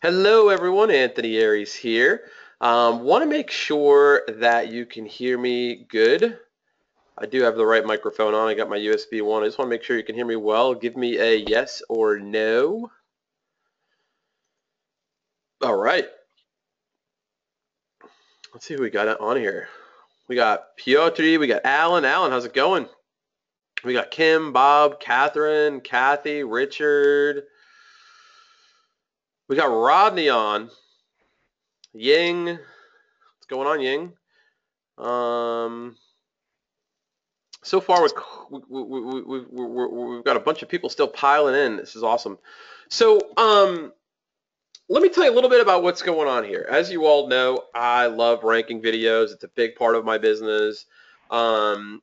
Hello everyone, Anthony Aries here. Want to make sure that you can hear me good. I do have the right microphone on. I got my USB one. I just want to make sure you can hear me well. Give me a yes or no. All right. Let's see who we got on here. We got Piotr. We got Alan. Alan, how's it going? We got Kim, Bob, Catherine, Kathy, Richard. We got Rodney on. Ying. What's going on, Ying? So far, we've got a bunch of people still piling in. This is awesome. So, let me tell you a little bit about what's going on here. As you all know, I love ranking videos. It's a big part of my business. And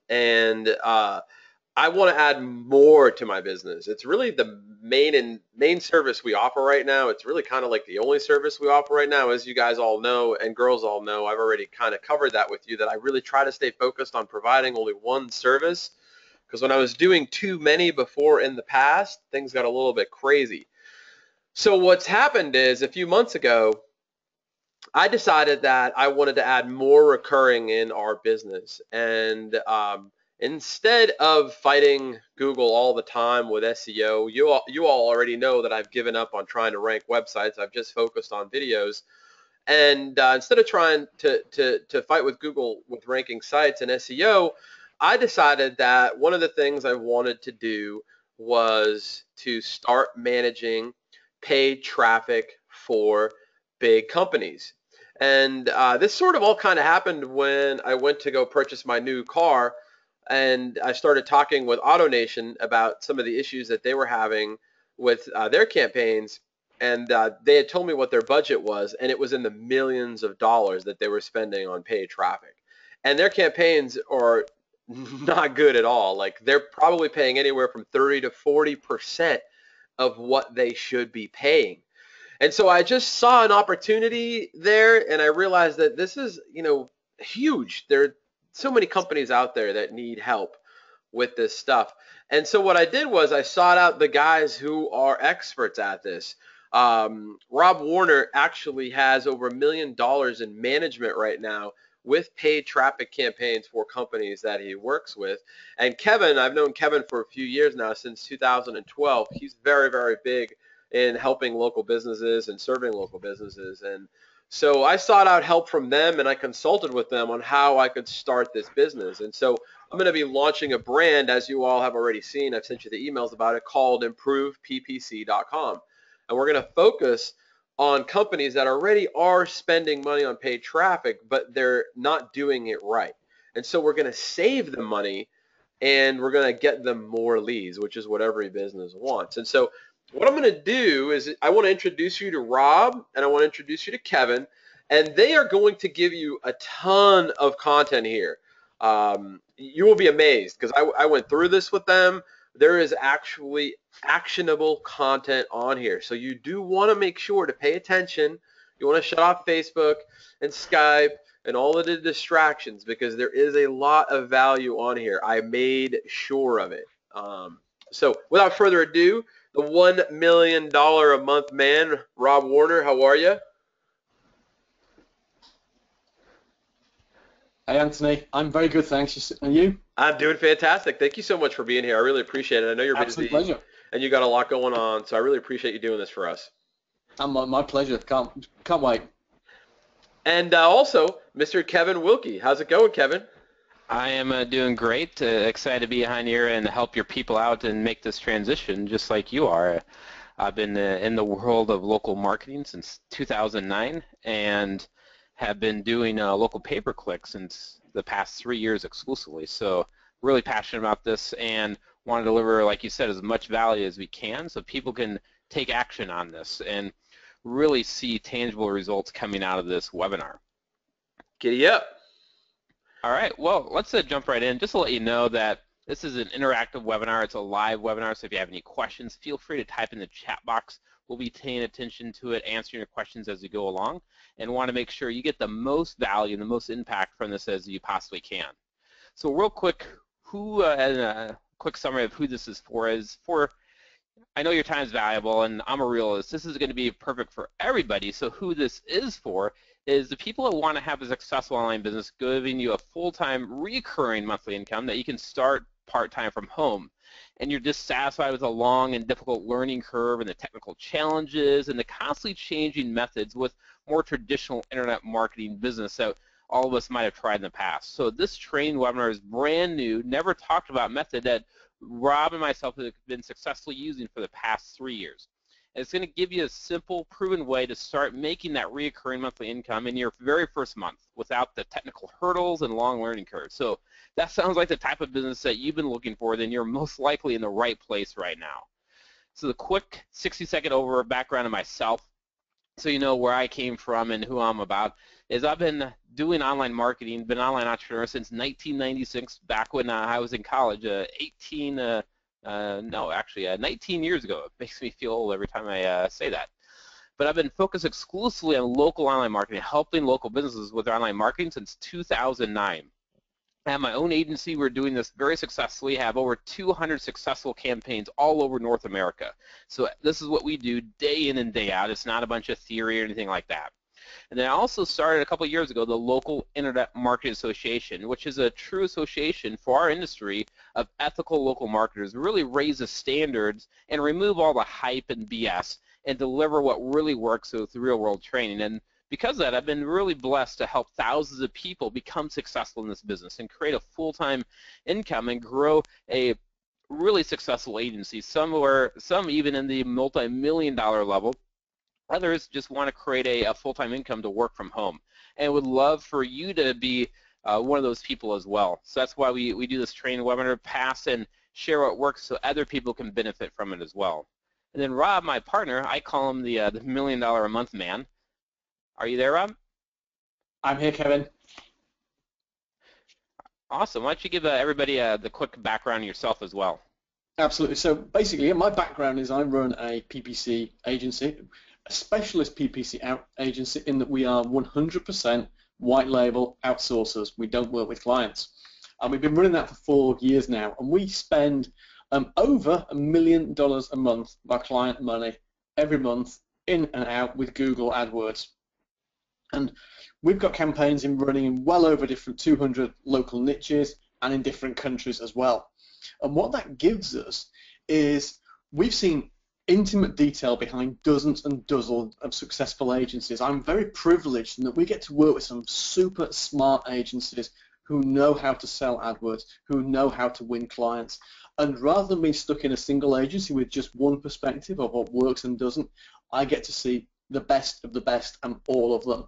I want to add more to my business. It's really the main service we offer right now. It's really kind of like the only service we offer right now. As you guys all know and girls all know, I've already kind of covered that with you, that I really try to stay focused on providing only one service, because when I was doing too many before in the past, things got a little bit crazy. So what's happened is, a few months ago, I decided that I wanted to add more recurring in our business. And instead of fighting Google all the time with SEO, you all already know that I've given up on trying to rank websites. I've just focused on videos. And instead of trying to fight with Google with ranking sites and SEO, I decided that one of the things I wanted to do was to start managing paid traffic for big companies. And this sort of all kind of happened when I went to go purchase my new car, and I started talking with AutoNation about some of the issues that they were having with their campaigns. And they had told me what their budget was, and it was in the millions of dollars that they were spending on paid traffic. And their campaigns are not good at all. Like, they're probably paying anywhere from 30 to 40% of what they should be paying. And so I just saw an opportunity there, and I realized that this is, huge. There are so many companies out there that need help with this stuff. And so what I did was I sought out the guys who are experts at this. Rob Warner actually has over $1 million in management right now with paid traffic campaigns for companies that he works with. And Kevin, I've known Kevin for a few years now, since 2012. He's very, very big in helping local businesses and serving local businesses. And so I sought out help from them, and I consulted with them on how I could start this business. And so I'm going to be launching a brand, as you all have already seen. I've sent you the emails about it, called improveppcreplay.com. And we're going to focus on companies that already are spending money on paid traffic, but they're not doing it right. And so we're going to save them money, and we're going to get them more leads, which is what every business wants. And so what I'm going to do is I want to introduce you to Rob, and I want to introduce you to Kevin, and they are going to give you a ton of content here. You will be amazed, because I went through this with them. There is actually actionable content on here. So you do want to make sure to pay attention. You want to shut off Facebook and Skype and all of the distractions, because there is a lot of value on here. I made sure of it. So without further ado, the $1 million a month man, Rob Warner, how are you? Hey Anthony, I'm very good, thanks. And you? I'm doing fantastic. Thank you so much for being here. I really appreciate it. I know you're Absolute busy pleasure. and you got a lot going on, so I really appreciate you doing this for us. And my pleasure. Can't wait. And also, Mr. Kevin Wilkie. How's it going, Kevin? I am doing great. Excited to be behind here and help your people out and make this transition just like you are. I've been in the world of local marketing since 2009 and have been doing local pay-per-click since the past 3 years exclusively. So really passionate about this and want to deliver, like you said, as much value as we can so people can take action on this and really see tangible results coming out of this webinar. Giddy up. All right, well, let's jump right in. Just to let you know that this is an interactive webinar. It's a live webinar, so if you have any questions, feel free to type in the chat box. We'll be paying attention to it, answering your questions as we go along, and want to make sure you get the most value and the most impact from this as you possibly can. So real quick, and a quick summary of who this is for I know your time is valuable, and I'm a realist. This is going to be perfect for everybody. So who this is for is the people that want to have a successful online business, giving you a full-time recurring monthly income that you can start part-time from home. And you're dissatisfied with a long and difficult learning curve and the technical challenges and the constantly changing methods with more traditional internet marketing business that all of us might have tried in the past. So this training webinar is brand new, never talked about method that Rob and myself have been successfully using for the past 3 years. And it's going to give you a simple, proven way to start making that recurring monthly income in your very first month without the technical hurdles and long learning curves. So that sounds like the type of business that you've been looking for, then you're most likely in the right place right now. So the quick 60-second background of myself, so you know where I came from and who I'm about, is I've been doing online marketing, been an online entrepreneur since 1996, back when I was in college, 19 years ago. It makes me feel old every time I say that. But I've been focused exclusively on local online marketing, helping local businesses with their online marketing since 2009. I have my own agency. We're doing this very successfully. I have over 200 successful campaigns all over North America. So this is what we do day in and day out. It's not a bunch of theory or anything like that. And then I also started a couple of years ago the local Internet Marketing Association, which is a true association for our industry of ethical local marketers, really raise the standards and remove all the hype and BS and deliver what really works with real-world training. And because of that, I've been really blessed to help thousands of people become successful in this business and create a full-time income and grow a really successful agency, some even in the multi-million-dollar level. Others just want to create a full-time income to work from home, and would love for you to be one of those people as well. So that's why we do this training webinar, pass and share what works so other people can benefit from it as well. And then Rob, my partner, I call him the $1 million a month man. Are you there, Rob? I'm here, Kevin. Awesome. Why don't you give everybody the quick background of yourself as well? Absolutely. So basically, my background is I run a PPC agency, a specialist PPC agency, in that we are 100% white label outsourcers. We don't work with clients. And we've been running that for 4 years now, and we spend over $1 million a month of our client money every month in and out with Google AdWords. And we've got campaigns running in well over different 200 local niches and in different countries as well. And what that gives us is we've seen intimate detail behind dozens and dozens of successful agencies. I'm very privileged in that we get to work with some super smart agencies who know how to sell AdWords, who know how to win clients. And rather than being stuck in a single agency with just one perspective of what works and doesn't, I get to see the best of the best and all of them.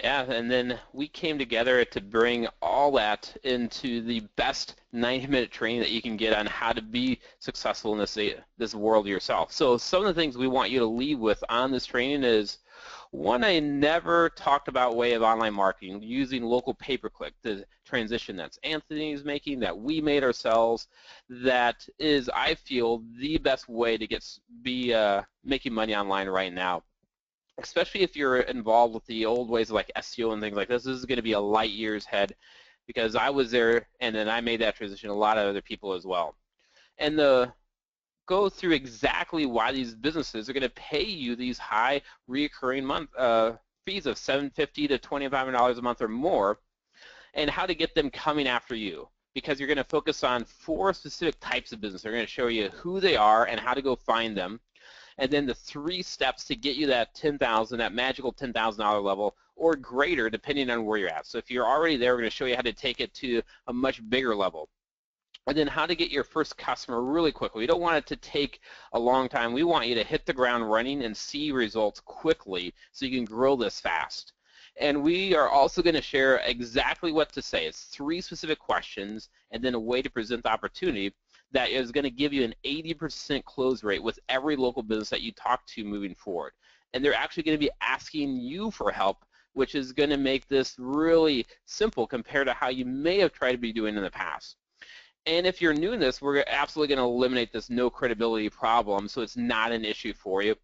Yeah, and then we came together to bring all that into the best 90-minute training that you can get on how to be successful in this world yourself. So some of the things we want you to leave with on this training is, one, a never talked about way of online marketing using local pay-per-click, the transition that's Anthony's making, that we made ourselves, that is, I feel, the best way to be making money online right now. Especially if you're involved with the old ways of like SEO and things like this is going to be a light years ahead, because I was there and then I made that transition, a lot of other people as well. And go through exactly why these businesses are going to pay you these high recurring fees of $750 to $2,500 a month or more, and how to get them coming after you. Because you're going to focus on 4 specific types of business. They're going to show you who they are and how to go find them. And then the 3 steps to get you that that magical $10,000 level or greater, depending on where you're at. So if you're already there, we're going to show you how to take it to a much bigger level. And then how to get your first customer really quickly. We don't want it to take a long time. We want you to hit the ground running and see results quickly so you can grow this fast. And we are also going to share exactly what to say. It's 3 specific questions and then a way to present the opportunity that is going to give you an 80% close rate with every local business that you talk to moving forward. And they're actually going to be asking you for help, which is going to make this really simple compared to how you may have tried to be doing in the past. And if you're new in this, we're absolutely going to eliminate this no credibility problem, so it's not an issue for you.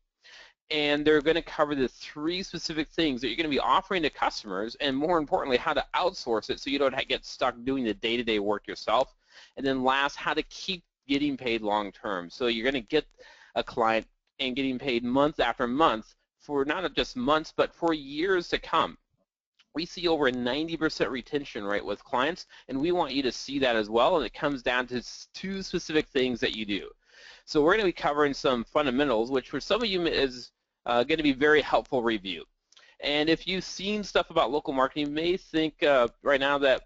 And they're going to cover the 3 specific things that you're going to be offering to customers, and more importantly, how to outsource it so you don't get stuck doing the day-to-day work yourself. And then last, how to keep getting paid long term. So you're going to get a client and getting paid month after month for not just months, but for years to come. We see over a 90% retention rate with clients, and we want you to see that as well, and it comes down to 2 specific things that you do. So we're going to be covering some fundamentals, which for some of you is going to be very helpful review. And if you've seen stuff about local marketing, you may think right now that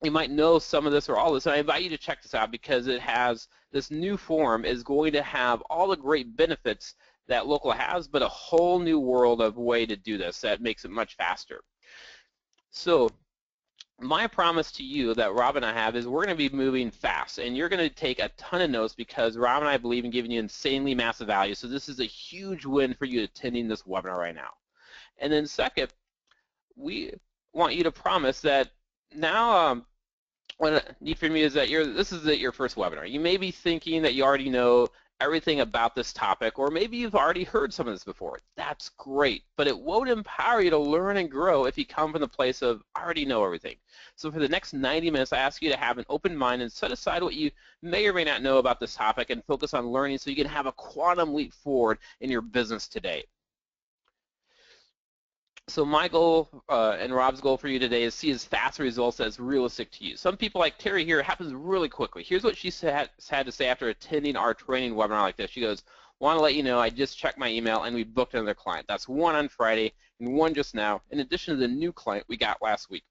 you might know some of this or all this, and I invite you to check this out because it has, this new form is going to have all the great benefits that local has, but a whole new world of way to do this that makes it much faster. So my promise to you that Rob and I have is we're going to be moving fast, and you're going to take a ton of notes because Rob and I believe in giving you insanely massive value. So this is a huge win for you attending this webinar right now. And then second, we want you to promise that now what I need from you is that this is your first webinar. You may be thinking that you already know everything about this topic, or maybe you've already heard some of this before. That's great, but it won't empower you to learn and grow if you come from the place of I already know everything. So for the next 90 minutes, I ask you to have an open mind and set aside what you may or may not know about this topic and focus on learning so you can have a quantum leap forward in your business today. So my goal and Rob's goal for you today is see as fast results as realistic to you. Some people like Terry here, it happens really quickly. Here's what she had to say after attending our training webinar like this. She goes, want to let you know I just checked my email and we booked another client. That's 1 on Friday and 1 just now, in addition to the new client we got last week.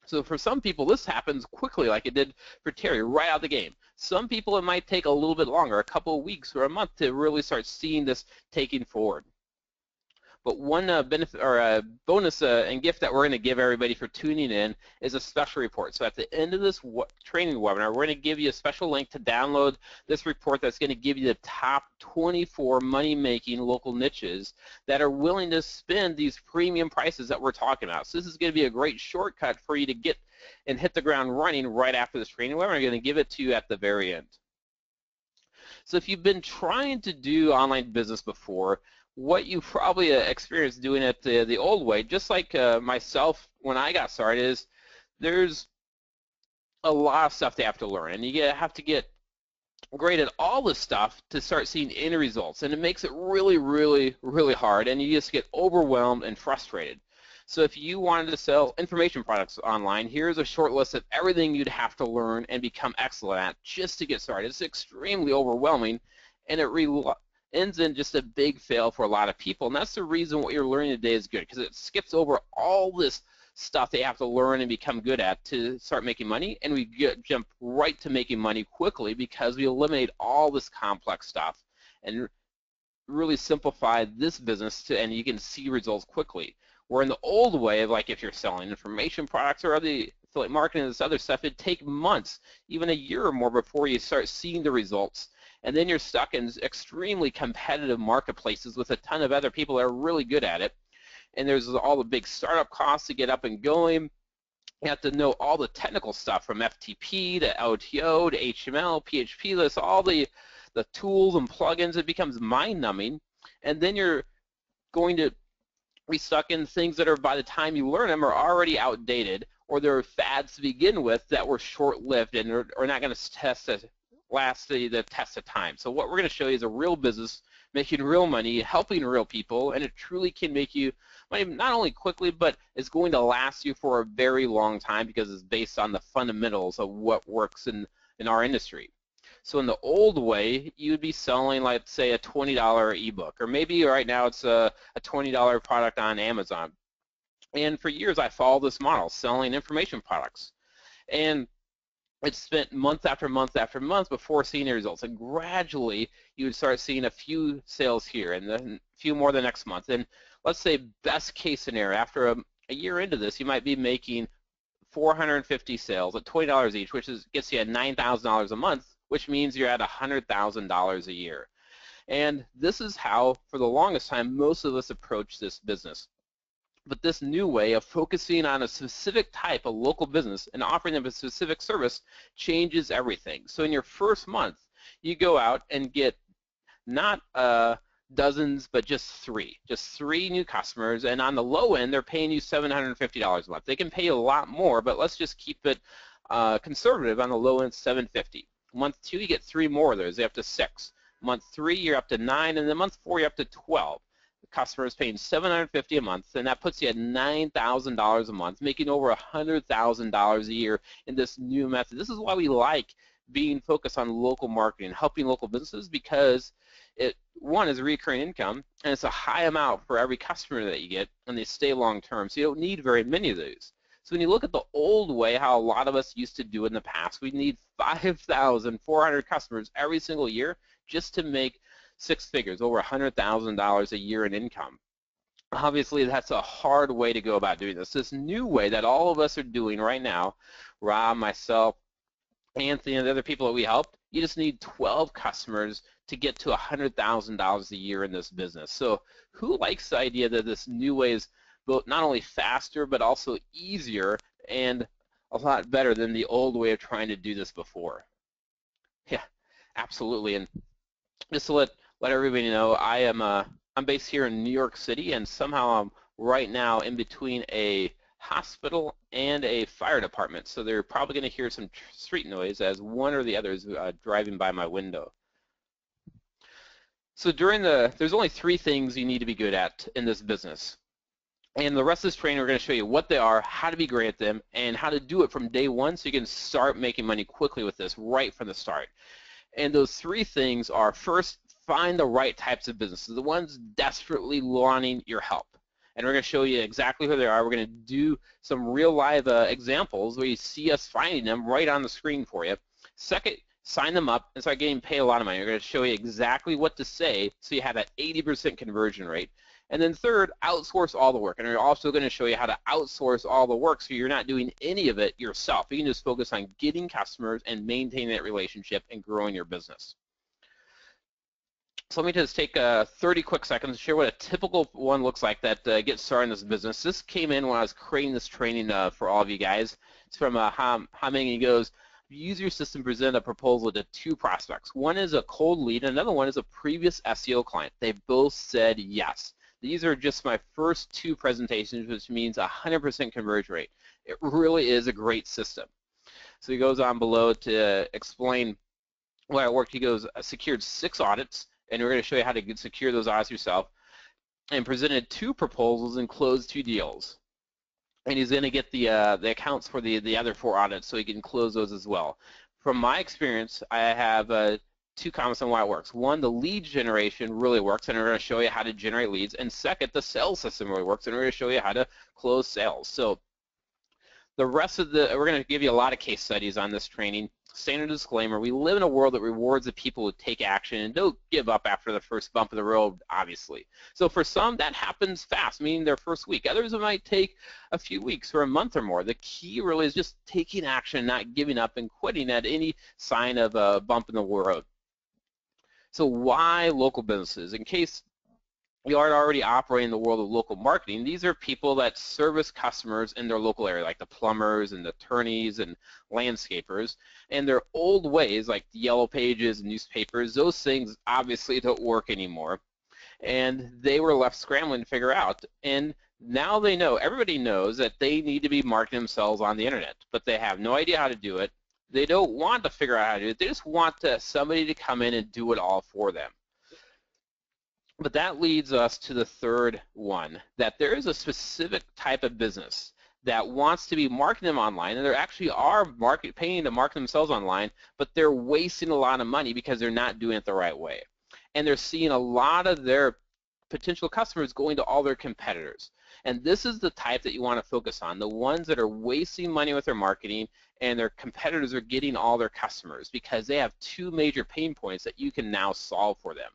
So for some people, this happens quickly like it did for Terry right out of the game. Some people, it might take a little bit longer, a couple of weeks or a month to really start seeing this taking forward. But one benefit or bonus and gift that we're going to give everybody for tuning in is a special report. So at the end of this training webinar, we're going to give you a special link to download this report that's going to give you the top 24 money-making local niches that are willing to spend these premium prices that we're talking about. So this is going to be a great shortcut for you to get and hit the ground running right after this training webinar. I'm going to give it to you at the very end. So if you've been trying to do online business before, what you probably experienced doing it the old way, just like myself when I got started, is there's a lot of stuff they have to learn, and you have to get great at all this stuff to start seeing end results, and it makes it really, really, really hard, and you just get overwhelmed and frustrated. So if you wanted to sell information products online, here's a short list of everything you'd have to learn and become excellent at just to get started. It's extremely overwhelming, and it ends in just a big fail for a lot of people, and that's the reason what you're learning today is good, because it skips over all this stuff they have to learn and become good at to start making money, and we jump right to making money quickly because we eliminate all this complex stuff and really simplify this business and you can see results quickly. Where in the old way of, like, if you're selling information products or other affiliate marketing and this other stuff, it'd take months, even a year or more before you start seeing the results. And then you're stuck in extremely competitive marketplaces with a ton of other people that are really good at it. And there's all the big startup costs to get up and going. You have to know all the technical stuff from FTP to OTO to HTML, PHP lists, all the tools and plugins. It becomes mind-numbing. And then you're going to be stuck in things that are, by the time you learn them, are already outdated, or they're fads to begin with that were short-lived and are not going to last the test of time. So what we're going to show you is a real business making real money, helping real people, and it truly can make you money not only quickly, but it's going to last you for a very long time because it's based on the fundamentals of what works in our industry. So in the old way, you'd be selling, let's say, a $20 ebook, or maybe right now it's a $20 product on Amazon. And for years, I followed this model, selling information products. And it spent month after month after month before seeing the results, and gradually you would start seeing a few sales here and then a few more the next month. And let's say best case scenario, after a year into this, you might be making 450 sales at $20 each, which gets you at $9,000 a month, which means you're at $100,000 a year. And this is how, for the longest time, most of us approach this business. But this new way of focusing on a specific type of local business and offering them a specific service changes everything. So in your first month, you go out and get not dozens, but just three new customers, and on the low end, they're paying you $750 a month. They can pay you a lot more, but let's just keep it conservative on the low end, $750. Month 2, you get 3 more of those. You're up to 6. Month 3, you're up to 9, and then month 4, you're up to 12. The customer is paying $750 a month, and that puts you at $9,000 a month, making over $100,000 a year in this new method. This is why we like being focused on local marketing, helping local businesses, because it, one, is recurring income, and it's a high amount for every customer that you get, and they stay long term, so you don't need very many of those. So when you look at the old way, how a lot of us used to do it in the past, we need 5,400 customers every single year just to make 6 figures, over $100,000 a year in income. Obviously, that's a hard way to go about doing this. This new way that all of us are doing right now, Rob, myself, Anthony, and the other people that we helped, you just need 12 customers to get to $100,000 a year in this business. So who likes the idea that this new way is both not only faster but also easier and a lot better than the old way of trying to do this before? Yeah, absolutely. And just to let everybody know, I'm based here in New York City, and somehow I'm right now in between a hospital and a fire department, so they're probably going to hear some street noise as one or the other is driving by my window. So there's only 3 things you need to be good at in this business. And the rest of this training, we're going to show you what they are, how to be great at them, and how to do it from day one so you can start making money quickly with this right from the start. And those 3 things are, first, find the right types of businesses, the ones desperately wanting your help. And we're going to show you exactly who they are. We're going to do some real live examples where you see us finding them right on the screen for you. Second, sign them up and start getting paid a lot of money. We're going to show you exactly what to say so you have that 80% conversion rate. And then third, outsource all the work. And we're also going to show you how to outsource all the work so you're not doing any of it yourself. You can just focus on getting customers and maintaining that relationship and growing your business. So let me just take 30 quick seconds to share what a typical one looks like that gets started in this business. This came in when I was creating this training for all of you guys. It's from Haming. He goes, use your system to present a proposal to 2 prospects. One is a cold lead, and another one is a previous SEO client. They both said yes. These are just my first 2 presentations, which means 100% conversion rate. It really is a great system. So he goes on below to explain why it worked. He goes, I secured 6 audits, and we're going to show you how to secure those audits yourself, and presented 2 proposals and closed 2 deals. And he's going to get the accounts for the other 4 audits so he can close those as well. From my experience, I have 2 comments on why it works. One, the lead generation really works, and we're going to show you how to generate leads. And second, the sales system really works, and we're going to show you how to close sales. So the rest of we're going to give you a lot of case studies on this training. Standard disclaimer, we live in a world that rewards the people who take action and don't give up after the first bump of the road, obviously. So for some, that happens fast, meaning their first week. Others, it might take a few weeks or a month or more. The key really is just taking action, not giving up and quitting at any sign of a bump in the road. So why local businesses? In case you aren't already operating in the world of local marketing, these are people that service customers in their local area, like the plumbers and the attorneys and landscapers. And their old ways, like the yellow pages and newspapers, those things obviously don't work anymore. And they were left scrambling to figure out. And now they know, everybody knows that they need to be marketing themselves on the internet, but they have no idea how to do it. They don't want to figure out how to do it. They just want somebody to come in and do it all for them. But that leads us to the third one, that there is a specific type of business that wants to be marketing them online, and they actually are paying to market themselves online, but they're wasting a lot of money because they're not doing it the right way. And they're seeing a lot of their potential customers going to all their competitors. And this is the type that you want to focus on, the ones that are wasting money with their marketing and their competitors are getting all their customers because they have 2 major pain points that you can now solve for them.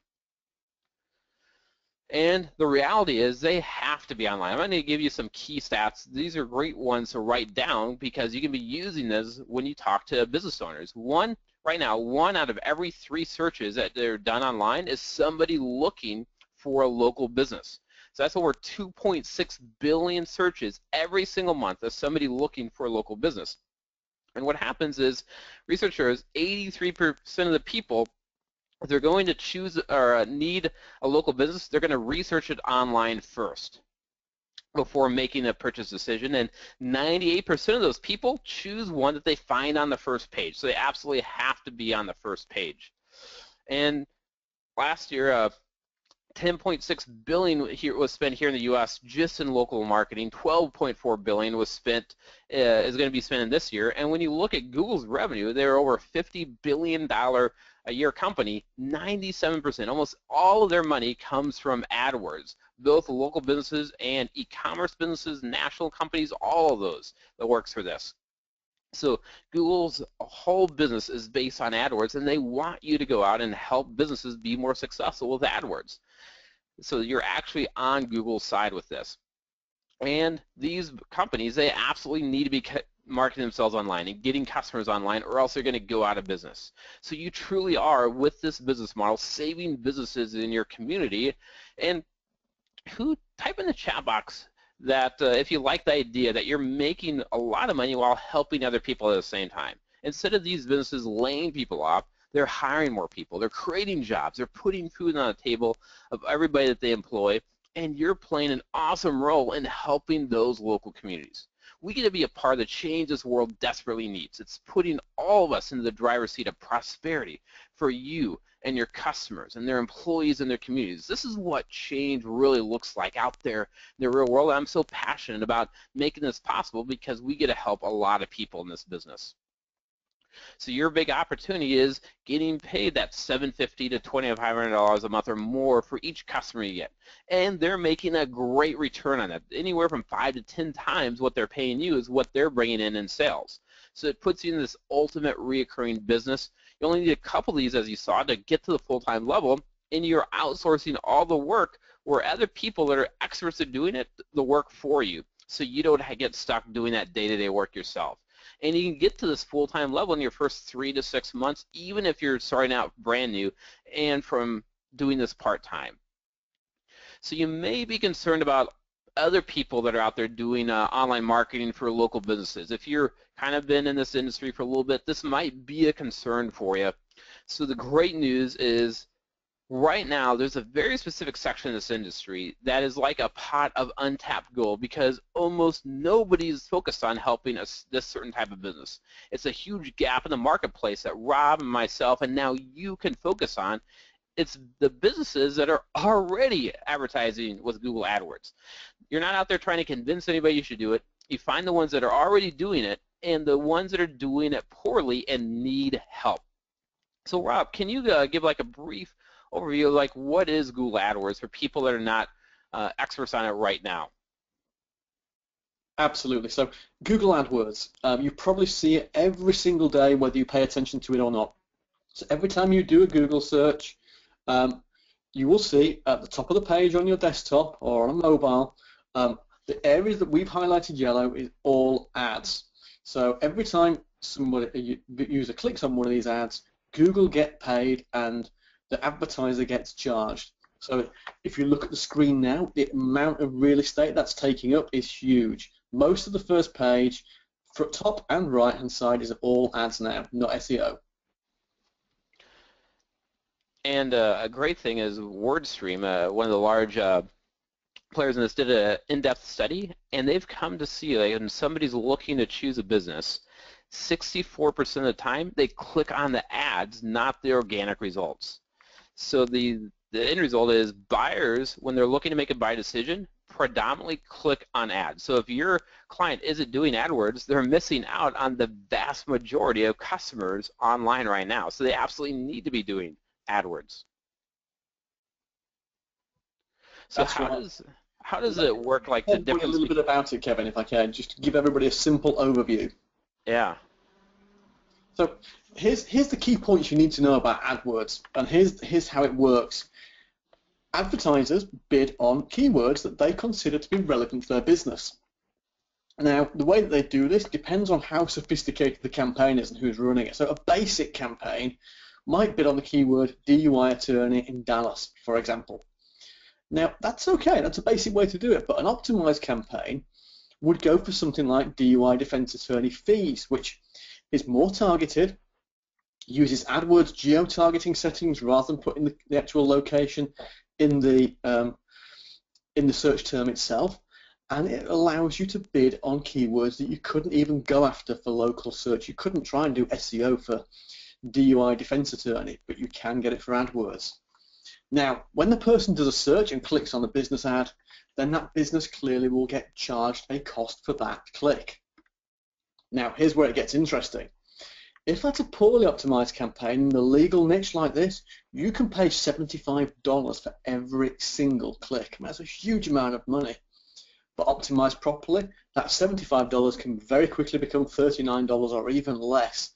And the reality is they have to be online. I'm going to give you some key stats. These are great ones to write down because you can be using this when you talk to business owners. Right now, 1 out of every 3 searches that are done online is somebody looking for a local business. So that's over 2.6 billion searches every single month of somebody looking for a local business. And what happens is researchers, 83% of the people, if they're going to choose or need a local business, they're going to research it online first. before making a purchase decision, and 98% of those people choose one that they find on the first page. So they absolutely have to be on the first page. And last year, 10.6 billion here was spent here in the U.S. just in local marketing. 12.4 billion was spent is going to be spent in this year. And when you look at Google's revenue, they're over $50 billion a year company. 97%, almost all of their money comes from AdWords. Both local businesses and e-commerce businesses, national companies, all of those that works for this. So Google's whole business is based on AdWords, and they want you to go out and help businesses be more successful with AdWords. So you're actually on Google's side with this. And these companies, they absolutely need to be marketing themselves online and getting customers online, or else they're going to go out of business. So you truly are, with this business model, saving businesses in your community. And type in the chat box that if you like the idea that you're making a lot of money while helping other people at the same time. Instead of these businesses laying people off, they're hiring more people, they're creating jobs, they're putting food on the table of everybody that they employ, and you're playing an awesome role in helping those local communities. We get to be a part of the change this world desperately needs. It's putting all of us into the driver's seat of prosperity for you and your customers and their employees and their communities. This is what change really looks like out there in the real world. I'm so passionate about making this possible because we get to help a lot of people in this business. So your big opportunity is getting paid that $750 to $2,500 a month or more for each customer you get. And they're making a great return on that. Anywhere from 5 to 10 times what they're paying you is what they're bringing in sales. So it puts you in this ultimate reoccurring business. You only need a couple of these, as you saw, to get to the full-time level, and you're outsourcing all the work where other people that are experts at doing it, the work for you. So you don't get stuck doing that day-to-day work yourself. And you can get to this full-time level in your first 3 to 6 months, even if you're starting out brand new and from doing this part-time. So you may be concerned about other people that are out there doing online marketing for local businesses. If you're kind of been in this industry for a little bit, this might be a concern for you. So the great news is right now there's a very specific section of this industry that is like a pot of untapped gold because almost nobody is focused on helping this certain type of business. It's a huge gap in the marketplace that Rob and myself and now you can focus on. It's the businesses that are already advertising with Google AdWords. You're not out there trying to convince anybody you should do it. You find the ones that are already doing it and the ones that are doing it poorly and need help. So Rob, can you give like a brief overview of like what is Google AdWords for people that are not experts on it right now? Absolutely. So Google AdWords, you probably see it every single day whether you pay attention to it or not. So every time you do a Google search, you will see at the top of the page on your desktop or on a mobile, the areas that we've highlighted yellow is all ads. So every time a user clicks on one of these ads, Google get paid and the advertiser gets charged. So if you look at the screen now, the amount of real estate that's taking up is huge. Most of the first page, top and right hand side, is all ads now, not SEO. And a great thing is WordStream, one of the large players in this, did an in-depth study, and they've come to see like when somebody's looking to choose a business, 64% of the time they click on the ads, not the organic results. So the end result is buyers, when they're looking to make a buy decision, predominantly click on ads. So if your client isn't doing AdWords, they're missing out on the vast majority of customers online right now. So they absolutely need to be doing AdWords. So how does it work? Like the difference? A little bit about it, Kevin, if I can, just to give everybody a simple overview. Yeah. So here's the key points you need to know about AdWords, and here's how it works. Advertisers bid on keywords that they consider to be relevant to their business. Now, the way that they do this depends on how sophisticated the campaign is and who's running it. So a basic campaign might bid on the keyword DUI attorney in Dallas, for example. Now, that's okay. That's a basic way to do it, but an optimized campaign would go for something like DUI defense attorney fees, which is more targeted, uses AdWords geo-targeting settings rather than putting the actual location in the search term itself, and it allows you to bid on keywords that you couldn't even go after for local search. You couldn't try and do SEO for DUI defense attorney, but you can get it for AdWords. Now, when the person does a search and clicks on a business ad, then that business clearly will get charged a cost for that click. Now, here's where it gets interesting. If that's a poorly optimized campaign in a legal niche like this, you can pay $75 for every single click. That's a huge amount of money. But optimized properly, that $75 can very quickly become $39 or even less.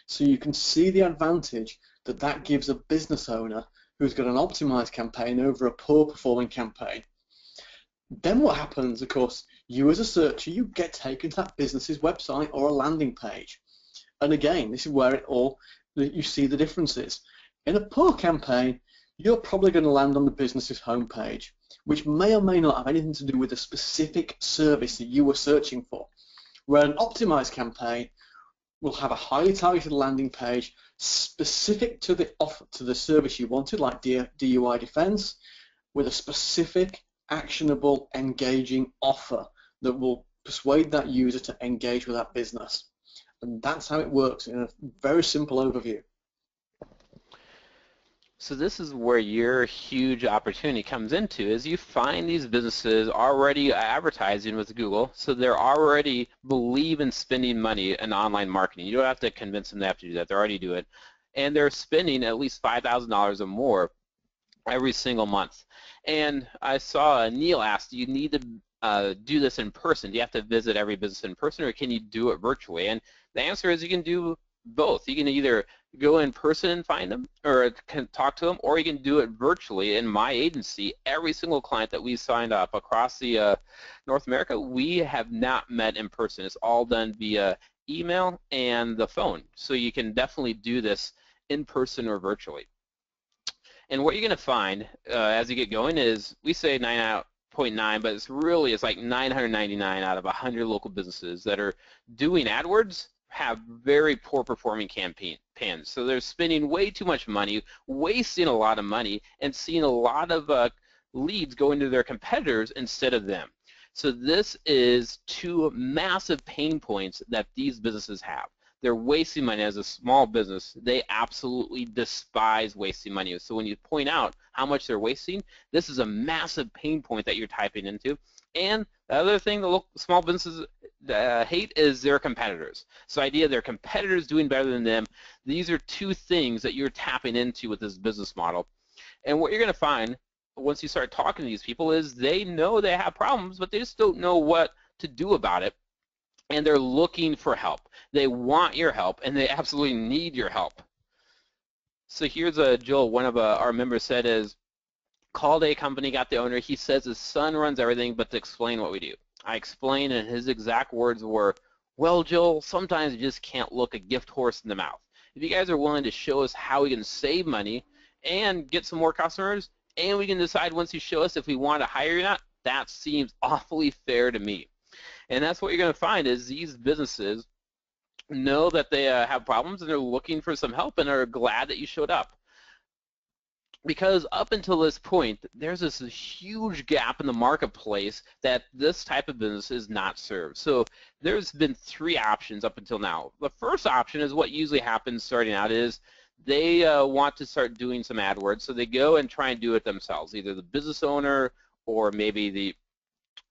So you can see the advantage that that gives a business owner who's got an optimized campaign over a poor performing campaign. Then what happens, of course, you as a searcher, you get taken to that business's website or a landing page. And again, this is where you see the differences. In a poor campaign, you're probably going to land on the business's homepage, which may or may not have anything to do with a specific service that you were searching for. Where an optimized campaign will have a highly targeted landing page specific to the service you wanted, like DUI defense, with a specific, actionable, engaging offer that will persuade that user to engage with that business. And that's how it works in a very simple overview. So this is where your huge opportunity comes into, is you find these businesses already advertising with Google, so they're already believe in spending money in online marketing. You don't have to convince them they have to do that. They already do it. And they're spending at least $5,000 or more every single month. And I saw Neil asked, do you need to do this in person? Do you have to visit every business in person, or can you do it virtually? And the answer is you can do both. You can either go in person and find them or can talk to them, or you can do it virtually. In my agency, every single client that we signed up across the North America, we have not met in person. It's all done via email and the phone. So you can definitely do this in person or virtually. And what you're going to find as you get going is, we say 9.9, but it's like 999 out of 100 local businesses that are doing AdWords have very poor performing campaigns. So they're spending way too much money, wasting a lot of money, and seeing a lot of leads going to their competitors instead of them. So this is two massive pain points that these businesses have. They're wasting money. As a small business, they absolutely despise wasting money. So when you point out how much they're wasting, this is a massive pain point that you're typing into. And the other thing the small businesses hate is their competitors. So the idea their competitors doing better than them, these are two things that you're tapping into with this business model. And what you're going to find once you start talking to these people is they know they have problems, but they just don't know what to do about it. And they're looking for help. They want your help, and they absolutely need your help. So here's Joel, one of our members said is, called a company, got the owner. He says his son runs everything, but to explain what we do. I explained, and his exact words were, well, Joel, sometimes you just can't look a gift horse in the mouth. If you guys are willing to show us how we can save money and get some more customers, and we can decide once you show us if we want to hire you or not, that seems awfully fair to me. And that's what you're going to find is these businesses know that they have problems, and they're looking for some help, and are glad that you showed up. Because up until this point, there's this huge gap in the marketplace that this type of business is not served. So there's been three options up until now. The first option is what usually happens starting out is they want to start doing some AdWords, so they go and try and do it themselves, either the business owner or maybe the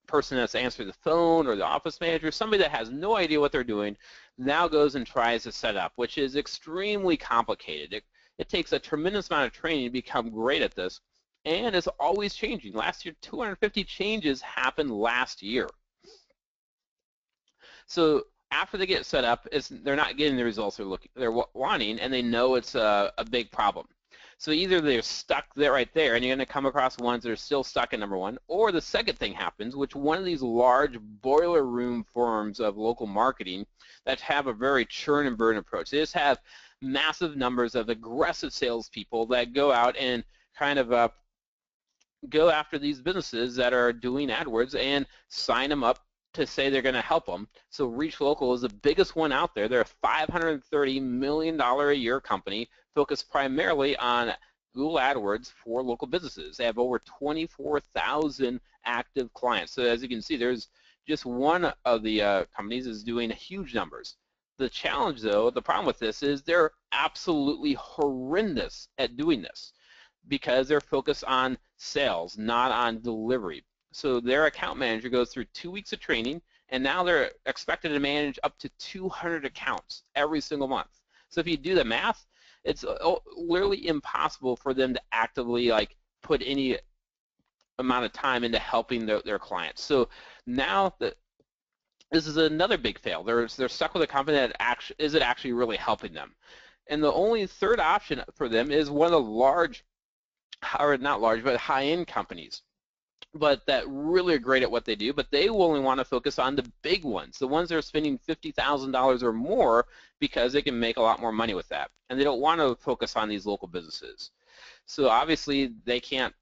person that's answering the phone or the office manager, somebody that has no idea what they're doing, now goes and tries to set up, which is extremely complicated. It takes a tremendous amount of training to become great at this, and it's always changing. Last year, 250 changes happened last year. So after they get set up, they're not getting the results they're wanting, and they know it's a big problem. So either they're stuck there right there, and you're going to come across ones that are still stuck at number one, or the second thing happens, which one of these large boiler room firms of local marketing that have a very churn and burn approach. They just have massive numbers of aggressive salespeople that go out and kind of go after these businesses that are doing AdWords and sign them up to say they're going to help them. So Reach Local is the biggest one out there. They're a $530 million a year company focused primarily on Google AdWords for local businesses. They have over 24,000 active clients. So as you can see, there's just one of the companies is doing huge numbers. The challenge, though, the problem with this is they're absolutely horrendous at doing this because they're focused on sales, not on delivery. So their account manager goes through 2 weeks of training, and now they're expected to manage up to 200 accounts every single month. So if you do the math, it's literally impossible for them to actively put any amount of time into helping their clients. So now this is another big fail. They're stuck with a company that isn't actually really helping them. And the only third option for them is one of the large, or not large, but high-end companies, but that really are great at what they do, but they only want to focus on the big ones, the ones that are spending $50,000 or more, because they can make a lot more money with that. And they don't want to focus on these local businesses. So obviously they can't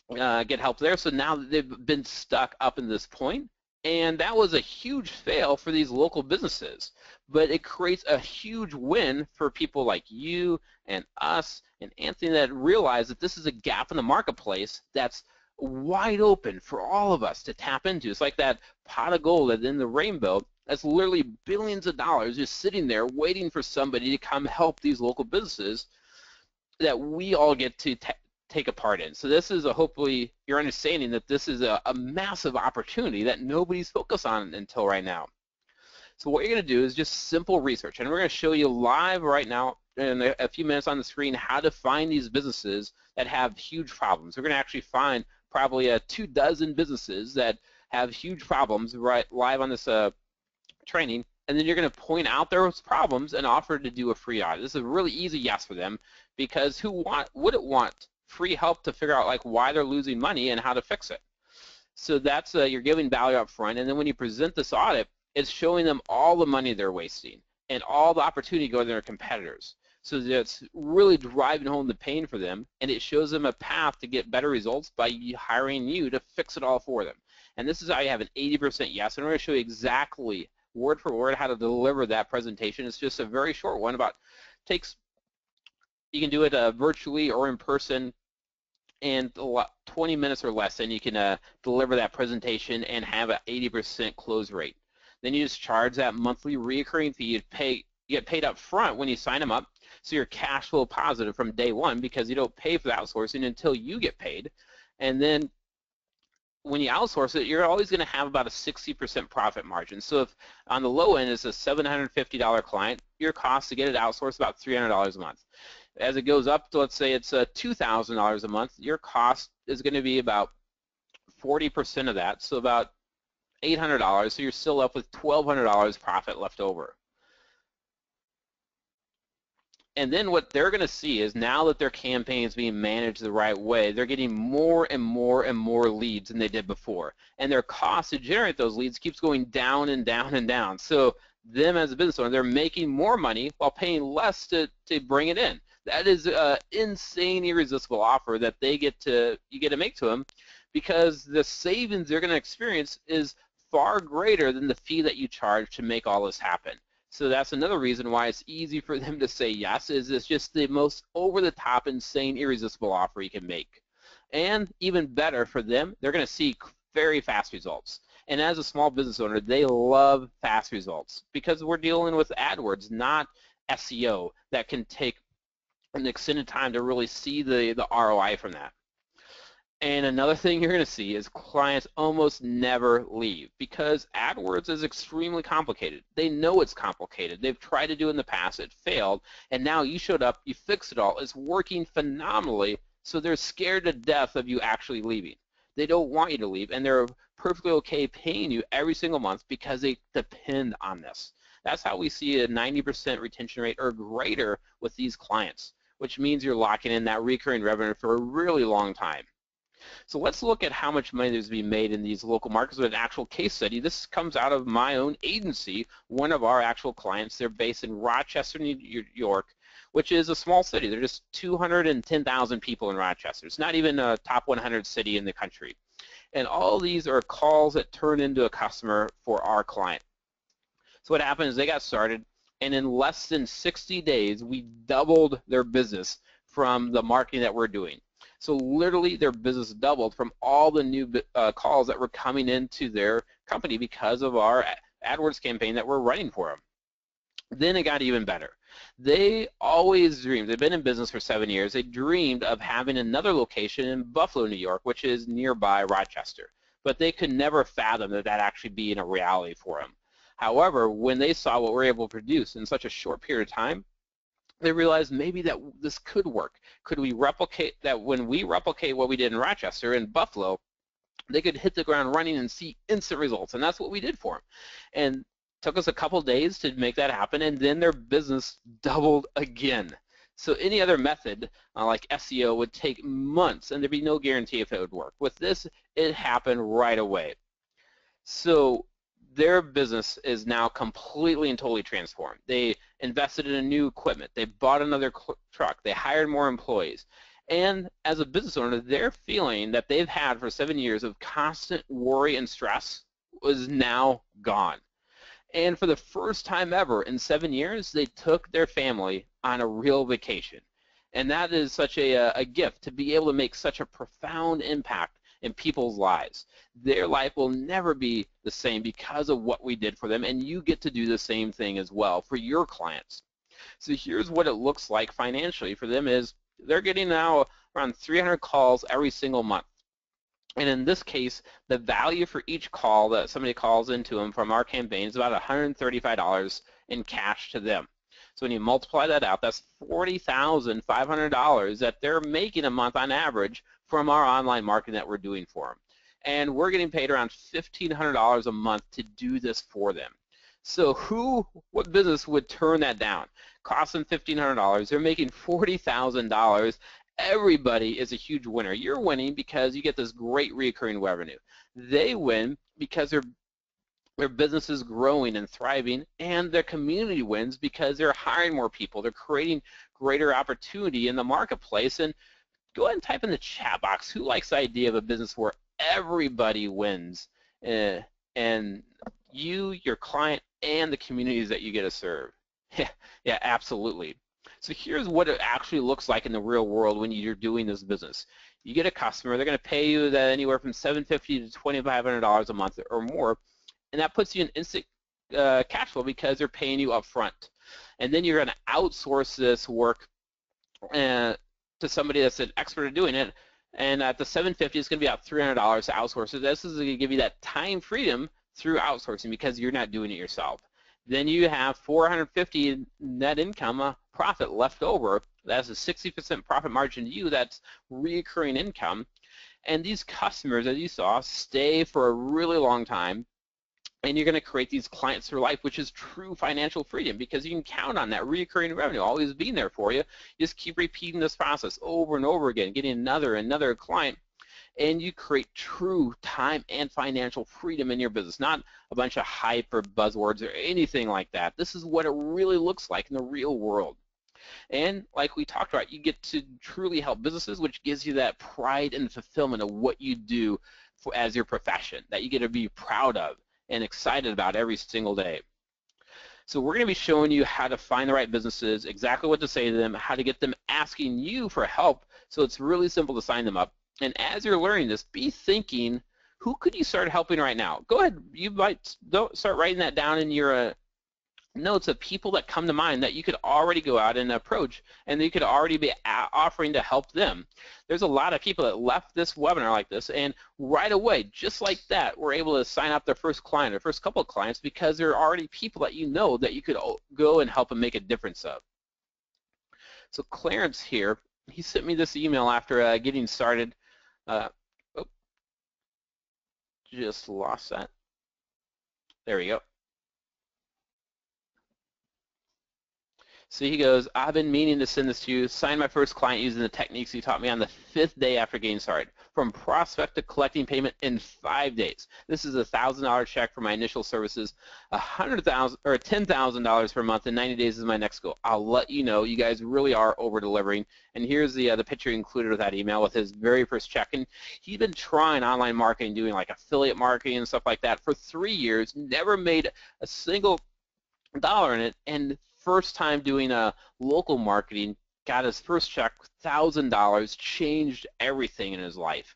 get help there, so now they've been stuck up in this point, and that was a huge fail for these local businesses. But it creates a huge win for people like you and us and Anthony that realize that this is a gap in the marketplace that's wide open for all of us to tap into. It's like that pot of gold in the rainbow that's literally billions of dollars just sitting there waiting for somebody to come help these local businesses that we all get to take a part in. So this is hopefully you're understanding that this is a massive opportunity that nobody's focused on until right now. So what you're going to do is just simple research, and we're going to show you live right now in a few minutes on the screen how to find these businesses that have huge problems. We're going to actually find probably 24 businesses that have huge problems right live on this training, and then you're going to point out those problems and offer to do a free audit. This is a really easy yes for them, because who wouldn't want free help to figure out why they're losing money and how to fix it? So that's you're giving value up front, and then when you present this audit, it's showing them all the money they're wasting and all the opportunity going to their competitors. So that's really driving home the pain for them, and it shows them a path to get better results by hiring you to fix it all for them. And this is how you have an 80% yes, and we're going to show you exactly word for word how to deliver that presentation. It's just a very short one. You can do it virtually or in person in 20 minutes or less, and you can deliver that presentation and have an 80% close rate. Then you just charge that monthly recurring fee. You get paid up front when you sign them up, so you're cash flow positive from day one, because you don't pay for the outsourcing until you get paid. And then when you outsource it, you're always going to have about a 60% profit margin. So if on the low end is a $750 client, your cost to get it outsourced about $300 a month. As it goes up to, let's say it's $2,000 a month, your cost is going to be about 40% of that, so about $800. So you're still up with $1,200 profit left over. And then what they're going to see is, now that their campaign is being managed the right way, they're getting more and more and more leads than they did before. And their cost to generate those leads keeps going down and down and down. So them as a business owner, they're making more money while paying less to bring it in. That is an insane, irresistible offer that you get to make to them, because the savings they're going to experience is far greater than the fee that you charge to make all this happen. So that's another reason why it's easy for them to say yes, is it's just the most over-the-top, insane, irresistible offer you can make. And even better for them, they're going to see very fast results. And as a small business owner, they love fast results, because we're dealing with AdWords, not SEO, that can take an extended time to really see the ROI from that. And another thing you're going to see is clients almost never leave, because AdWords is extremely complicated. They know it's complicated. They've tried to do it in the past. It failed. And now you showed up. You fixed it all. It's working phenomenally. So they're scared to death of you actually leaving. They don't want you to leave. And they're perfectly okay paying you every single month because they depend on this. That's how we see a 90% retention rate or greater with these clients, which means you're locking in that recurring revenue for a really long time. So let's look at how much money there's being made in these local markets with an actual case study. This comes out of my own agency, one of our actual clients. They're based in Rochester, New York, which is a small city. There's just 210,000 people in Rochester. It's not even a top 100 city in the country. And all these are calls that turn into a customer for our client. So what happened is they got started, and in less than 60 days, we doubled their business from the marketing that we're doing. So literally their business doubled from all the new calls that were coming into their company because of our AdWords campaign that we're running for them. Then it got even better. They always dreamed, they've been in business for 7 years, they dreamed of having another location in Buffalo, New York, which is nearby Rochester. But they could never fathom that actually being a reality for them. However, when they saw what we're able to produce in such a short period of time, they realized maybe that this could work. Could we replicate that? When we replicate what we did in Rochester and Buffalo, they could hit the ground running and see instant results, and that's what we did for them. And took us a couple days to make that happen, and then their business doubled again. So any other method, like SEO, would take months, and there'd be no guarantee if it would work. With this, it happened right away. So their business is now completely and totally transformed. They invested in a new equipment. They bought another truck. They hired more employees. And as a business owner, their feeling that they've had for 7 years of constant worry and stress was now gone. And for the first time ever in 7 years, they took their family on a real vacation. And that is such a gift to be able to make such a profound impact in people's lives. Their life will never be the same because of what we did for them, and you get to do the same thing as well for your clients. So here's what it looks like financially for them is they're getting now around 300 calls every single month. And in this case, the value for each call that somebody calls into them from our campaign is about $135 in cash to them. So when you multiply that out, that's $40,500 that they're making a month on average from our online marketing that we're doing for them. And we're getting paid around $1,500 a month to do this for them. So what business would turn that down? Cost them $1,500. They're making $40,000. Everybody is a huge winner. You're winning because you get this great recurring revenue. They win because their business is growing and thriving, and their community wins because they're hiring more people. They're creating greater opportunity in the marketplace. And go ahead and type in the chat box, who likes the idea of a business where everybody wins, and you, your client, and the communities that you get to serve? Yeah, absolutely. So here's what it actually looks like in the real world when you're doing this business. You get a customer, they're going to pay you anywhere from $750 to $2,500 a month or more, and that puts you in instant cash flow because they're paying you up front. And then you're going to outsource this work to somebody that's an expert at doing it, and at the $750, it's going to be about $300 to outsource it. This is going to give you that time freedom through outsourcing because you're not doing it yourself. Then you have $450 net income profit left over. That's a 60% profit margin to you. That's recurring income. And these customers, as you saw, stay for a really long time. And you're going to create these clients for life, which is true financial freedom because you can count on that recurring revenue always being there for you. You just keep repeating this process over and over again, getting another client, and you create true time and financial freedom in your business, not a bunch of hype or buzzwords or anything like that. This is what it really looks like in the real world. And like we talked about, you get to truly help businesses, which gives you that pride and fulfillment of what you do as your profession, that you get to be proud of and excited about every single day. So we're going to be showing you how to find the right businesses, exactly what to say to them, how to get them asking you for help, so it's really simple to sign them up. And as you're learning this, be thinking, who could you start helping right now? Go ahead, you might start writing that down in your notes of people that come to mind that you could already go out and approach, and you could already be offering to help them. There's a lot of people that left this webinar like this, and right away, just like that, we're able to sign up their first client, or first couple of clients, because there are already people that you know that you could go and help and make a difference of. So Clarence here, he sent me this email after getting started. Just lost that. There we go. So he goes, I've been meaning to send this to you. Signed my first client using the techniques you taught me on the 5th day after getting started. From prospect to collecting payment in 5 days. This is a $1,000 check for my initial services. $100,000 or $10,000 per month in 90 days is my next goal. I'll let you know. You guys really are over delivering. And here's the picture included with that email with his very first check. And he'd been trying online marketing, doing like affiliate marketing and stuff like that for 3 years. Never made a single dollar in it. And first time doing local marketing, got his first check, $1,000, changed everything in his life.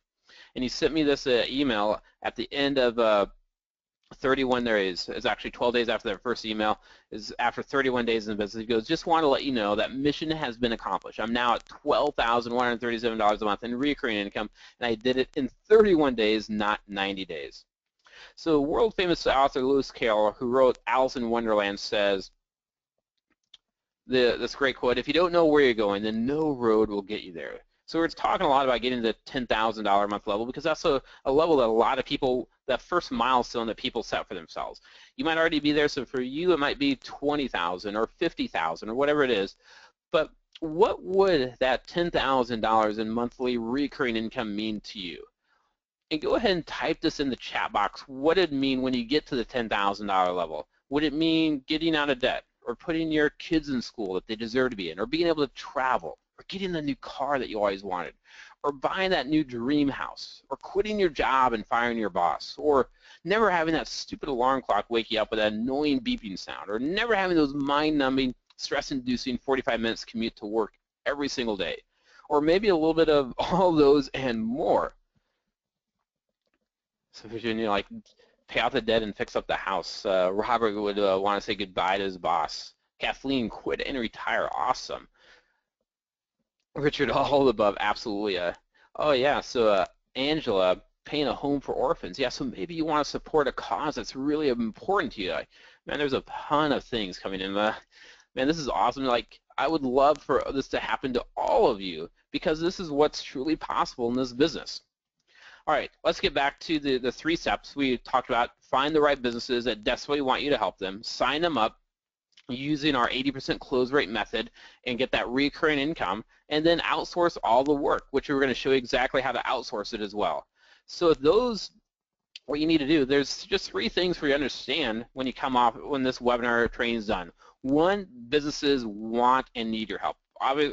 And he sent me this email at the end of 31 days. It's actually 12 days after that first email. Is after 31 days in the business. He goes, just want to let you know that mission has been accomplished. I'm now at $12,137 a month in recurring income, and I did it in 31 days, not 90 days. So world famous author Lewis Carroll, who wrote Alice in Wonderland, says this great quote, if you don't know where you're going, then no road will get you there. So we're talking a lot about getting to the $10,000 a month level because that's a level that a lot of people, that first milestone that people set for themselves. You might already be there, so for you it might be 20,000 or 50,000 or whatever it is. But what would that $10,000 in monthly recurring income mean to you? And go ahead and type this in the chat box. What did it mean when you get to the $10,000 level? Would it mean getting out of debt, or putting your kids in school that they deserve to be in, or being able to travel, or getting the new car that you always wanted, or buying that new dream house, or quitting your job and firing your boss, or never having that stupid alarm clock wake you up with that annoying beeping sound, or never having those mind-numbing, stress-inducing 45 minutes commute to work every single day, or maybe a little bit of all those and more. So Virginia, like, pay off the debt and fix up the house. Robert would want to say goodbye to his boss. Kathleen, quit and retire. Awesome. Richard, all of the above, absolutely. Oh yeah, so Angela, paying a home for orphans. Yeah, so maybe you want to support a cause that's really important to you. Man, there's a ton of things coming in. Man, this is awesome. Like, I would love for this to happen to all of you because this is what's truly possible in this business. All right, let's get back to the 3 steps we talked about. Find the right businesses that desperately want you to help them, sign them up using our 80% close rate method and get that recurring income, and then outsource all the work, which we're going to show you exactly how to outsource it as well. So those, what you need to do, there's just 3 things for you to understand when you come off, when this webinar or training is done. 1, businesses want and need your help.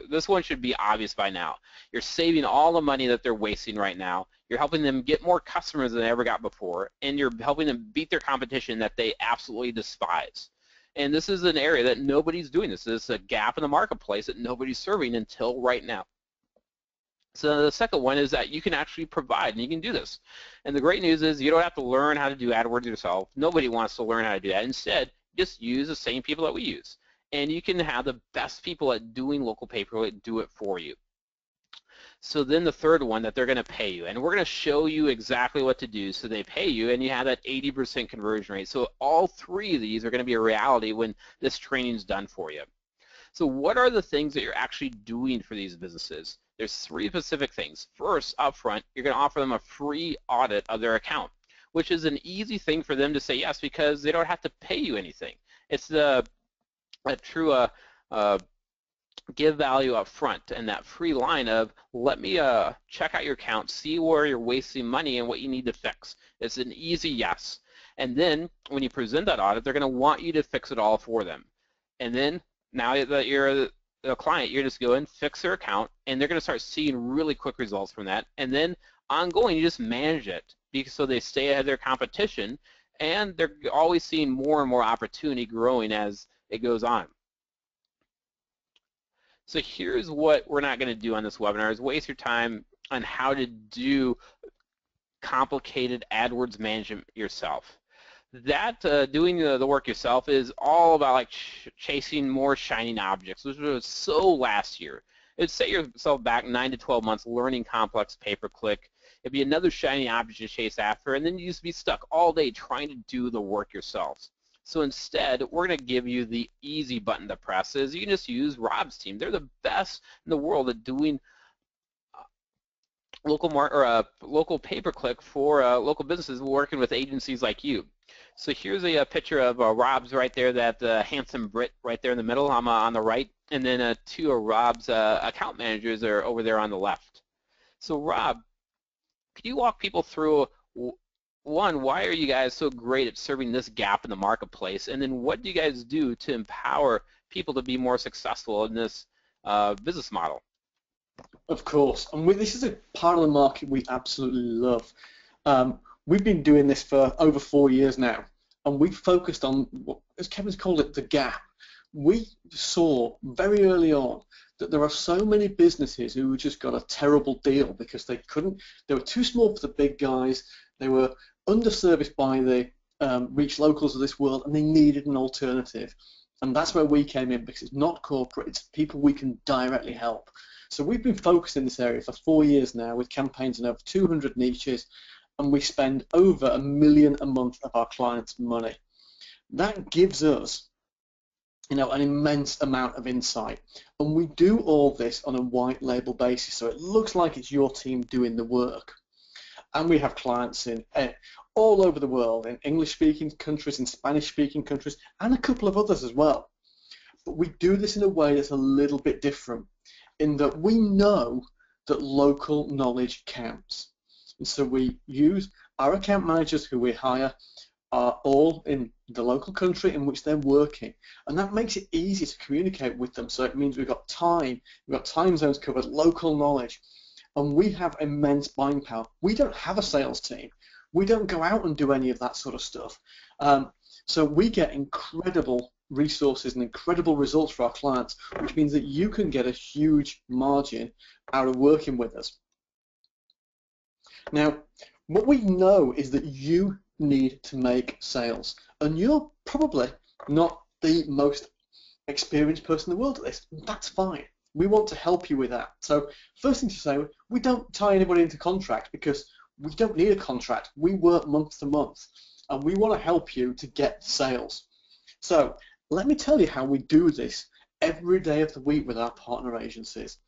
This one should be obvious by now. You're saving all the money that they're wasting right now. You're helping them get more customers than they ever got before, and you're helping them beat their competition that they absolutely despise. And this is an area that nobody's doing this. This is a gap in the marketplace that nobody's serving until right now. So the second one is that you can actually provide, and you can do this. And the great news is you don't have to learn how to do AdWords yourself. Nobody wants to learn how to do that. Instead, just use the same people that we use. And you can have the best people at doing local pay-per-click do it for you. So then the third one, that they're going to pay you. And we're going to show you exactly what to do so they pay you, and you have that 80% conversion rate. So all 3 of these are going to be a reality when this training is done for you. So what are the things that you're actually doing for these businesses? There's 3 specific things. First, up front, you're going to offer them a free audit of their account, which is an easy thing for them to say yes because they don't have to pay you anything. It's a true give value up front, and that free line of let me check out your account, see where you're wasting money and what you need to fix. It's an easy yes. And then when you present that audit, they're going to want you to fix it all for them. And then now that you're a client, you're just going fix their account, and they're going to start seeing really quick results from that. And then ongoing, you just manage it so they stay ahead of their competition, and they're always seeing more and more opportunity growing as it goes on. So here's what we're not going to do on this webinar, is waste your time on how to do complicated AdWords management yourself. That doing the work yourself is all about like chasing more shining objects, which was so last year. It'd set yourself back 9 to 12 months learning complex pay-per-click. It'd be another shiny object to chase after, and then you'd just be stuck all day trying to do the work yourselves. So instead, we're going to give you the easy button to press. Is you can just use Rob's team. They're the best in the world at doing local pay-per-click for local businesses working with agencies like you. So here's a picture of Rob's right there, that handsome Brit right there in the middle. I'm on the right, and then 2 of Rob's account managers are over there on the left. So Rob, could you walk people through, 1, why are you guys so great at serving this gap in the marketplace, and then what do you guys do to empower people to be more successful in this business model? Of course, and this is a part of the market we absolutely love. We've been doing this for over 4 years now, and we've focused on, as Kevin's called it, the gap. we saw very early on that there are so many businesses who just got a terrible deal because they were too small for the big guys, they were underserviced by the reach locals of this world, and they needed an alternative. And that's where we came in, because it's not corporate, it's people we can directly help. So we've been focused in this area for 4 years now with campaigns in over 200 niches, and we spend over $1 million a month of our clients' money. That gives us an immense amount of insight, and we do all this on a white label basis, so it looks like it's your team doing the work. And we have clients in all over the world, in English-speaking countries, in Spanish-speaking countries, and a couple of others as well. But we do this in a way that's a little bit different, in that we know that local knowledge counts. And so we use our account managers who we hire are all in the local country in which they're working, and that makes it easy to communicate with them. So it means we've got time zones covered, local knowledge, and we have immense buying power. We don't have a sales team. We don't go out and do any of that sort of stuff. So we get incredible resources and incredible results for our clients, which means that you can get a huge margin out of working with us. Now, what we know is that you need to make sales, and you're probably not the most experienced person in the world at this. That's fine. We want to help you with that. So first thing to say, we don't tie anybody into contract, because we don't need a contract. We work month to month, and we want to help you to get sales. So let me tell you how we do this every day of the week with our partner agencies.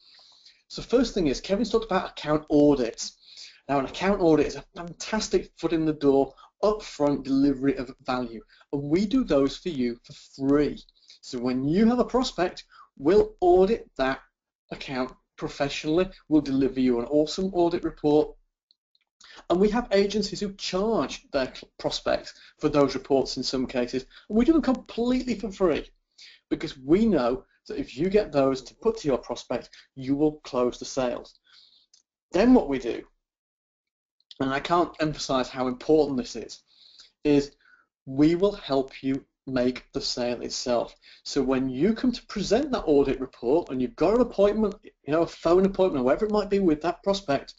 So first thing is, Kevin's talked about account audits. Now, an account audit is a fantastic foot in the door, upfront delivery of value, and we do those for you for free. So when you have a prospect, we'll audit that account professionally. We'll deliver you an awesome audit report, and we have agencies who charge their prospects for those reports in some cases, and we do them completely for free, because we know that if you get those to put to your prospect, you will close the sales. Then what we do, and I can't emphasize how important this is we will help you make the sale itself. So when you come to present that audit report and you've got an appointment, a phone appointment, whatever it might be with that prospect,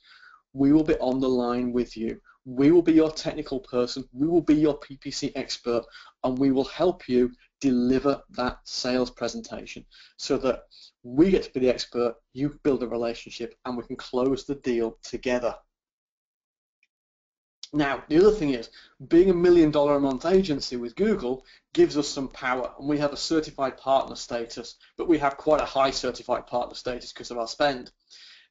we will be on the line with you. We will be your technical person, we will be your PPC expert, and we will help you deliver that sales presentation so that we get to be the expert, you build a relationship, and we can close the deal together. Now, the other thing is, being $1 million a month agency with Google gives us some power, and we have a certified partner status, but we have quite a high certified partner status because of our spend.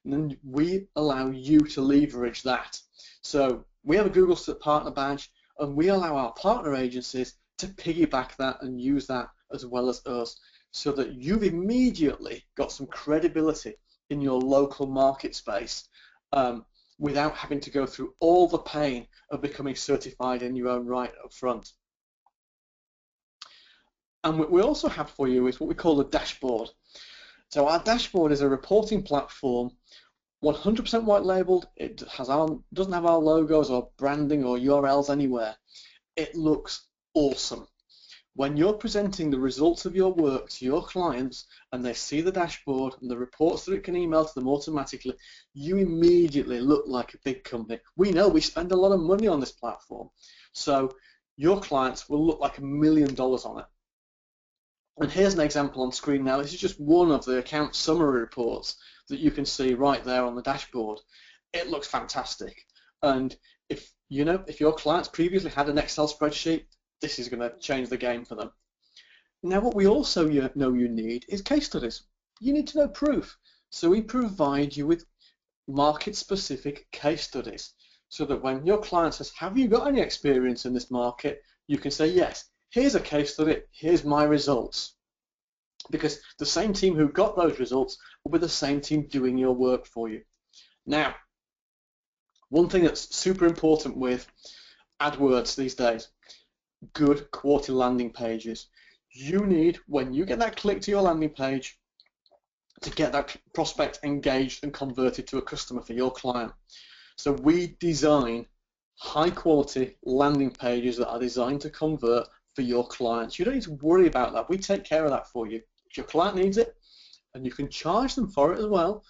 And then we allow you to leverage that. So we have a Google partner badge, and we allow our partner agencies to piggyback that and use that as well as us, so that you've immediately got some credibility in your local market space, without having to go through all the pain of becoming certified in your own right up front. And what we also have for you is what we call a dashboard. So our dashboard is a reporting platform, 100% white labeled. It doesn't have our logos or branding or URLs anywhere. It looks awesome. When you're presenting the results of your work to your clients and they see the dashboard and the reports that it can email to them automatically, you immediately look like a big company. We know we spend a lot of money on this platform, so your clients will look like $1 million on it. And here's an example on screen now. This is just one of the account summary reports that you can see right there on the dashboard. It looks fantastic. And if your clients previously had an Excel spreadsheet, this is going to change the game for them. Now, what we also know you need is case studies. You need to know proof. So we provide you with market-specific case studies, so that when your client says, have you got any experience in this market, you can say, yes, here's a case study, here's my results. Because the same team who got those results will be the same team doing your work for you. Now, one thing that's super important with AdWords these days, good quality landing pages. You need, when you get that click to your landing page, to get that prospect engaged and converted to a customer for your client. So we design high quality landing pages that are designed to convert for your clients. You don't need to worry about that. We take care of that for you. If your client needs it, and you can charge them for it as well,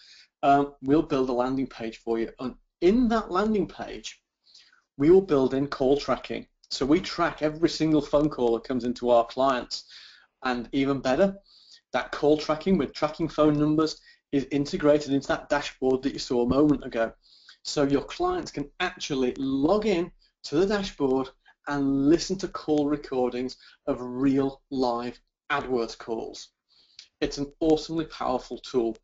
we'll build a landing page for you. And in that landing page, we will build in call tracking. So we track every single phone call that comes into our clients. And even better, that call tracking with tracking phone numbers is integrated into that dashboard that you saw a moment ago. So your clients can actually log in to the dashboard and listen to call recordings of real live AdWords calls. It's an awesomely powerful tool.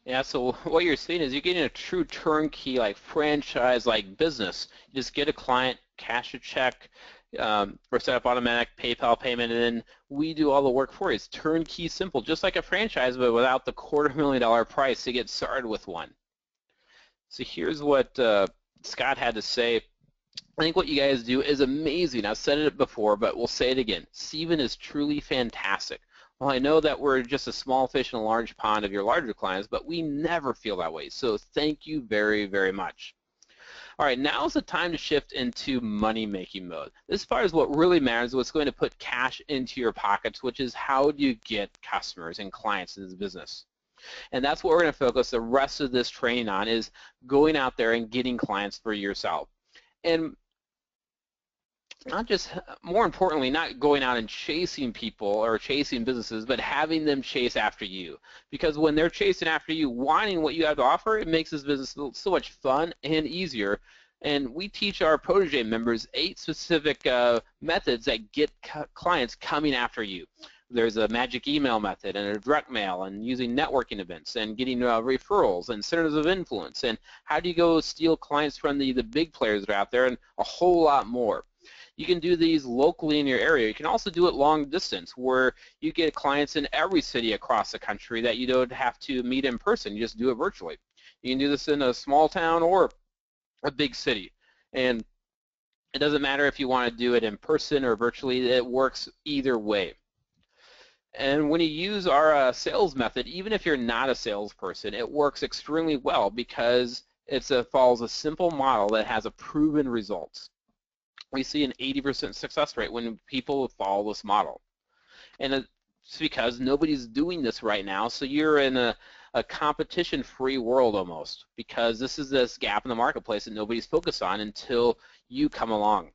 Yeah, so what you're seeing is you're getting a true turnkey, like franchise-like business. You just get a client, cash a check, or set up automatic PayPal payment, and then we do all the work for you. It's turnkey, simple, just like a franchise, but without the $250,000 price to get started with one. So here's what Scott had to say. I think what you guys do is amazing. I've said it before, but we'll say it again. Steven is truly fantastic. Well, I know that we're just a small fish in a large pond of your larger clients, but we never feel that way. So thank you very, very much. All right, now is the time to shift into money-making mode. This part is what really matters, what's going to put cash into your pockets, which is how do you get customers and clients in this business. And that's what we're going to focus the rest of this training on, is going out there and getting clients for yourself. And not just, more importantly, not going out and chasing people or chasing businesses, but having them chase after you. Because when they're chasing after you, wanting what you have to offer, it makes this business so much fun and easier. And we teach our protege members 8 specific methods that get clients coming after you. There's a magic email method and a direct mail and using networking events and getting referrals and centers of influence, and how do you go steal clients from the big players that are out there, and a whole lot more. You can do these locally in your area. You can also do it long distance, where you get clients in every city across the country that you don't have to meet in person. You just do it virtually. You can do this in a small town or a big city. And it doesn't matter if you want to do it in person or virtually. It works either way. And when you use our sales method, even if you're not a salesperson, it works extremely well because it follows a simple model that has a proven results. We see an 80% success rate when people follow this model. And it's because nobody's doing this right now, so you're in a competition-free world almost, because this is this gap in the marketplace that nobody's focused on until you come along.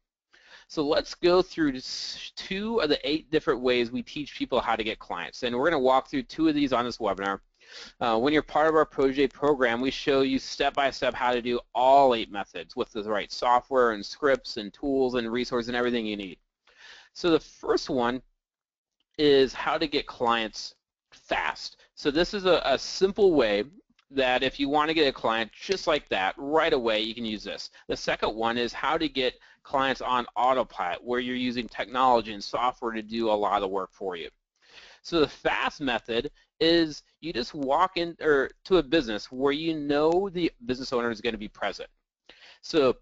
So let's go through 2 of the 8 different ways we teach people how to get clients. And we're going to walk through 2 of these on this webinar. When you're part of our Protege program, we show you step-by-step how to do all 8 methods with the right software and scripts and tools and resources and everything you need. So the first one is how to get clients fast. So this is a simple way that if you want to get a client just like that right away, you can use this. The second one is how to get clients on autopilot, where you're using technology and software to do a lot of the work for you. So the fast method is you just walk in to a business where you know the business owner is going to be present. So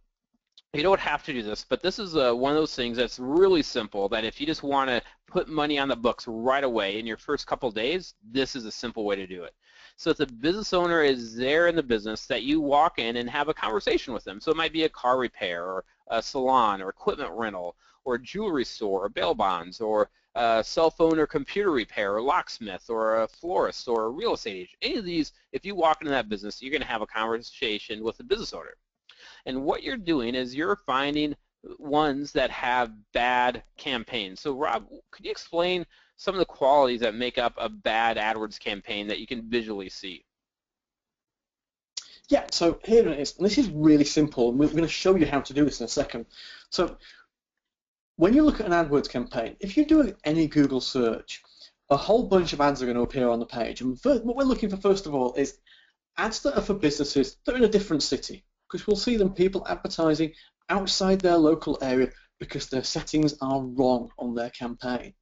you don't have to do this, but this is one of those things that's really simple, that if you just want to put money on the books right away in your first couple of days, this is a simple way to do it. So if the business owner is there in the business, that you walk in and have a conversation with them. So it might be a car repair or a salon or equipment rental or a jewelry store or bail bonds or a cell phone or computer repair or locksmith or a florist or a real estate agent. Any of these, if you walk into that business, you're going to have a conversation with the business owner. And what you're doing is you're finding ones that have bad campaigns. So Rob, could you explain some of the qualities that make up a bad AdWords campaign that you can visually see? Yeah, so here it is, and this is really simple, and we're going to show you how to do this in a second. So when you look at an AdWords campaign, if you do any Google search, a whole bunch of ads are going to appear on the page. And what we're looking for, first of all, is ads that are for businesses that are in a different city, because we'll see them people advertising outside their local area because their settings are wrong on their campaign.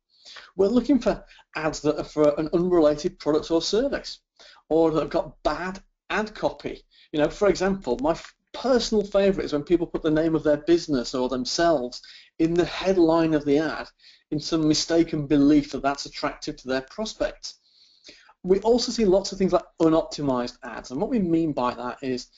We're looking for ads that are for an unrelated product or service, or that have got bad ad copy. You know, for example, my personal favorite is when people put the name of their business or themselves in the headline of the ad in some mistaken belief that that's attractive to their prospects. We also see lots of things like unoptimized ads, and what we mean by that is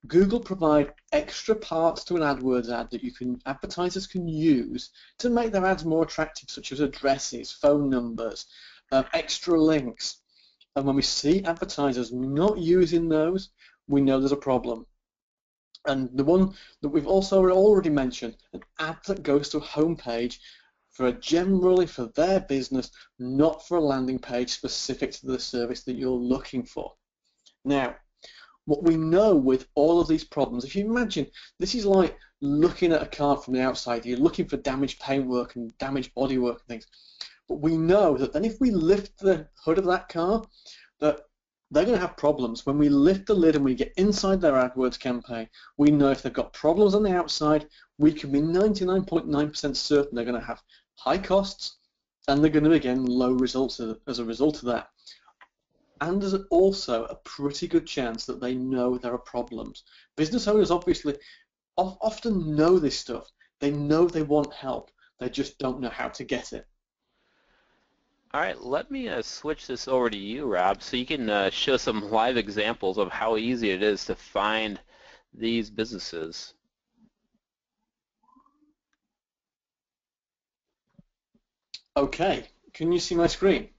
Google provide extra parts to an AdWords ad that advertisers can use to make their ads more attractive, such as addresses, phone numbers, extra links. And when we see advertisers not using those, we know there's a problem. And the one that we've also already mentioned, an ad that goes to a homepage generally for their business, not for a landing page specific to the service that you're looking for. Now, what we know with all of these problems, if you imagine, this is like looking at a car from the outside. You're looking for damaged paintwork and damaged bodywork and things. But we know that then if we lift the hood of that car, that they're going to have problems. When we lift the lid and we get inside their AdWords campaign, we know if they've got problems on the outside, we can be 99.9% certain they're going to have high costs, and they're going to be getting low results as a result of that. And there's also a pretty good chance that they know there are problems. Business owners obviously often know this stuff. They know they want help. They just don't know how to get it. All right, let me switch this over to you, Rob, so you can show some live examples of how easy it is to find these businesses. Okay, can you see my screen?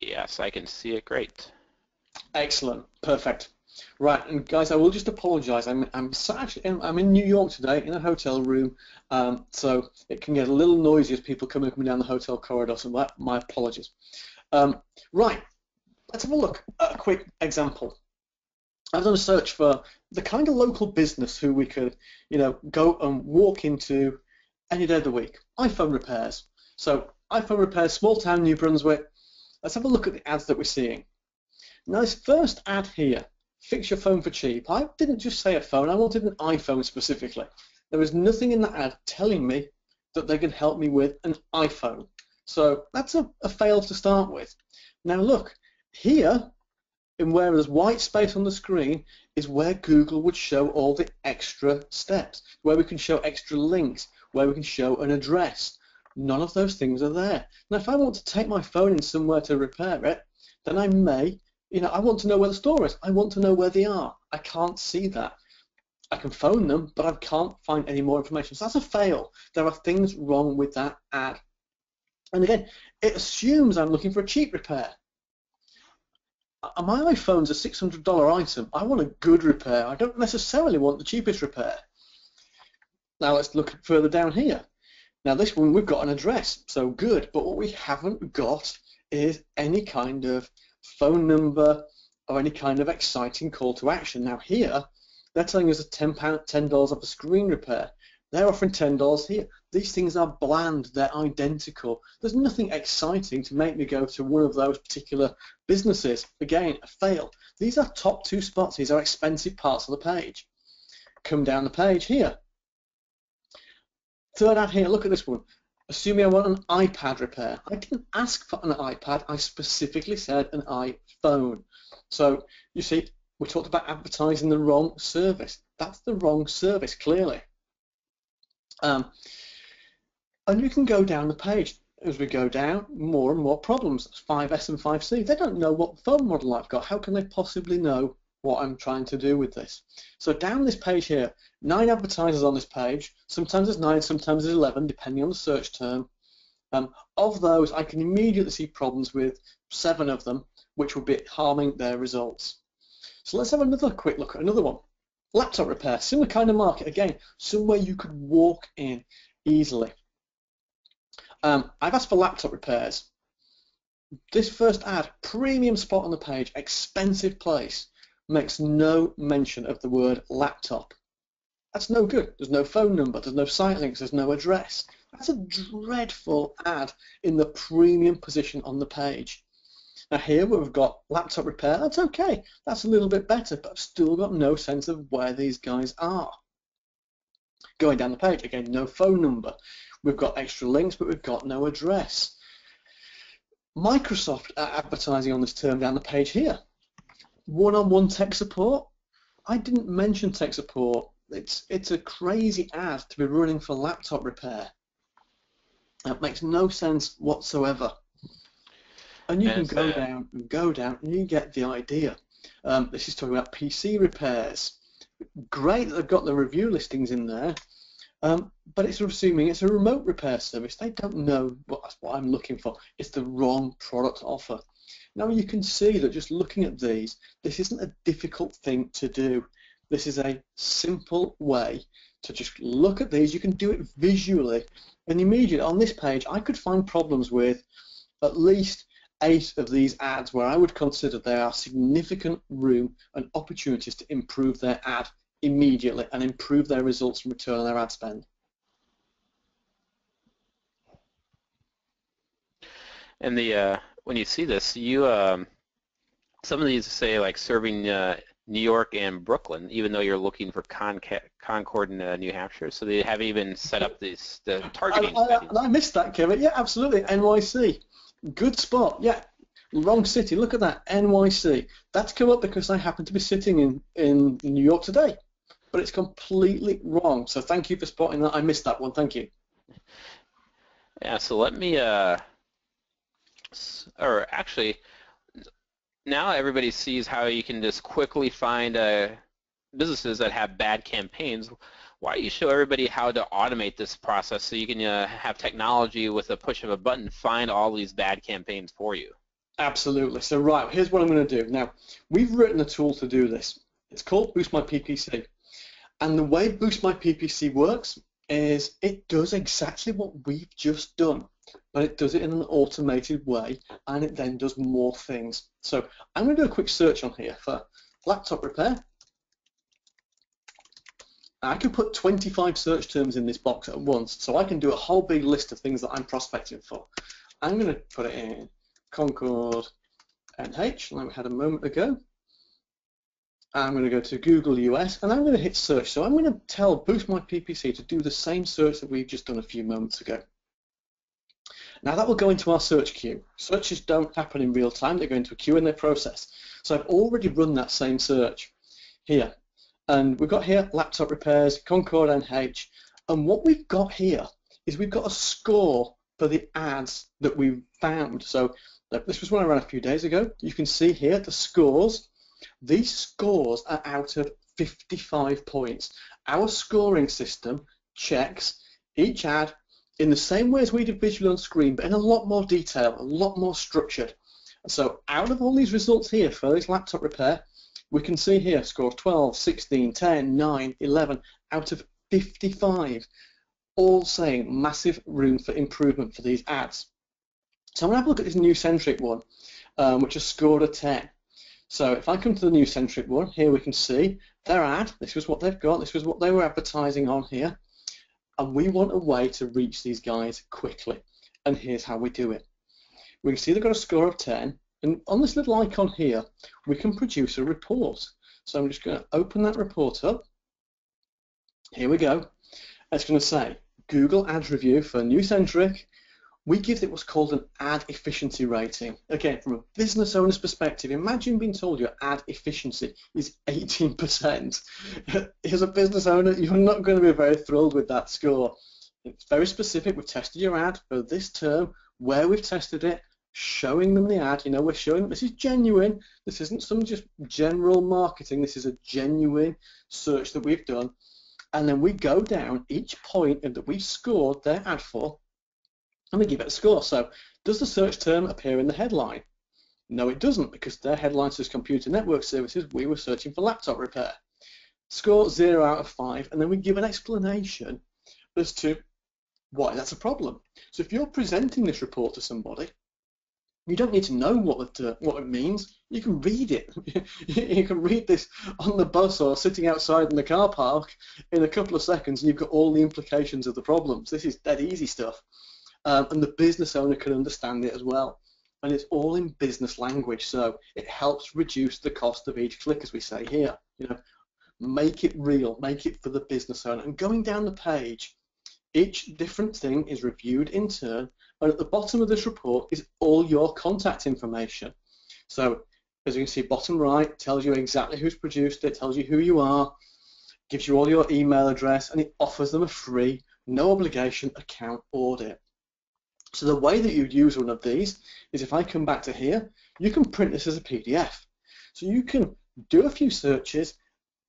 Yes, I can see it great. Excellent, perfect. Right, and guys, I will just apologise. I'm in New York today in a hotel room, so it can get a little noisy as people come down the hotel corridor. So my apologies. Right, let's have a look at a quick example. I've done a search for the kind of local business who we could, go and walk into any day of the week. iPhone repairs. So iPhone repairs, small town, New Brunswick. Let's have a look at the ads that we're seeing. Now this first ad here, fix your phone for cheap. I didn't just say a phone, I wanted an iPhone specifically. There was nothing in that ad telling me that they could help me with an iPhone. So that's a fail to start with. Now look, here, in where there's white space on the screen, is where Google would show all the extra steps, where we can show extra links, where we can show an address. None of those things are there. Now if I want to take my phone in somewhere to repair it, then I may, I want to know where the store is. I want to know where they are. I can't see that. I can phone them, but I can't find any more information. So that's a fail. There are things wrong with that ad. And again, it assumes I'm looking for a cheap repair. My iPhone's a $600 item. I want a good repair. I don't necessarily want the cheapest repair. Now let's look further down here. Now this one, we've got an address, so good. But what we haven't got is any kind of phone number or any kind of exciting call to action. Now here, they're telling us $10 off a screen repair. They're offering $10 here. These things are bland, they're identical. There's nothing exciting to make me go to one of those particular businesses. Again, a fail. These are top two spots, these are expensive parts of the page. Come down the page here. Third ad here, look at this one. Assuming I want an iPad repair. I didn't ask for an iPad, I specifically said an iPhone. So, you see, we talked about advertising the wrong service. That's the wrong service, clearly. And you can go down the page. As we go down, more and more problems. 5S and 5C. They don't know what phone model I've got. How can they possibly know what I'm trying to do with this? So down this page here, 9 advertisers on this page. Sometimes there's 9, sometimes there's 11, depending on the search term. Of those, I can immediately see problems with 7 of them, which will be harming their results. So let's have another quick look at another one. Laptop repair, similar kind of market. Again, somewhere you could walk in easily. I've asked for laptop repairs. This first ad, premium spot on the page, expensive place, makes no mention of the word laptop. That's no good. There's no phone number, there's no site links, there's no address. That's a dreadful ad in the premium position on the page. Now here we've got laptop repair, that's okay. That's a little bit better, but I've still got no sense of where these guys are. Going down the page, again, no phone number. We've got extra links, but we've got no address. Microsoft are advertising on this term down the page here. One-on-one tech support. I didn't mention tech support. It's a crazy ad to be running for laptop repair. That makes no sense whatsoever. And you can go down and go down, and you get the idea. This is talking about PC repairs. Great that they've got the review listings in there, but it's assuming it's a remote repair service. They don't know what I'm looking for. It's the wrong product offer. Now you can see that just looking at these, this isn't a difficult thing to do. This is a simple way to just look at these. You can do it visually, and immediately on this page I could find problems with at least 8 of these ads where I would consider there are significant room and opportunities to improve their ad immediately and improve their results and return on their ad spend. And when you see this, some of these say like serving New York and Brooklyn, even though you're looking for Concord and New Hampshire. So they have even set up the targeting settings. I missed that, Kevin. Yeah, absolutely. NYC. Good spot. Yeah. Wrong city. Look at that. NYC. That's come up because I happen to be sitting in New York today. But it's completely wrong. So thank you for spotting that. I missed that one. Thank you. Yeah, so let me, or actually, now everybody sees how you can just quickly find businesses that have bad campaigns. Why don't you show everybody how to automate this process so you can have technology with a push of a button find all these bad campaigns for you? Absolutely. So right, here's what I'm going to do. Now, we've written a tool to do this. It's called Boost My PPC. And the way Boost My PPC works is it does exactly what we've just done, but it does it in an automated way, and it then does more things. So I'm going to do a quick search on here for laptop repair. I can put 25 search terms in this box at once, so I can do a whole big list of things that I'm prospecting for. I'm going to put it in Concord NH, like we had a moment ago. I'm going to go to Google US, and I'm going to hit search. So I'm going to tell Boost My PPC to do the same search that we've just done a few moments ago. Now that will go into our search queue. Searches don't happen in real time, they go into a queue in their process. So I've already run that same search here. And we've got here laptop repairs, Concord NH, and what we've got here is we've got a score for the ads that we've found. So this was one I ran a few days ago. You can see here the scores. These scores are out of 55 points. Our scoring system checks each ad in the same way as we did visually on screen, but in a lot more detail, a lot more structured. So out of all these results here for this laptop repair, we can see here scores 12, 16, 10, 9, 11 out of 55, all saying massive room for improvement for these ads. So I'm going to have a look at this new centric one, which has scored a 10. So if I come to the new centric one, here we can see their ad, this was what they've got, this was what they were advertising on here, and we want a way to reach these guys quickly, and here's how we do it. We can see they've got a score of 10, and on this little icon here, we can produce a report. So I'm just going to open that report up. Here we go. It's going to say Google Ads Review for New Centric. We give it what's called an ad efficiency rating. Again, from a business owner's perspective, imagine being told your ad efficiency is 18%. As a business owner, you're not going to be very thrilled with that score. It's very specific. We've tested your ad for this term, where we've tested it, showing them the ad. You know, we're showing them this is genuine. This isn't some just general marketing. This is a genuine search that we've done. And then we go down each point that we've scored their ad for, and we give it a score. So does the search term appear in the headline? No, it doesn't, because their headline says computer network services. We were searching for laptop repair. Score 0 out of 5, and then we give an explanation as to why that's a problem. So if you're presenting this report to somebody, you don't need to know what it means. You can read it. You can read this on the bus or sitting outside in the car park in a couple of seconds, and you've got all the implications of the problems. This is dead easy stuff. And the business owner can understand it as well. And it's all in business language, so it helps reduce the cost of each click, as we say here. You know, make it real, make it for the business owner. And going down the page, each different thing is reviewed in turn, and at the bottom of this report is all your contact information. So, as you can see, bottom right tells you exactly who's produced it, tells you who you are, gives you all your email address, and it offers them a free, no obligation account audit. So the way that you'd use one of these is if I come back to here, you can print this as a PDF. So you can do a few searches,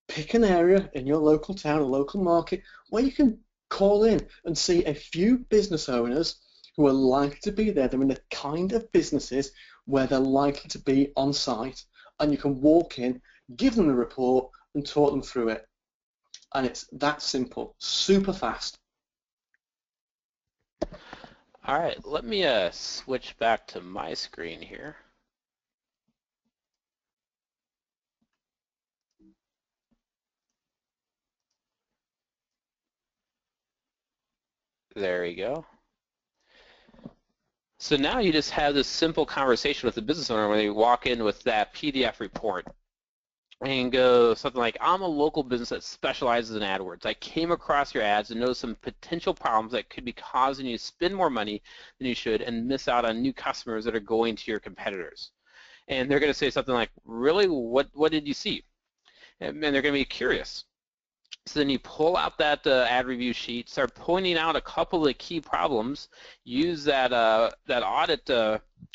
pick an area in your local town, a local market, where you can call in and see a few business owners who are likely to be there. They're in the kind of businesses where they're likely to be on site, and you can walk in, give them the report, and talk them through it. And it's that simple, super fast. All right, let me switch back to my screen here. There we go. So now you just have this simple conversation with the business owner when you walk in with that PDF report and go something like, I'm a local business that specializes in AdWords. I came across your ads and noticed some potential problems that could be causing you to spend more money than you should and miss out on new customers that are going to your competitors. And they're going to say something like, really, what did you see? And they're going to be curious. So then you pull out that ad review sheet, start pointing out a couple of the key problems, use that audit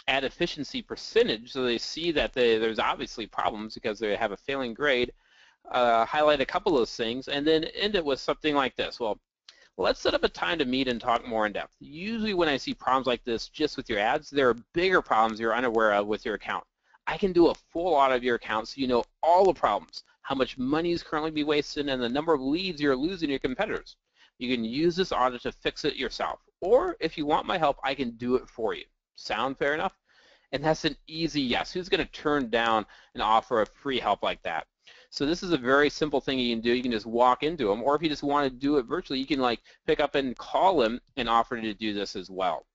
ad efficiency percentage so they see that there's obviously problems because they have a failing grade, highlight a couple of those things, and then end it with something like this. Well, let's set up a time to meet and talk more in depth. Usually when I see problems like this just with your ads, there are bigger problems you're unaware of with your account. I can do a full audit of your account so you know all the problems, how much money is currently being wasted, and the number of leads you're losing to your competitors. You can use this audit to fix it yourself. Or if you want my help, I can do it for you. Sound fair enough? And that's an easy yes. Who's going to turn down an offer of free help like that? So this is a very simple thing you can do. You can just walk into them, or if you just want to do it virtually, you can like pick up and call them and offer to do this as well.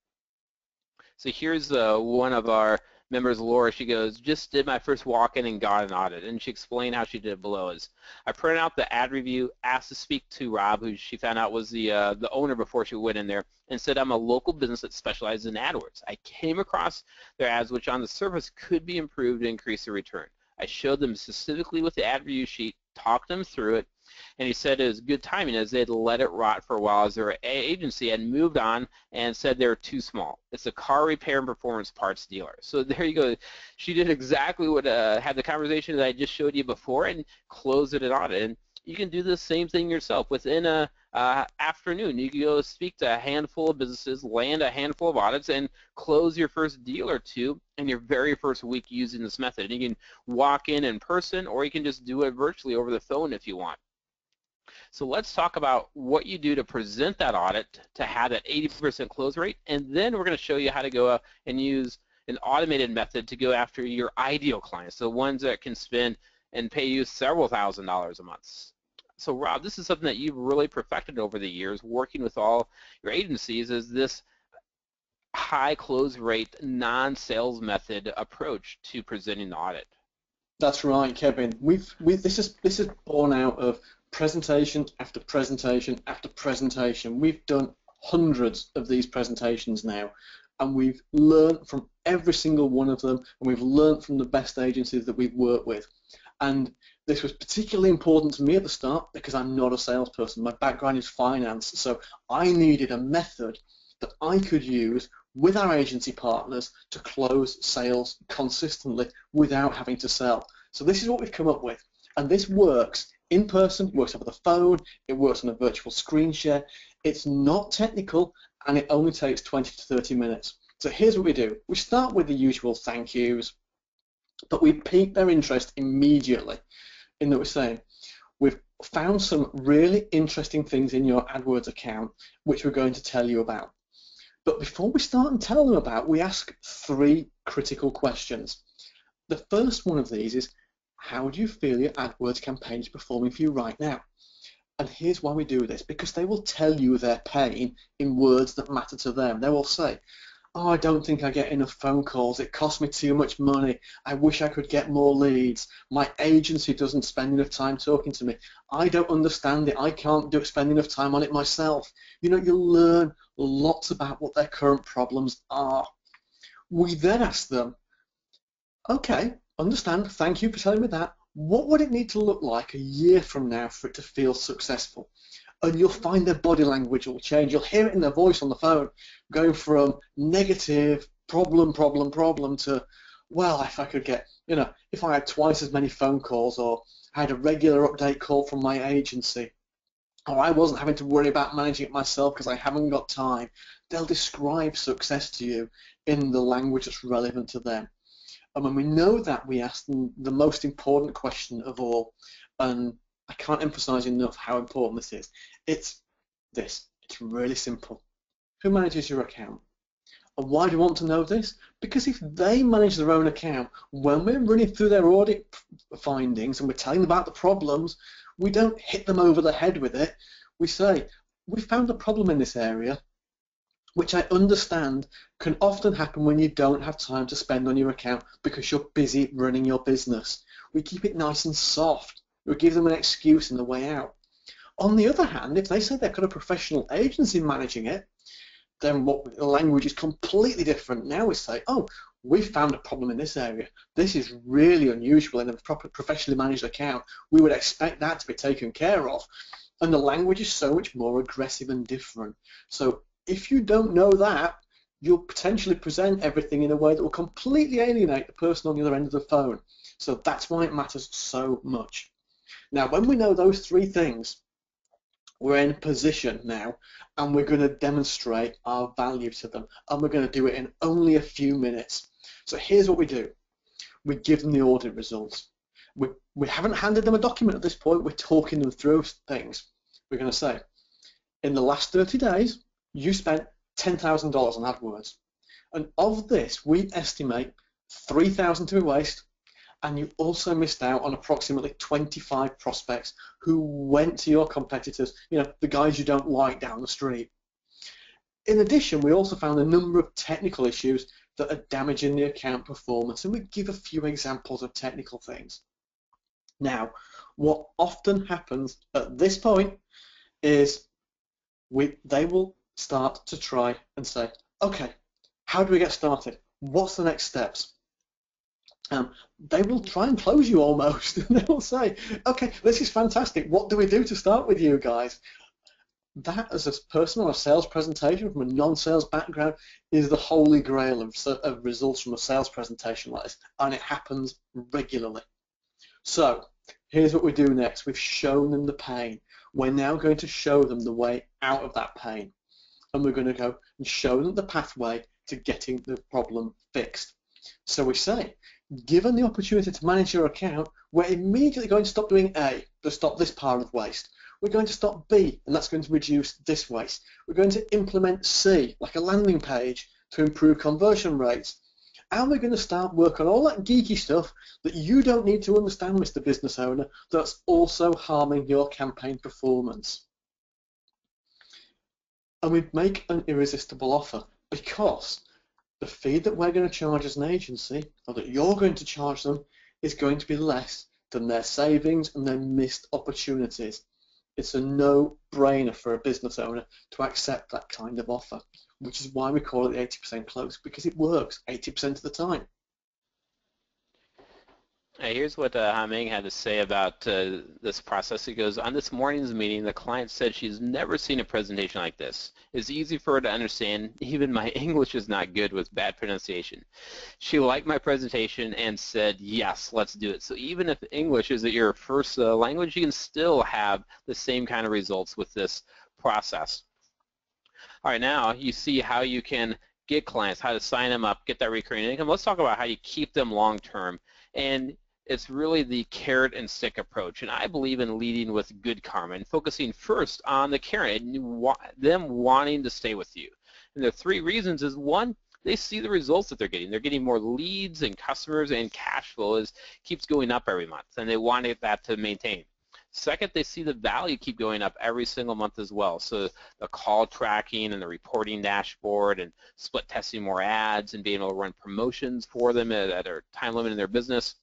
So here's one of our members, Laura. She goes, just did my first walk-in and got an audit, and she explained how she did it below. Is I printed out the ad review, asked to speak to Rob, who she found out was the owner before she went in there, and said, I'm a local business that specializes in AdWords. I came across their ads, which on the surface could be improved to increase the return. I showed them specifically with the ad review sheet, talked them through it, and he said it was good timing as they'd let it rot for a while as their agency had moved on and said they were too small. It's a car repair and performance parts dealer. So there you go. She did exactly what had the conversation that I just showed you before and closed it on it. And you can do the same thing yourself. Within a afternoon, you can go speak to a handful of businesses, land a handful of audits, and close your first deal or two in your very first week using this method. And you can walk in person, or you can just do it virtually over the phone if you want. So let's talk about what you do to present that audit to have that 80% close rate, and then we're going to show you how to go and use an automated method to go after your ideal clients, the ones that can spend and pay you several $1,000s a month. So Rob, this is something that you've really perfected over the years, working with all your agencies, is this high close rate, non-sales method approach to presenting the audit. That's right, Kevin. This is born out of presentation after presentation after presentation. We've done hundreds of these presentations now, and we've learned from every single one of them, and we've learned from the best agencies that we've worked with. And this was particularly important to me at the start because I'm not a salesperson. My background is finance, so I needed a method that I could use with our agency partners to close sales consistently without having to sell. So this is what we've come up with, and this works in person, works over the phone, it works on a virtual screen share. It's not technical, and it only takes 20 to 30 minutes. So here's what we do. We start with the usual thank yous, but we pique their interest immediately in that we're saying, we've found some really interesting things in your AdWords account which we're going to tell you about. But before we start and tell them about, we ask 3 critical questions. The first one of these is, how do you feel your AdWords campaign is performing for you right now? And here's why we do this, because they will tell you their pain in words that matter to them. They will say, oh, I don't think I get enough phone calls, it costs me too much money, I wish I could get more leads, my agency doesn't spend enough time talking to me, I don't understand it, I can't spend enough time on it myself. You know, you'll learn lots about what their current problems are. We then ask them, okay, understand, thank you for telling me that, what would it need to look like a year from now for it to feel successful? And you'll find their body language will change. You'll hear it in their voice on the phone, going from negative, problem, to, well, if I could get, if I had twice as many phone calls, or I had a regular update call from my agency, or I wasn't having to worry about managing it myself because I haven't got time, they'll describe success to you in the language that's relevant to them. And when we know that, we ask them the most important question of all, and I can't emphasize enough how important this is. It's this. It's really simple. Who manages your account? And why do you want to know this? Because if they manage their own account, when we're running through their audit findings and we're telling them about the problems, we don't hit them over the head with it. We say, we found a problem in this area, which I understand can often happen when you don't have time to spend on your account because you're busy running your business. We keep it nice and soft. We give them an excuse in the way out. On the other hand, if they say they've got a professional agency managing it, then the language is completely different. Now we say, oh, we found a problem in this area. This is really unusual in a proper professionally managed account. We would expect that to be taken care of. And the language is so much more aggressive and different. So if you don't know that, you'll potentially present everything in a way that will completely alienate the person on the other end of the phone. So that's why it matters so much. Now, when we know those three things, we're in position now, and we're going to demonstrate our value to them, and we're going to do it in only a few minutes. So here's what we do. We give them the audit results. We haven't handed them a document at this point. We're talking them through things. We're going to say, in the last 30 days, you spent $10,000 on AdWords. And of this, we estimate $3,000 to be waste, and you also missed out on approximately 25 prospects who went to your competitors, the guys you don't like down the street. In addition, we also found a number of technical issues that are damaging the account performance, and we give a few examples of technical things. Now, what often happens at this point is they will start to try and say, okay, how do we get started? What's the next steps? They will try and close you almost. They will say, okay, this is fantastic. What do we do to start with you guys? That, as a person on a sales presentation from a non-sales background, is the holy grail of results from a sales presentation like this, and it happens regularly. So here's what we do next. We've shown them the pain. We're now going to show them the way out of that pain, and we're going to go and show them the pathway to getting the problem fixed. So we say, given the opportunity to manage your account, we're immediately going to stop doing A, to stop this pile of waste. We're going to stop B, and that's going to reduce this waste. We're going to implement C, like a landing page, to improve conversion rates. And we're going to start work on all that geeky stuff that you don't need to understand, Mr. Business Owner, that's also harming your campaign performance. And we make an irresistible offer, because the fee that we're going to charge as an agency, or that you're going to charge them, is going to be less than their savings and their missed opportunities. It's a no-brainer for a business owner to accept that kind of offer, which is why we call it the 80% close, because it works 80% of the time. Here's what Ha-Ming had to say about this process. He goes, on this morning's meeting, the client said she's never seen a presentation like this. It's easy for her to understand. Even my English is not good with bad pronunciation. She liked my presentation and said, yes, let's do it. So even if English isn't your first language, you can still have the same kind of results with this process. All right, now you see how you can get clients, how to sign them up, get that recurring income. Let's talk about how you keep them long-term. And it's really the carrot and stick approach, and I believe in leading with good karma and focusing first on the carrot and them wanting to stay with you. And the three reasons is, one, they see the results that they're getting. They're getting more leads and customers, and cash flow keeps going up every month, and they want that to maintain. Second, they see the value keep going up every single month as well. So the call tracking and the reporting dashboard and split testing more ads and being able to run promotions for them at their time limit in their business.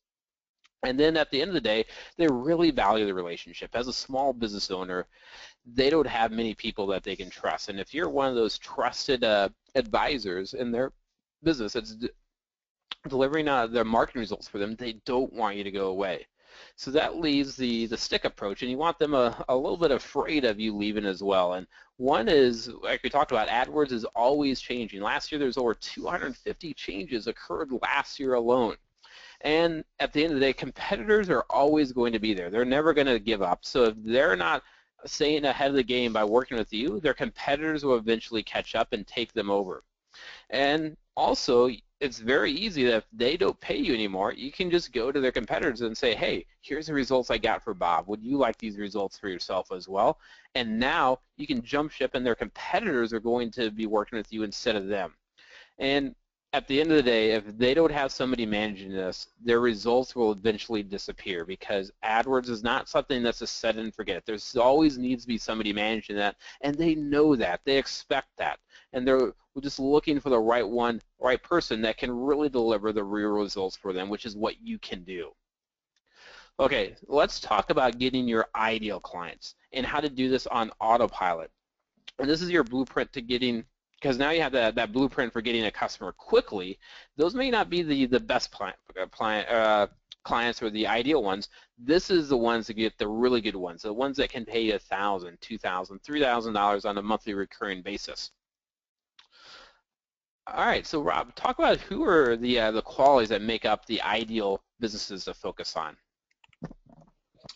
And then at the end of the day, they really value the relationship. As a small business owner, they don't have many people that they can trust. And if you're one of those trusted advisors in their business that's delivering their marketing results for them, they don't want you to go away. So that leaves the stick approach, and you want them a little bit afraid of you leaving as well. And one is, like we talked about, AdWords is always changing. Last year there's over 250 changes occurred last year alone. And at the end of the day, competitors are always going to be there. They're never going to give up. So if they're not staying ahead of the game by working with you, their competitors will eventually catch up and take them over. And also, it's very easy that if they don't pay you anymore, you can just go to their competitors and say, hey, here's the results I got for Bob. Would you like these results for yourself as well? And now you can jump ship, and their competitors are going to be working with you instead of them. And at the end of the day, if they don't have somebody managing this, their results will eventually disappear, because AdWords is not something that's a set and forget. There's always needs to be somebody managing that, and they know that. They expect that. And they're just looking for the right person that can really deliver the real results for them, which is what you can do. Okay, let's talk about getting your ideal clients and how to do this on autopilot. And this is your blueprint to getting, because now you have that blueprint for getting a customer quickly. Those may not be the best clients or the ideal ones. This is the ones that get the really good ones, the ones that can pay you $1,000, $2,000, $3,000 on a monthly recurring basis. All right, so Rob, talk about who are the qualities that make up the ideal businesses to focus on.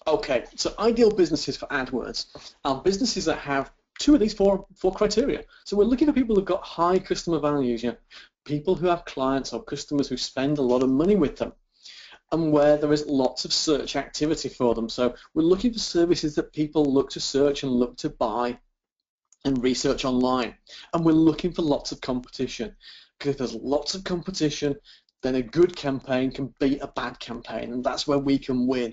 Okay, so ideal businesses for AdWords are businesses that have two of these four criteria. So we're looking for people who've got high customer values, people who have clients or customers who spend a lot of money with them, and where there is lots of search activity for them. So we're looking for services that people look to search and look to buy and research online. And we're looking for lots of competition, because if there's lots of competition, then a good campaign can beat a bad campaign, and that's where we can win.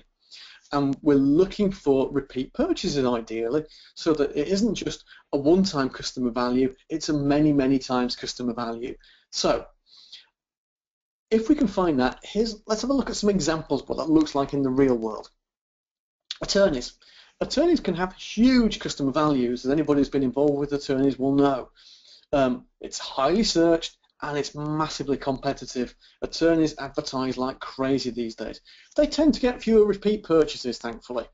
And we're looking for repeat purchases ideally, so that it isn't just a one-time customer value, it's a many, many times customer value. So if we can find that, let's have a look at some examples of what that looks like in the real world. Attorneys. Attorneys can have huge customer values, as anybody who's been involved with attorneys will know. It's highly searched and it's massively competitive. Attorneys advertise like crazy these days. They tend to get fewer repeat purchases, thankfully.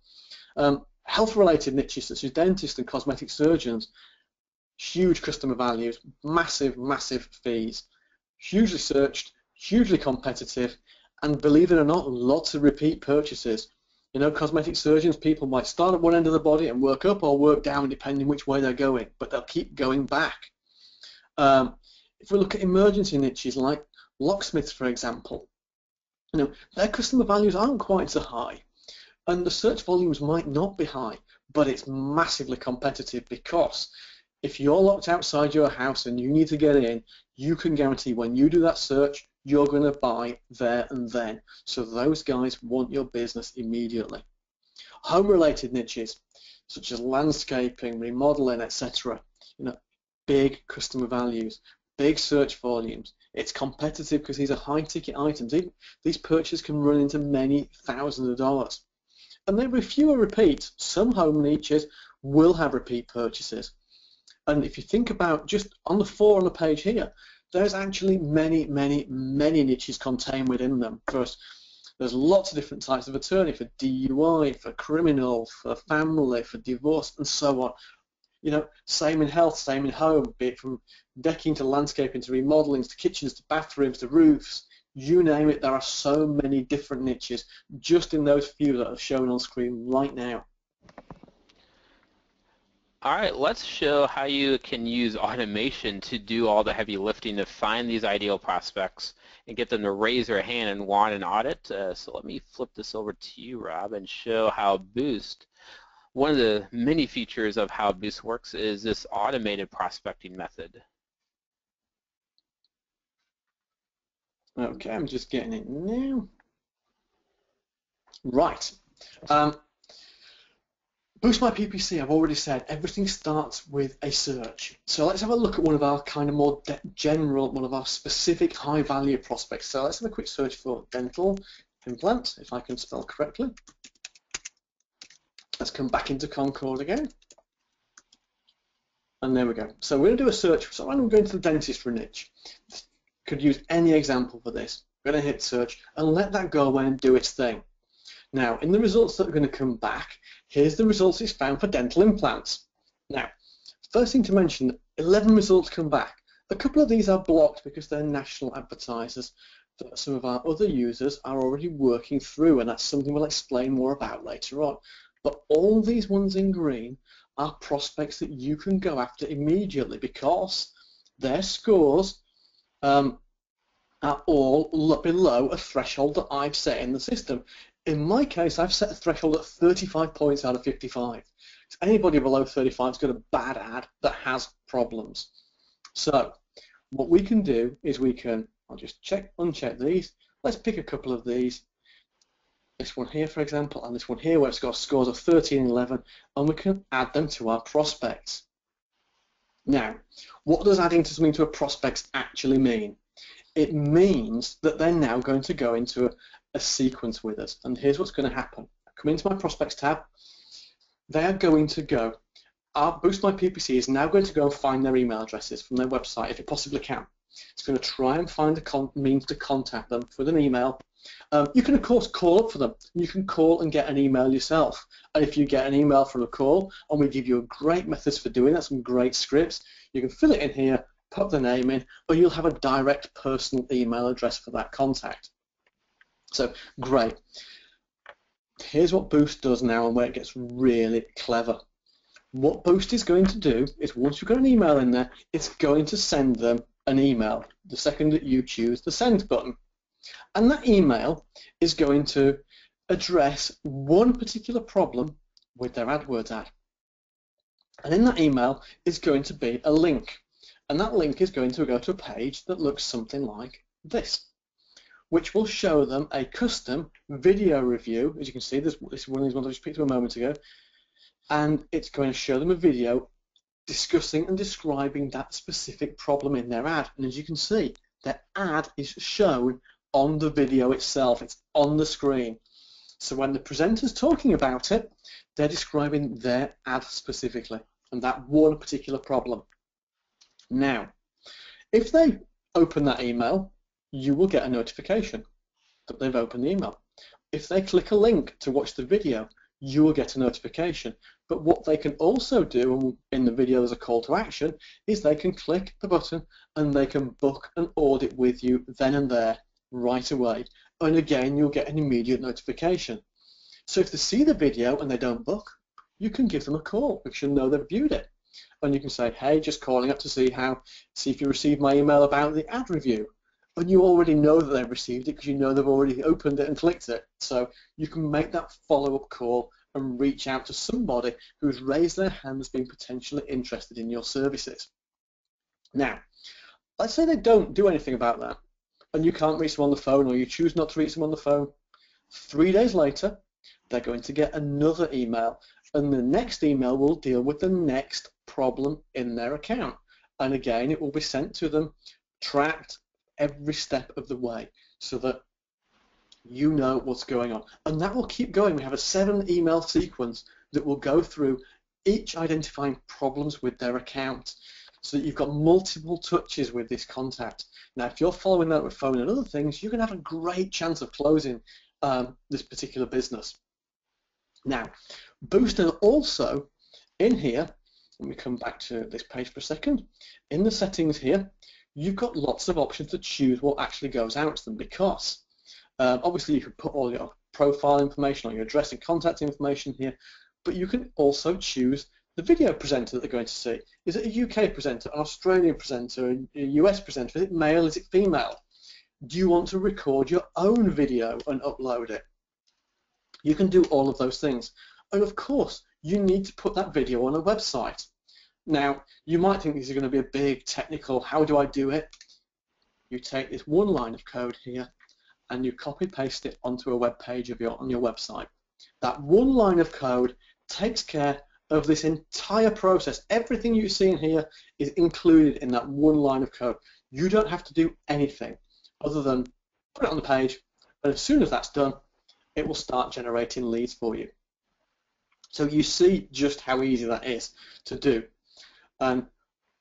Health-related niches such as dentists and cosmetic surgeons, huge customer values, massive, massive fees, hugely searched, hugely competitive, and believe it or not, lots of repeat purchases. Cosmetic surgeons, people might start at one end of the body and work up or work down depending which way they're going, but they'll keep going back. If we look at emergency niches like locksmiths, for example, their customer values aren't quite so high, and the search volumes might not be high, but it's massively competitive, because if you're locked outside your house and you need to get in, you can guarantee when you do that search, you're going to buy there and then. So those guys want your business immediately. Home-related niches, such as landscaping, remodeling, etc., big customer values, big search volumes. It's competitive because these are high-ticket items. These purchases can run into many thousands of dollars. And there will be fewer repeats. Some home niches will have repeat purchases. And if you think about just on the 4 on the page here, there's actually many, many, many niches contained within them. First, there's lots of different types of attorney for DUI, for criminal, for family, for divorce, and so on. Same in health, same in home, be it from decking to landscaping to remodeling to kitchens to bathrooms to roofs. You name it, there are so many different niches just in those few that are shown on screen right now. All right, let's show how you can use automation to do all the heavy lifting to find these ideal prospects and get them to raise their hand and want an audit. So let me flip this over to you, Rob, and show how Boost, one of the many features of how Boost works is this automated prospecting method. Okay, I'm just getting it now. Right. Boost My PPC, I've already said, everything starts with a search. So let's have a look at one of our kind of more general, one of our specific high-value prospects. So let's have a quick search for dental implant, if I can spell correctly. Let's come back into Concord again. And there we go. So we're going to do a search. So I'm going to the dentist for a niche. Could use any example for this. I'm going to hit search and let that go away and do its thing. Now, in the results that are going to come back, here's the results it's found for dental implants. Now, first thing to mention, 11 results come back. A couple of these are blocked because they're national advertisers that some of our other users are already working through, and that's something we'll explain more about later on. But all these ones in green are prospects that you can go after immediately because their scores are all below a threshold that I've set in the system. In my case, I've set a threshold at 35 points out of 55. So anybody below 35 has got a bad ad that has problems. So what we can do is I'll just uncheck these. Let's pick a couple of these. This one here, for example, and this one here where it's got scores of 13 and 11, and we can add them to our prospects. Now, what does adding something to a prospects actually mean? It means that they're now going to go into a sequence with us, and here's what's going to happen. I come into my prospects tab. They are going to go. Our Boost My PPC is now going to go and find their email addresses from their website if it possibly can. It's going to try and find a means to contact them with an email. You can, of course, call up for them. You can call and get an email yourself. And if you get an email from a call, and we give you great methods for doing that, some great scripts, you can fill it in here, put the name in, or you'll have a direct personal email address for that contact. So, great. Here's what Boost does now and where it gets really clever. What Boost is going to do is once you've got an email in there, it's going to send them an email the second that you choose the send button. And that email is going to address one particular problem with their AdWords ad. And in that email is going to be a link. And that link is going to go to a page that looks something like this, which will show them a custom video review. As you can see, this is one of these ones I just picked up a moment ago. And it's going to show them a video discussing and describing that specific problem in their ad. And as you can see, their ad is shown on the video itself. It's on the screen. So when the presenter's talking about it, they're describing their ad specifically and that one particular problem. Now, if they open that email, you will get a notification that they've opened the email. If they click a link to watch the video, you will get a notification. But what they can also do, and in the video there's a call to action, is they can click the button and they can book an audit with you then and there, right away. And again, you'll get an immediate notification. So if they see the video and they don't book, you can give them a call because you'll know they've viewed it. And you can say, hey, just calling up to see if you received my email about the ad review. And you already know that they've received it because you know they've already opened it and clicked it. So you can make that follow-up call and reach out to somebody who's raised their hand as being potentially interested in your services. Now, let's say they don't do anything about that and you can't reach them on the phone, or you choose not to reach them on the phone. 3 days later, they're going to get another email, and the next email will deal with the next problem in their account. And again, it will be sent to them, tracked every step of the way, so that you know what's going on. And that will keep going. We have a 7-email sequence that will go through each identifying problems with their account, so that you've got multiple touches with this contact. Now, if you're following that with phone and other things, you're going to have a great chance of closing this particular business. Now, Booster also, in here, let me come back to this page for a second, in the settings here, you've got lots of options to choose what actually goes out to them, because obviously you can put all your profile information, or your address and contact information here, but you can also choose the video presenter that they're going to see. Is it a UK presenter, an Australian presenter, a US presenter? Is it male? Is it female? Do you want to record your own video and upload it? You can do all of those things. And of course, you need to put that video on a website. Now, you might think this is going to be a big technical, how do I do it? You take this one line of code here and you copy paste it onto a web page on your website. That one line of code takes care of this entire process. Everything you see in here is included in that one line of code. You don't have to do anything other than put it on the page, and as soon as that's done, it will start generating leads for you. So you see just how easy that is to do. And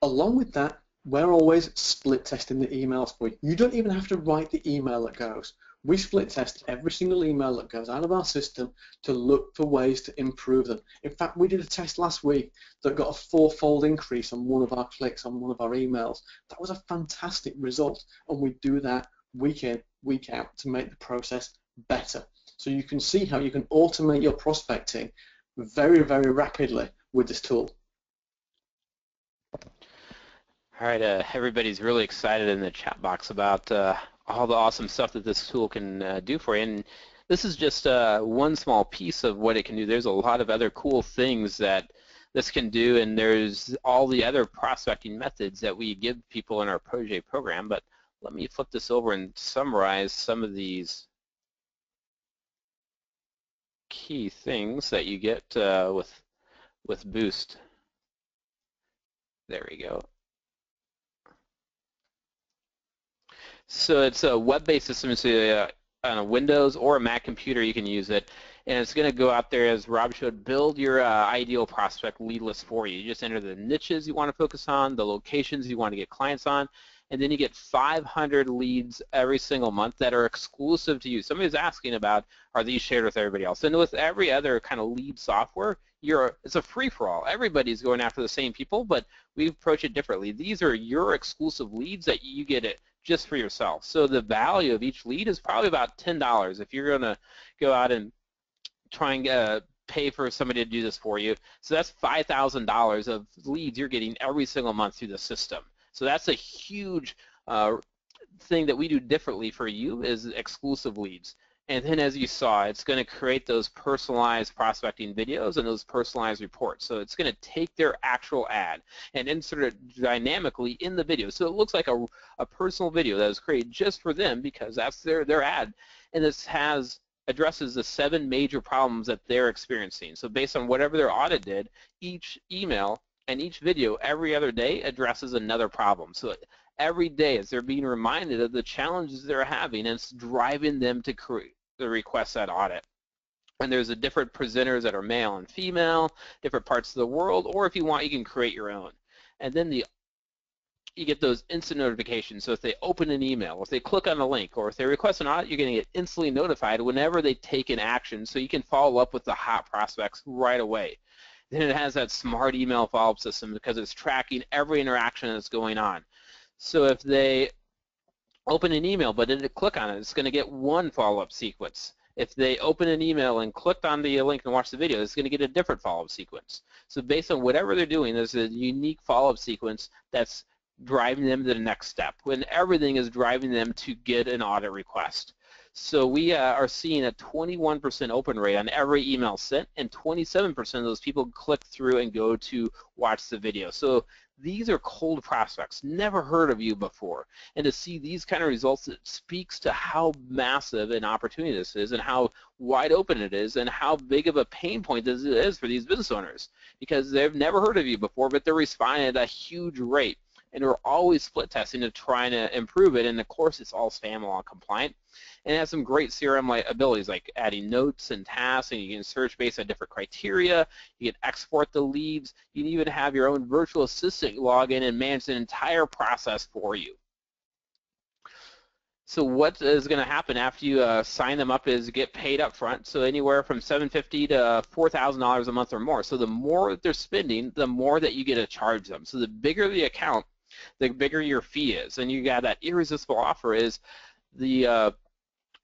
along with that, we're always split testing the emails for you. You don't even have to write the email that goes. We split test every single email that goes out of our system to look for ways to improve them. In fact, we did a test last week that got a 4-fold increase on one of our clicks on one of our emails. That was a fantastic result, and we do that week in, week out to make the process better. So you can see how you can automate your prospecting very, very rapidly with this tool. All right, everybody's really excited in the chat box about all the awesome stuff that this tool can do for you. And this is just one small piece of what it can do. There's a lot of other cool things that this can do, and there's all the other prospecting methods that we give people in our Protege program. But let me flip this over and summarize some of these key things that you get with Boost. There we go. So it's a web-based system, so on a Windows or a Mac computer you can use it, and it's going to go out there, as Rob showed, build your ideal prospect lead list for you. You just enter the niches you want to focus on, the locations you want to get clients on, and then you get 500 leads every single month that are exclusive to you. Somebody's asking about, are these shared with everybody else? And with every other kind of lead software, it's a free-for-all. Everybody's going after the same people, but we approach it differently. These are your exclusive leads that you get it just for yourself. So the value of each lead is probably about $10 if you're going to go out and try and pay for somebody to do this for you. So that's $5,000 of leads you're getting every single month through the system. So that's a huge thing that we do differently for you, is exclusive leads. And then, as you saw, it's going to create those personalized prospecting videos and those personalized reports. So it's going to take their actual ad and insert it dynamically in the video. So it looks like a personal video that was created just for them because that's their ad. And this addresses the 7 major problems that they're experiencing. So based on whatever their audit did, each email and each video every other day addresses another problem. So every day as they're being reminded of the challenges they're having, and it's driving them to request that audit. And there's different presenters that are male and female, different parts of the world, or if you want, you can create your own. And then you get those instant notifications. So if they open an email, or if they click on a link, or if they request an audit, you're going to get instantly notified whenever they take an action, so you can follow up with the hot prospects right away. Then it has that smart email follow-up system because it's tracking every interaction that's going on. So if they open an email but didn't click on it, it's going to get one follow-up sequence. If they open an email and clicked on the link and watched the video, it's going to get a different follow-up sequence. So based on whatever they're doing, there's a unique follow-up sequence that's driving them to the next step, when everything is driving them to get an audit request. So we are seeing a 21% open rate on every email sent, and 27% of those people click through and go to watch the video. So these are cold prospects, never heard of you before. And to see these kind of results, it speaks to how massive an opportunity this is, and how wide open it is, and how big of a pain point this is for these business owners, because they've never heard of you before, but they're responding at a huge rate. And we're always split testing to try to improve it. And of course, it's all spam law compliant. And it has some great CRM abilities like adding notes and tasks, and you can search based on different criteria. You can export the leads. You can even have your own virtual assistant log in and manage the entire process for you. So what is going to happen after you sign them up is get paid up front, so anywhere from $750 to $4,000 a month or more. So the more that they're spending, the more that you get to charge them. So the bigger the account, the bigger your fee is. And you got that irresistible offer is the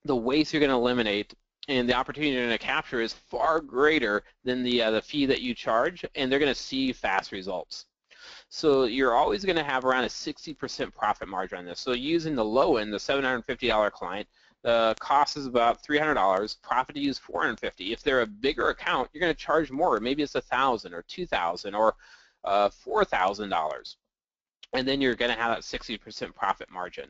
waste you're going to eliminate, and the opportunity you're going to capture is far greater than the fee that you charge, and they're going to see fast results. So you're always going to have around a 60% profit margin on this. So using the low end, the $750 client, the cost is about $300. Profit to use $450. If they're a bigger account, you're going to charge more. Maybe it's $1,000 or $2,000 or $4,000. And then you're going to have that 60% profit margin.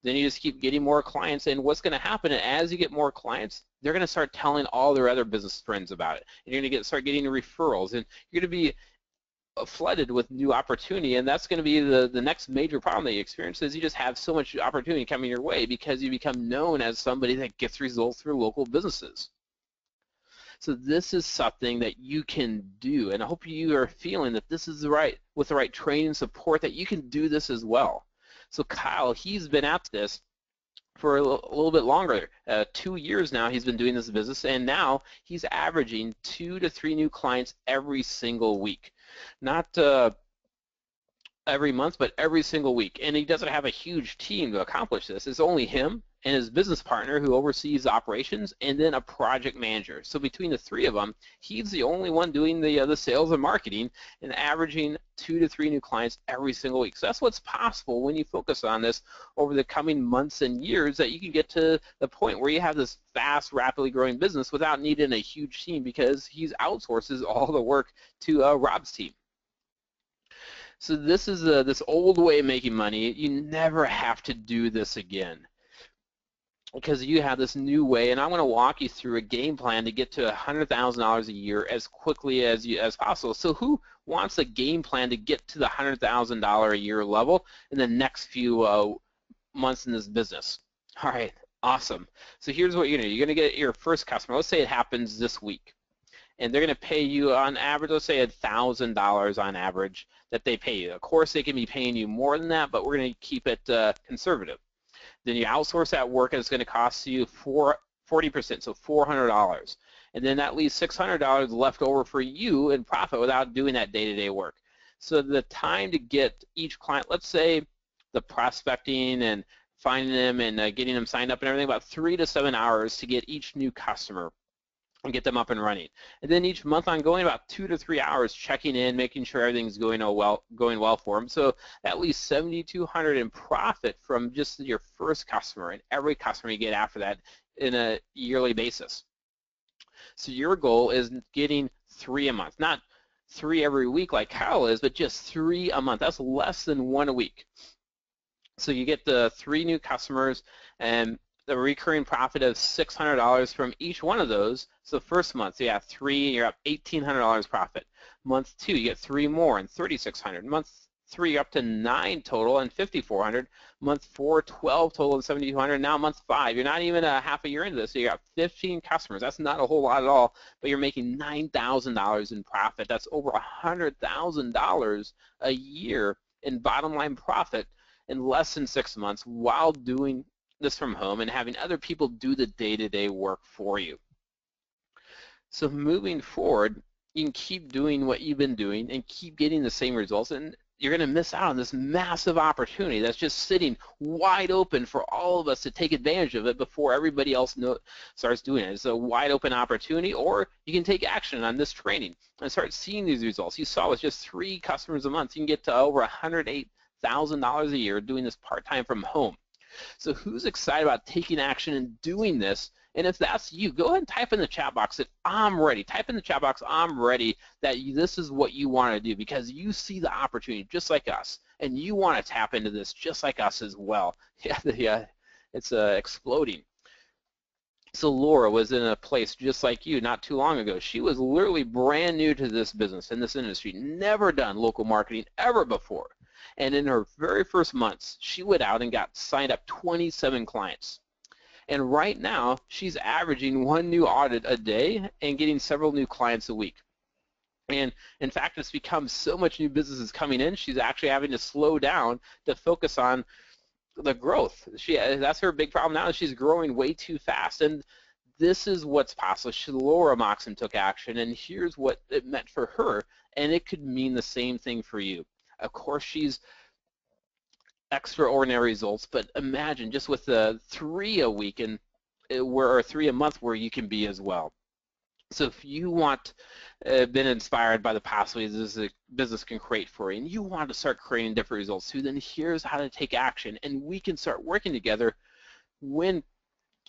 Then you just keep getting more clients, and what's going to happen as you get more clients, they're going to start telling all their other business friends about it. And you're going to start getting referrals, and you're going to be flooded with new opportunity, and that's going to be the next major problem that you experience, is you just have so much opportunity coming your way because you become known as somebody that gets results through local businesses. So this is something that you can do, and I hope you are feeling that this is with the right training and support, that you can do this as well. So Kyle, he's been at this for a little bit longer. 2 years now he's been doing this business, and now he's averaging 2 to 3 new clients every single week. Not every month, but every single week. And he doesn't have a huge team to accomplish this. It's only him and his business partner who oversees operations, and then a project manager. So between the three of them, he's the only one doing the sales and marketing and averaging 2 to 3 new clients every single week. So that's what's possible when you focus on this over the coming months and years, that you can get to the point where you have this fast, rapidly growing business without needing a huge team, because he outsources all the work to Rob's team. So this is this old way of making money. You never have to do this again, because you have this new way, and I'm going to walk you through a game plan to get to $100,000 a year as quickly as possible. So who wants a game plan to get to the $100,000 a year level in the next few months in this business? All right, awesome. So here's what you're going to do. You're going to get your first customer. Let's say it happens this week, and they're going to pay you on average, let's say $1,000 on average that they pay you. Of course, they can be paying you more than that, but we're going to keep it conservative. Then you outsource that work, and it's going to cost you 40%, so $400. And then that leaves $600 left over for you in profit without doing that day-to-day work. So the time to get each client, let's say the prospecting and finding them and getting them signed up and everything, about 3 to 7 hours to get each new customer and get them up and running. And then each month ongoing, about 2 to 3 hours checking in, making sure everything's going well for them. So at least $7,200 in profit from just your first customer and every customer you get after that in a yearly basis. So your goal is getting 3 a month, not 3 every week like Kyle is, but just 3 a month. That's less than 1 a week. So you get the 3 new customers and the recurring profit of $600 from each one of those. So first month you have 3, you're up $1,800 profit. Month 2 you get 3 more and $3,600. Month 3 you're up to 9 total and $5,400. Month 4, 12 total and $7,200. Now month 5, you're not even a half a year into this, so you got 15 customers. That's not a whole lot at all, but you're making $9,000 in profit. That's over $100,000 a year in bottom line profit in less than 6 months while doing this from home and having other people do the day-to-day work for you. So moving forward, you can keep doing what you've been doing and keep getting the same results, and you're going to miss out on this massive opportunity that's just sitting wide open for all of us to take advantage of it before everybody else starts doing it. It's a wide open opportunity, or you can take action on this training and start seeing these results. You saw with just 3 customers a month, you can get to over $108,000 a year doing this part-time from home. So who's excited about taking action and doing this? And if that's you, go ahead and type in the chat box that I'm ready. Type in the chat box, I'm ready, that this is what you want to do because you see the opportunity just like us, and you want to tap into this just like us as well. Yeah, it's exploding. So Laura was in a place just like you not too long ago. She was literally brand new to this business and this industry, never done local marketing ever before. And in her very first months, she went out and got signed up 27 clients. And right now, she's averaging 1 new audit a day and getting several new clients a week. And in fact, it's become so much new business is coming in, she's actually having to slow down to focus on the growth. That's her big problem now, is she's growing way too fast. And this is what's possible. Laura Moxon took action, and here's what it meant for her, and it could mean the same thing for you. Of course, she's extraordinary results, but imagine just with the 3 a week and or 3 a month where you can be as well. So if you want been inspired by the possibilities this business can create for you, and you want to start creating different results too, then here's how to take action, and we can start working together when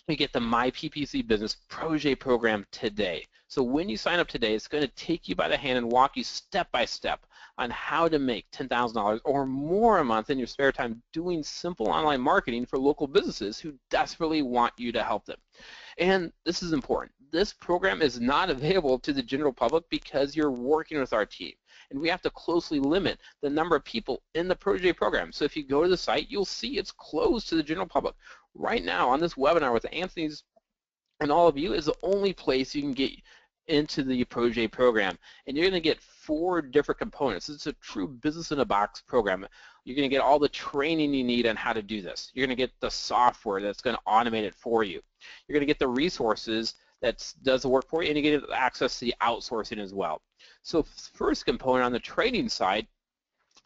we get the My PPC Business Protege program today. So when you sign up today, it's going to take you by the hand and walk you step by step on how to make $10,000 or more a month in your spare time doing simple online marketing for local businesses who desperately want you to help them. And this is important. This program is not available to the general public because you're working with our team. And we have to closely limit the number of people in the Protege program. So if you go to the site, you'll see it's closed to the general public. Right now on this webinar with Anthony's and all of you is the only place you can get into the Protege program. And you're going to get 4 different components. It's a true business-in-a-box program. You're going to get all the training you need on how to do this. You're going to get the software that's going to automate it for you. You're going to get the resources that does the work for you, and you get access to the outsourcing as well. So first component on the training side,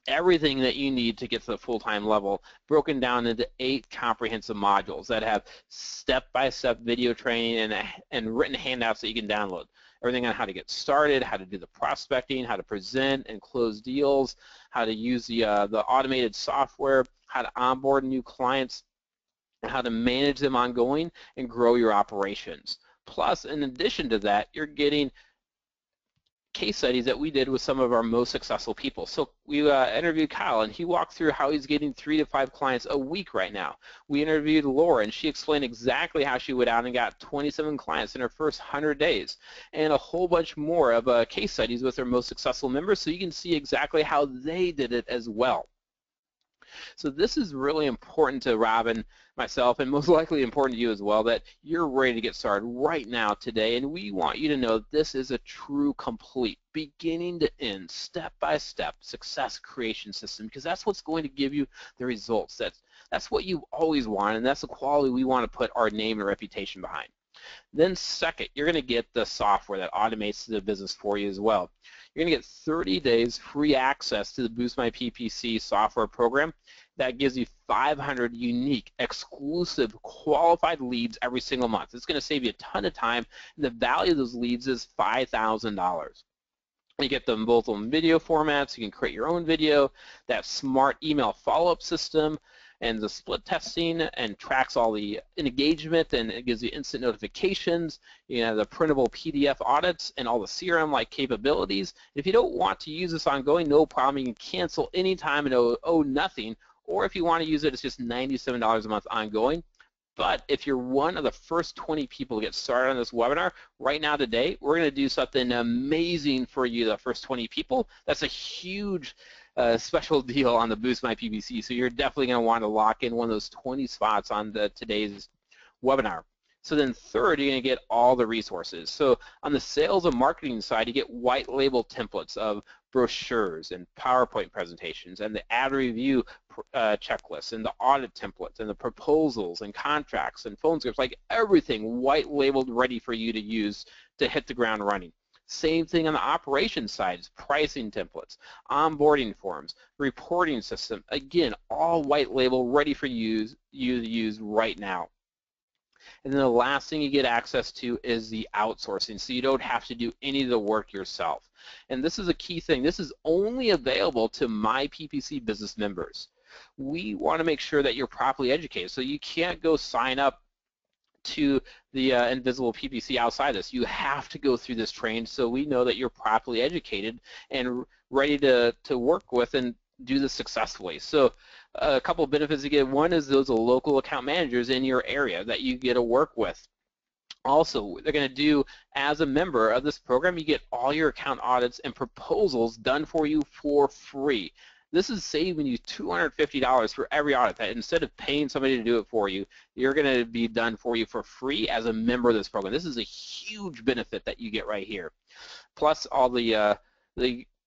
everything that you need to get to the full-time level, broken down into 8 comprehensive modules that have step-by-step video training and written handouts that you can download. Everything on how to get started, how to do the prospecting, how to present and close deals, how to use the automated software, how to onboard new clients, and how to manage them ongoing and grow your operations. Plus, in addition to that, you're getting case studies that we did with some of our most successful people. So we interviewed Kyle, and he walked through how he's getting 3 to 5 clients a week right now. We interviewed Laura, and she explained exactly how she went out and got 27 clients in her first 100 days, and a whole bunch more of case studies with their most successful members, so you can see exactly how they did it as well. So this is really important to Robin, myself, and most likely important to you as well, that you're ready to get started right now today, and we want you to know that this is a true, complete, beginning to end, step-by-step success creation system, because that's what's going to give you the results. That's what you've always wanted, and that's the quality we want to put our name and reputation behind. Then second, you're going to get the software that automates the business for you as well. You're going to get 30 days free access to the Boost My PPC software program. That gives you 500 unique, exclusive, qualified leads every single month. It's going to save you a ton of time, and the value of those leads is $5,000. You get them both on video formats. You can create your own video, that smart email follow-up system, and the split testing, and tracks all the engagement, and it gives you instant notifications, you know, the printable PDF audits, and all the CRM-like capabilities. If you don't want to use this ongoing, no problem. You can cancel anytime and owe nothing, or if you want to use it, it's just $97 a month ongoing. But if you're one of the first 20 people to get started on this webinar, right now today, we're going to do something amazing for you, the first 20 people. That's a huge special deal on the Boost My PPC, so you're definitely going to want to lock in one of those 20 spots on today's webinar. So then third, you're going to get all the resources. So on the sales and marketing side, you get white label templates of brochures and PowerPoint presentations, and the ad review checklists, and the audit templates, and the proposals and contracts and phone scripts, like everything white labeled, ready for you to use to hit the ground running. Same thing on the operations side, pricing templates, onboarding forms, reporting system. Again, all white label, ready for you to use right now. And then the last thing you get access to is the outsourcing, so you don't have to do any of the work yourself. And this is a key thing. This is only available to My PPC business members. We want to make sure that you're properly educated, so you can't go sign up to the Invisible PPC outside this. You have to go through this training, so we know that you're properly educated and ready to work with and do this successfully. So a couple of benefits you get. One is those are local account managers in your area that you get to work with. Also, they're going to do, as a member of this program, you get all your account audits and proposals done for you for free. This is saving you $250 for every audit. That instead of paying somebody to do it for you, you're going to be done for you for free as a member of this program. This is a huge benefit that you get right here. Plus all the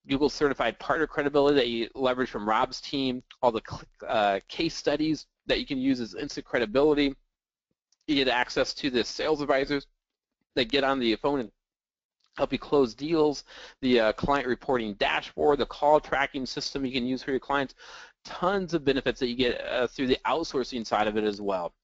Google certified partner credibility that you leverage from Rob's team, all the case studies that you can use as instant credibility. You get access to the sales advisors that get on the phone and help you close deals, the client reporting dashboard, the call tracking system you can use for your clients. Tons of benefits that you get through the outsourcing side of it as well.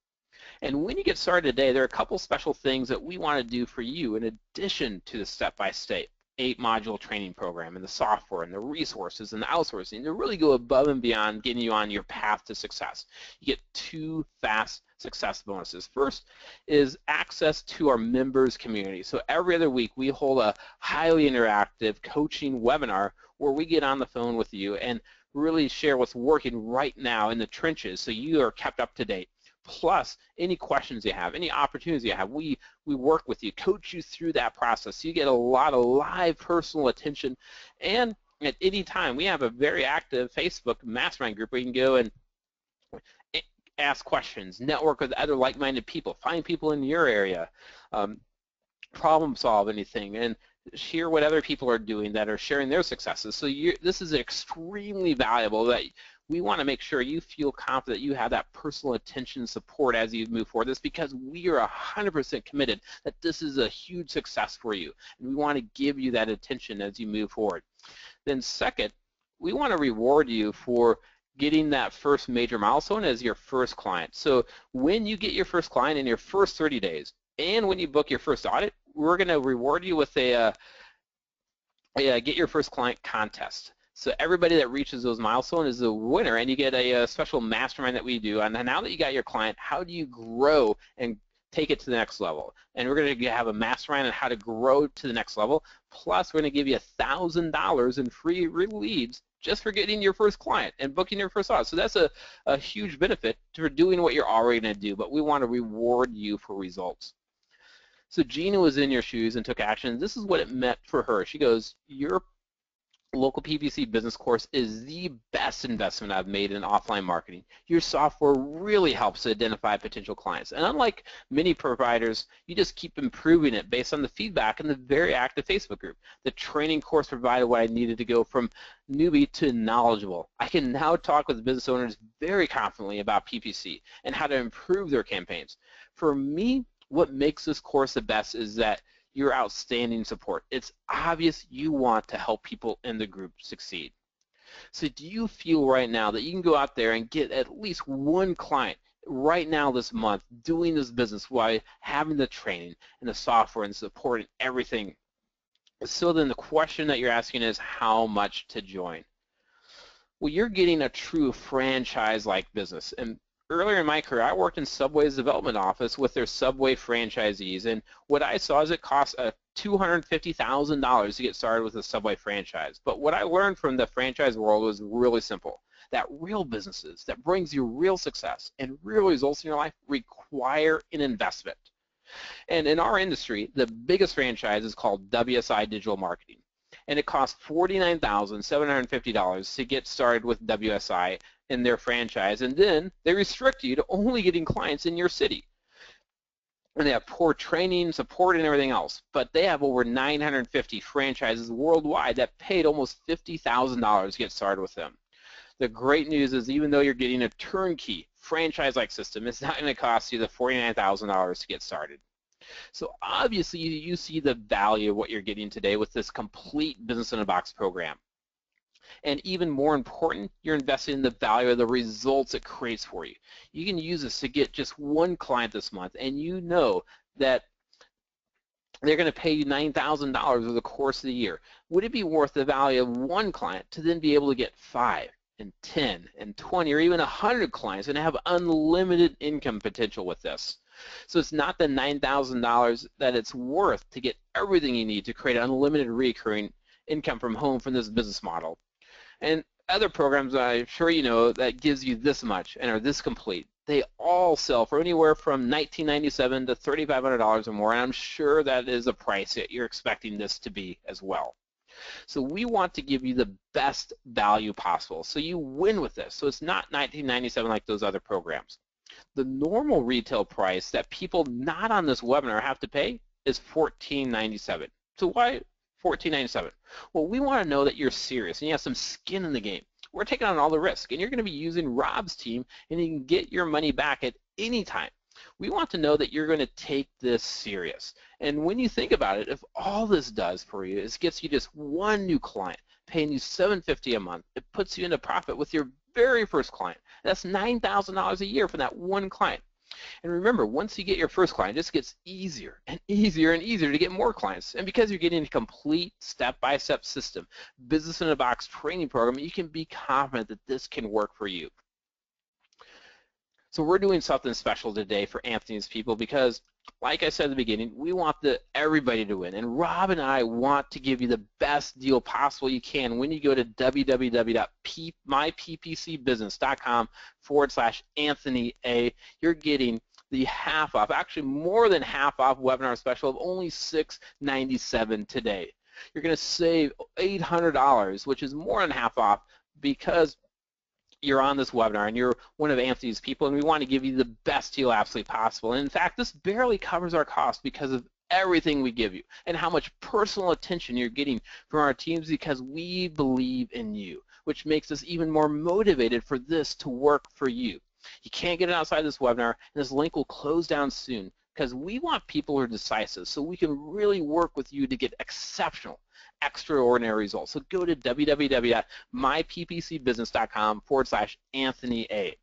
And when you get started today, there are a couple special things that we want to do for you in addition to the step-by-step 8-module training program and the software and the resources and the outsourcing to really go above and beyond getting you on your path to success. You get 2 fast success bonuses. First is access to our members community. So every other week we hold a highly interactive coaching webinar where we get on the phone with you and really share what's working right now in the trenches so you are kept up to date. Plus, any questions you have, any opportunities you have, we work with you, coach you through that process. So you get a lot of live personal attention, and at any time, we have a very active Facebook mastermind group where you can go and ask questions, network with other like-minded people, find people in your area, problem solve anything, and hear what other people are doing that are sharing their successes. So this is extremely valuable that we want to make sure you feel confident you have that personal attention and support as you move forward. This because we are 100% committed that this is a huge success for you, and we want to give you that attention as you move forward. Then second, we want to reward you for getting that first major milestone as your first client. So when you get your first client in your first 30 days, and when you book your first audit, we're going to reward you with a get your first client contest. So everybody that reaches those milestones is a winner, and you get a special mastermind that we do. And now that you got your client, how do you grow and take it to the next level? And we're going to have a mastermind on how to grow to the next level. Plus, we're going to give you $1,000 in free leads just for getting your first client and booking your first audit. So that's a huge benefit for doing what you're already going to do, but we want to reward you for results. So Gina was in your shoes and took action. This is what it meant for her. She goes, your local PPC business course is the best investment I've made in offline marketing. Your software really helps to identify potential clients. And unlike many providers, you just keep improving it based on the feedback in the very active Facebook group. The training course provided what I needed to go from newbie to knowledgeable. I can now talk with business owners very confidently about PPC and how to improve their campaigns. For me, what makes this course the best is that your outstanding support. It's obvious you want to help people in the group succeed. So do you feel right now that you can go out there and get at least one client right now this month doing this business while having the training and the software and support and everything? So then the question that you're asking is how much to join? Well, you're getting a true franchise-like business. And earlier in my career, I worked in Subway's development office with their Subway franchisees, and what I saw is it costs $250,000 to get started with a Subway franchise. But what I learned from the franchise world was really simple, that real businesses that brings you real success and real results in your life require an investment. And in our industry, the biggest franchise is called WSI Digital Marketing, and it costs $49,750 to get started with WSI in their franchise, and then they restrict you to only getting clients in your city. And they have poor training, support, and everything else. But they have over 950 franchises worldwide that paid almost $50,000 to get started with them. The great news is even though you're getting a turnkey franchise-like system, it's not going to cost you the $49,000 to get started. So obviously you see the value of what you're getting today with this complete Business in a Box program. And even more important, you're investing in the value of the results it creates for you. You can use this to get just one client this month, and you know that they're going to pay you $9,000 over the course of the year. Would it be worth the value of one client to then be able to get 5 and 10 and 20 or even 100 clients and have unlimited income potential with this? So it's not the $9,000 that it's worth to get everything you need to create unlimited recurring income from home from this business model. And other programs I'm sure you know that gives you this much and are this complete, they all sell for anywhere from $1,997 to $3,500 or more, and I'm sure that is a price that you're expecting this to be as well. So we want to give you the best value possible so you win with this. So it's not $1,997 like those other programs. The normal retail price that people not on this webinar have to pay is $14.97. So why $14.97? Well, we want to know that you're serious and you have some skin in the game. We're taking on all the risk, and you're going to be using Rob's team, and you can get your money back at any time. We want to know that you're going to take this serious. And when you think about it, if all this does for you is gets you just one new client, paying you $750 a month, it puts you into profit with your very first client. That's $9,000 a year for that one client. And remember, once you get your first client, it just gets easier and easier and easier to get more clients. And because you're getting a complete step-by-step system, Business in a Box training program, you can be confident that this can work for you. So we're doing something special today for Anthony's people because, like I said at the beginning, we want everybody to win. And Rob and I want to give you the best deal possible you can when you go to www.myppcbusiness.com/Anthony A. You're getting the half off, actually more than half off webinar special of only $697 today. You're going to save $800, which is more than half off because you're on this webinar and you're one of Anthony's people, and we want to give you the best deal absolutely possible. And in fact, this barely covers our cost because of everything we give you and how much personal attention you're getting from our teams because we believe in you, which makes us even more motivated for this to work for you. You can't get it outside this webinar, and this link will close down soon because we want people who are decisive so we can really work with you to get exceptional, extraordinary results. So go to www.myppcbusiness.com/Anthony A.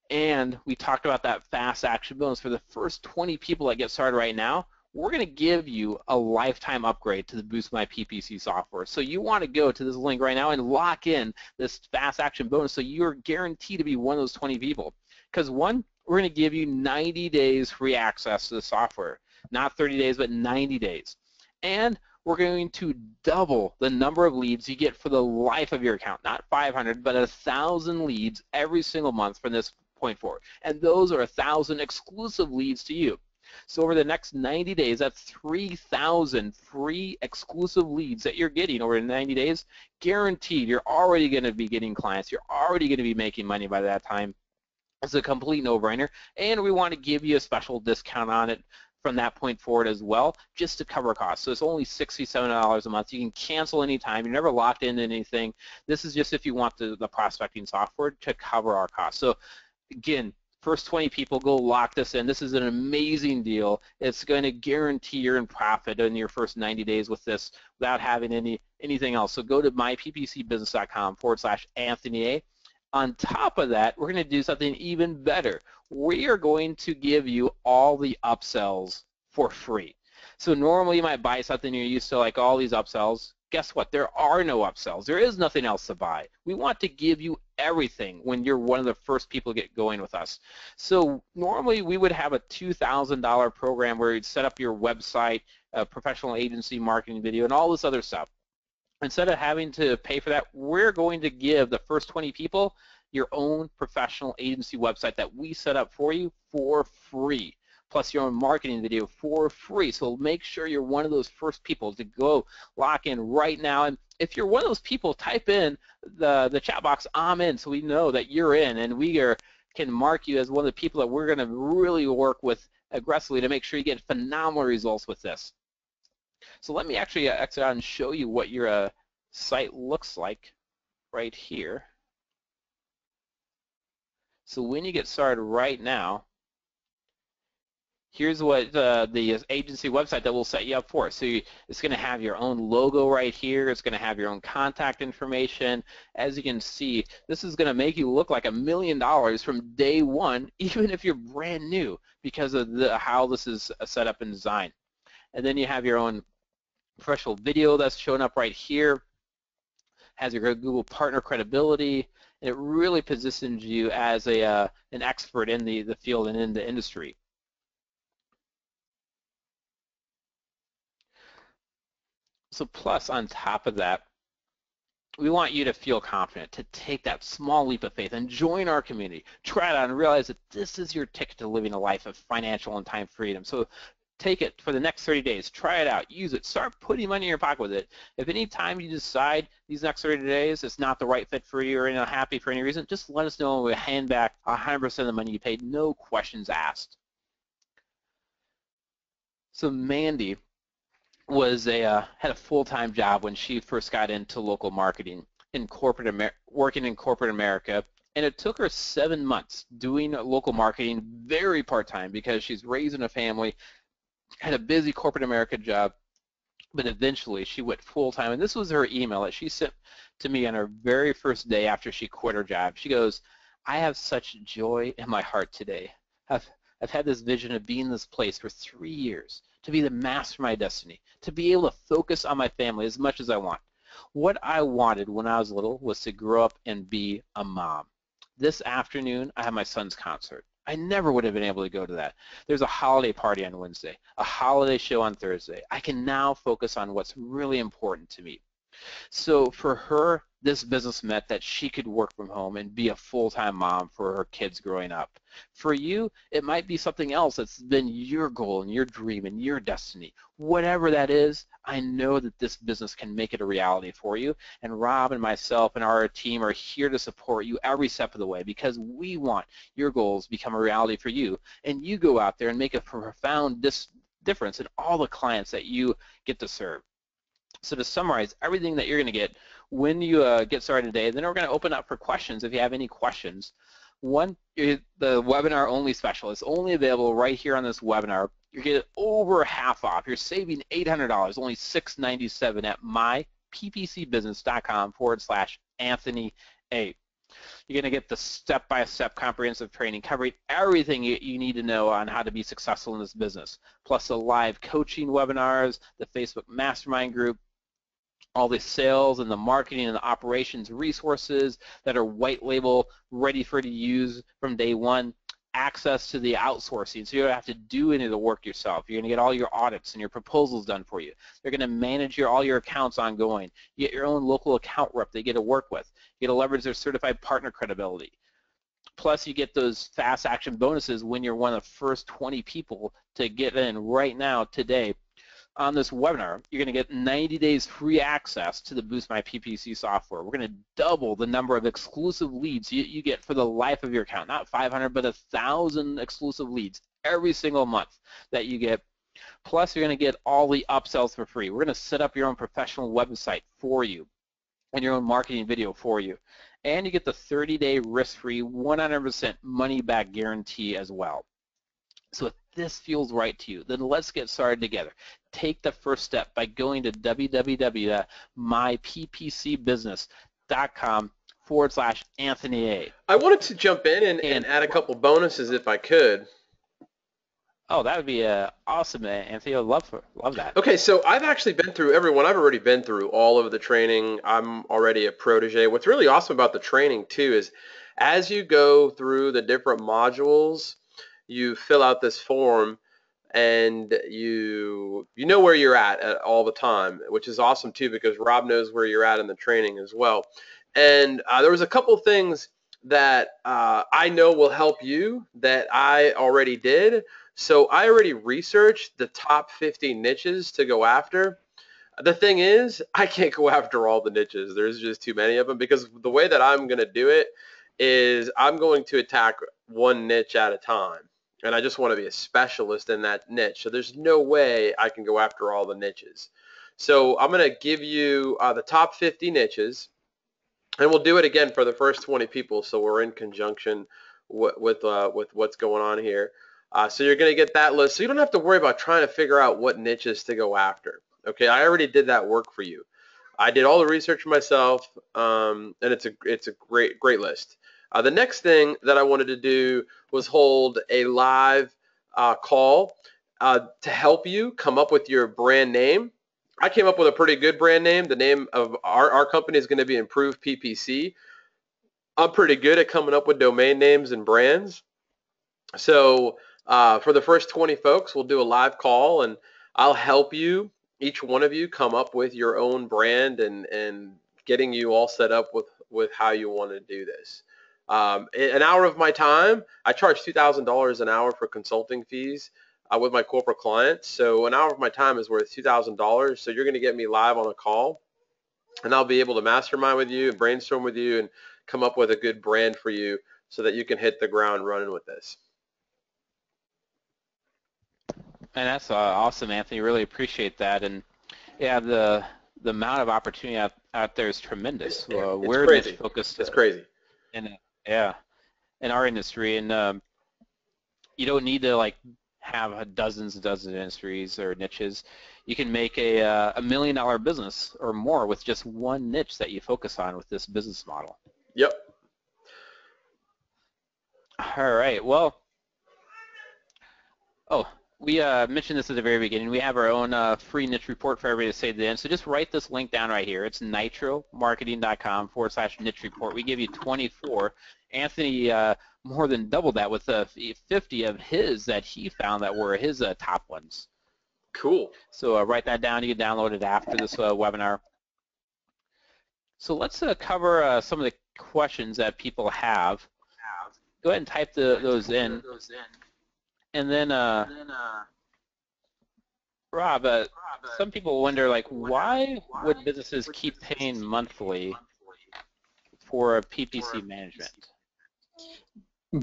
And we talked about that fast action bonus. For the first 20 people that get started right now, we're going to give you a lifetime upgrade to the Boost My PPC software. So you want to go to this link right now and lock in this fast action bonus so you're guaranteed to be one of those 20 people. Because one, we're going to give you 90 days free access to the software. Not 30 days, but 90 days. And we're going to double the number of leads you get for the life of your account. Not 500, but 1,000 leads every single month from this point forward. And those are 1,000 exclusive leads to you. So over the next 90 days, that's 3,000 free exclusive leads that you're getting over 90 days. Guaranteed, you're already going to be getting clients. You're already going to be making money by that time. It's a complete no-brainer. And we want to give you a special discount on it from that point forward as well, just to cover costs. So it's only $67 a month. You can cancel anytime. You're never locked into anything. This is just if you want the prospecting software to cover our costs. So again, first 20 people, go lock this in. This is an amazing deal. It's going to guarantee you're in profit in your first 90 days with this without having anything else. So go to myppcbusiness.com/Anthony A. On top of that, we're going to do something even better. We are going to give you all the upsells for free. So normally you might buy something, you're used to like all these upsells. Guess what? There are no upsells. There is nothing else to buy. We want to give you everything when you're one of the first people to get going with us. So normally we would have a $2,000 program where you'd set up your website, professional agency marketing video, and all this other stuff. Instead of having to pay for that, we're going to give the first 20 people your own professional agency website that we set up for you for free, plus your own marketing video for free. So make sure you're one of those first people to go lock in right now. And if you're one of those people, type in the chat box, I'm in, so we know that you're in, and we can mark you as one of the people that we're going to really work with aggressively to make sure you get phenomenal results with this. So let me actually exit out and show you what your site looks like right here. So when you get started right now, here's what the agency website that will set you up for. So it's going to have your own logo right here. It's going to have your own contact information. As you can see, this is going to make you look like $1 million from day one, even if you're brand new, because of how this is set up and designed. And then you have your own professional video that's showing up right here, has your Google partner credibility, and it really positions you as an expert in the field and in the industry. So plus, on top of that, we want you to feel confident, to take that small leap of faith and join our community. Try it out and realize that this is your ticket to living a life of financial and time freedom. So take it for the next 30 days. Try it out. Use it. Start putting money in your pocket with it. If any time you decide these next 30 days it's not the right fit for you or you're not happy for any reason, just let us know and we'll hand back 100% of the money you paid, no questions asked. So Mandy was had a full-time job when she first got into local marketing in working in corporate America, and it took her 7 months doing local marketing very part-time because she's raising a family, had a busy corporate America job, but eventually she went full-time, and this was her email that she sent to me on her very first day after she quit her job. She goes, "I have such joy in my heart today. I've had this vision of being in this place for 3 years, to be the master of my destiny, to be able to focus on my family as much as I want. What I wanted when I was little was to grow up and be a mom. This afternoon, I have my son's concert. I never would have been able to go to that. There's a holiday party on Wednesday, a holiday show on Thursday. I can now focus on what's really important to me." So for her, this business meant that she could work from home and be a full-time mom for her kids growing up. For you, it might be something else that's been your goal and your dream and your destiny. Whatever that is, I know that this business can make it a reality for you, and Rob and myself and our team are here to support you every step of the way because we want your goals to become a reality for you, and you go out there and make a profound difference in all the clients that you get to serve. So to summarize everything that you're going to get when you get started today, then we're going to open up for questions if you have any questions. One, the webinar only special is only available right here on this webinar. You're getting over half off. You're saving $800, only $697 at myppcbusiness.com/Anthony A. You're going to get the step-by-step comprehensive training covering everything you need to know on how to be successful in this business, plus the live coaching webinars, the Facebook mastermind group, all the sales and the marketing and the operations resources that are white label, ready for you to use from day one, access to the outsourcing, so you don't have to do any of the work yourself. You're going to get all your audits and your proposals done for you. They're going to manage all your accounts ongoing. You get your own local account rep they get to work with. You get to leverage their certified partner credibility. Plus, you get those fast action bonuses when you're one of the first 20 people to get in right now today. On this webinar, you're going to get 90 days free access to the Boost My PPC software. We're going to double the number of exclusive leads you get for the life of your account. Not 500, but 1,000 exclusive leads every single month that you get. Plus, you're going to get all the upsells for free. We're going to set up your own professional website for you and your own marketing video for you. And you get the 30-day risk-free, 100% money-back guarantee as well. So if this feels right to you, then let's get started together. Take the first step by going to www.myppcbusiness.com/Anthony A. I wanted to jump in and add a couple bonuses if I could. Oh, that would be awesome, Anthony. I'd love that. Okay, so I've actually been through everyone. I've already been through all of the training. I'm already a protege. What's really awesome about the training, too, is as you go through the different modules, you fill out this form, and you know where you're at all the time, which is awesome, too, because Rob knows where you're at in the training as well. And there was a couple things that I know will help you that I already did. So I already researched the top 50 niches to go after. The thing is, I can't go after all the niches. There's just too many of them, because the way that I'm going to do it is I'm going to attack one niche at a time. And I just want to be a specialist in that niche. So there's no way I can go after all the niches. So I'm going to give you the top 50 niches, and we'll do it again for the first 20 people. So we're in conjunction with what's going on here. So you're going to get that list. So you don't have to worry about trying to figure out what niches to go after. Okay, I already did that work for you. I did all the research myself, and it's a great list. The next thing that I wanted to do was hold a live call to help you come up with your brand name. I came up with a pretty good brand name. The name of our company is going to be Improve PPC. I'm pretty good at coming up with domain names and brands. So for the first 20 folks, we'll do a live call, and I'll help you, each one of you, come up with your own brand and getting you all set up with how you want to do this. An hour of my time, I charge $2,000 an hour for consulting fees with my corporate clients. So an hour of my time is worth $2,000. So you're going to get me live on a call, and I'll be able to mastermind with you and brainstorm with you and come up with a good brand for you so that you can hit the ground running with this. And that's awesome, Anthony. Really appreciate that. And yeah, the amount of opportunity out there is tremendous. We're crazy. Niche focused. It's crazy. In our industry, and you don't need to have dozens and dozens of industries or niches. You can make a $1 million business or more with just one niche that you focus on with this business model. Yep. All right. Well, we mentioned this at the very beginning. We have our own free niche report for everybody to say to the end. So just write this link down right here. It's nitromarketing.com/niche report. We give you 24. Anthony more than doubled that with 50 of his that he found that were his top ones. Cool. So write that down. You can download it after this webinar. So let's cover some of the questions that people have. Go ahead and type those in. And then, Rob, some people wonder, why would businesses keep paying monthly for PPC management?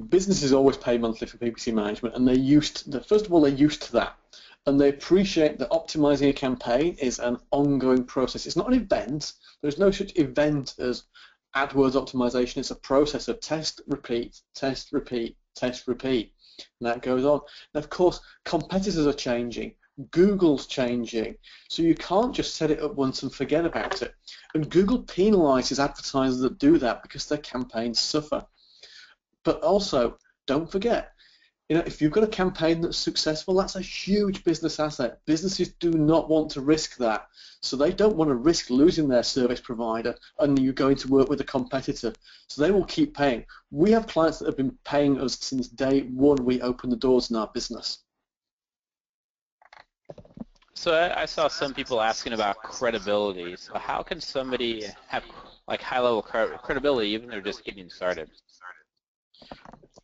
Businesses always pay monthly for PPC management, and first of all, they're used to that. and they appreciate that optimizing a campaign is an ongoing process. It's not an event. There's no such event as AdWords optimization. It's a process of test, repeat, test, repeat, test, repeat, and that goes on. And of course, competitors are changing. Google's changing, so you can't just set it up once and forget about it. And Google penalizes advertisers that do that because their campaigns suffer. But also, don't forget, if you've got a campaign that's successful, that's a huge business asset. Businesses do not want to risk that, so they don't want to risk losing their service provider and you going to work with a competitor. So they will keep paying. We have clients that have been paying us since day one we opened the doors in our business. So I saw some people asking about credibility. So how can somebody have like high-level credibility even if they're just getting started?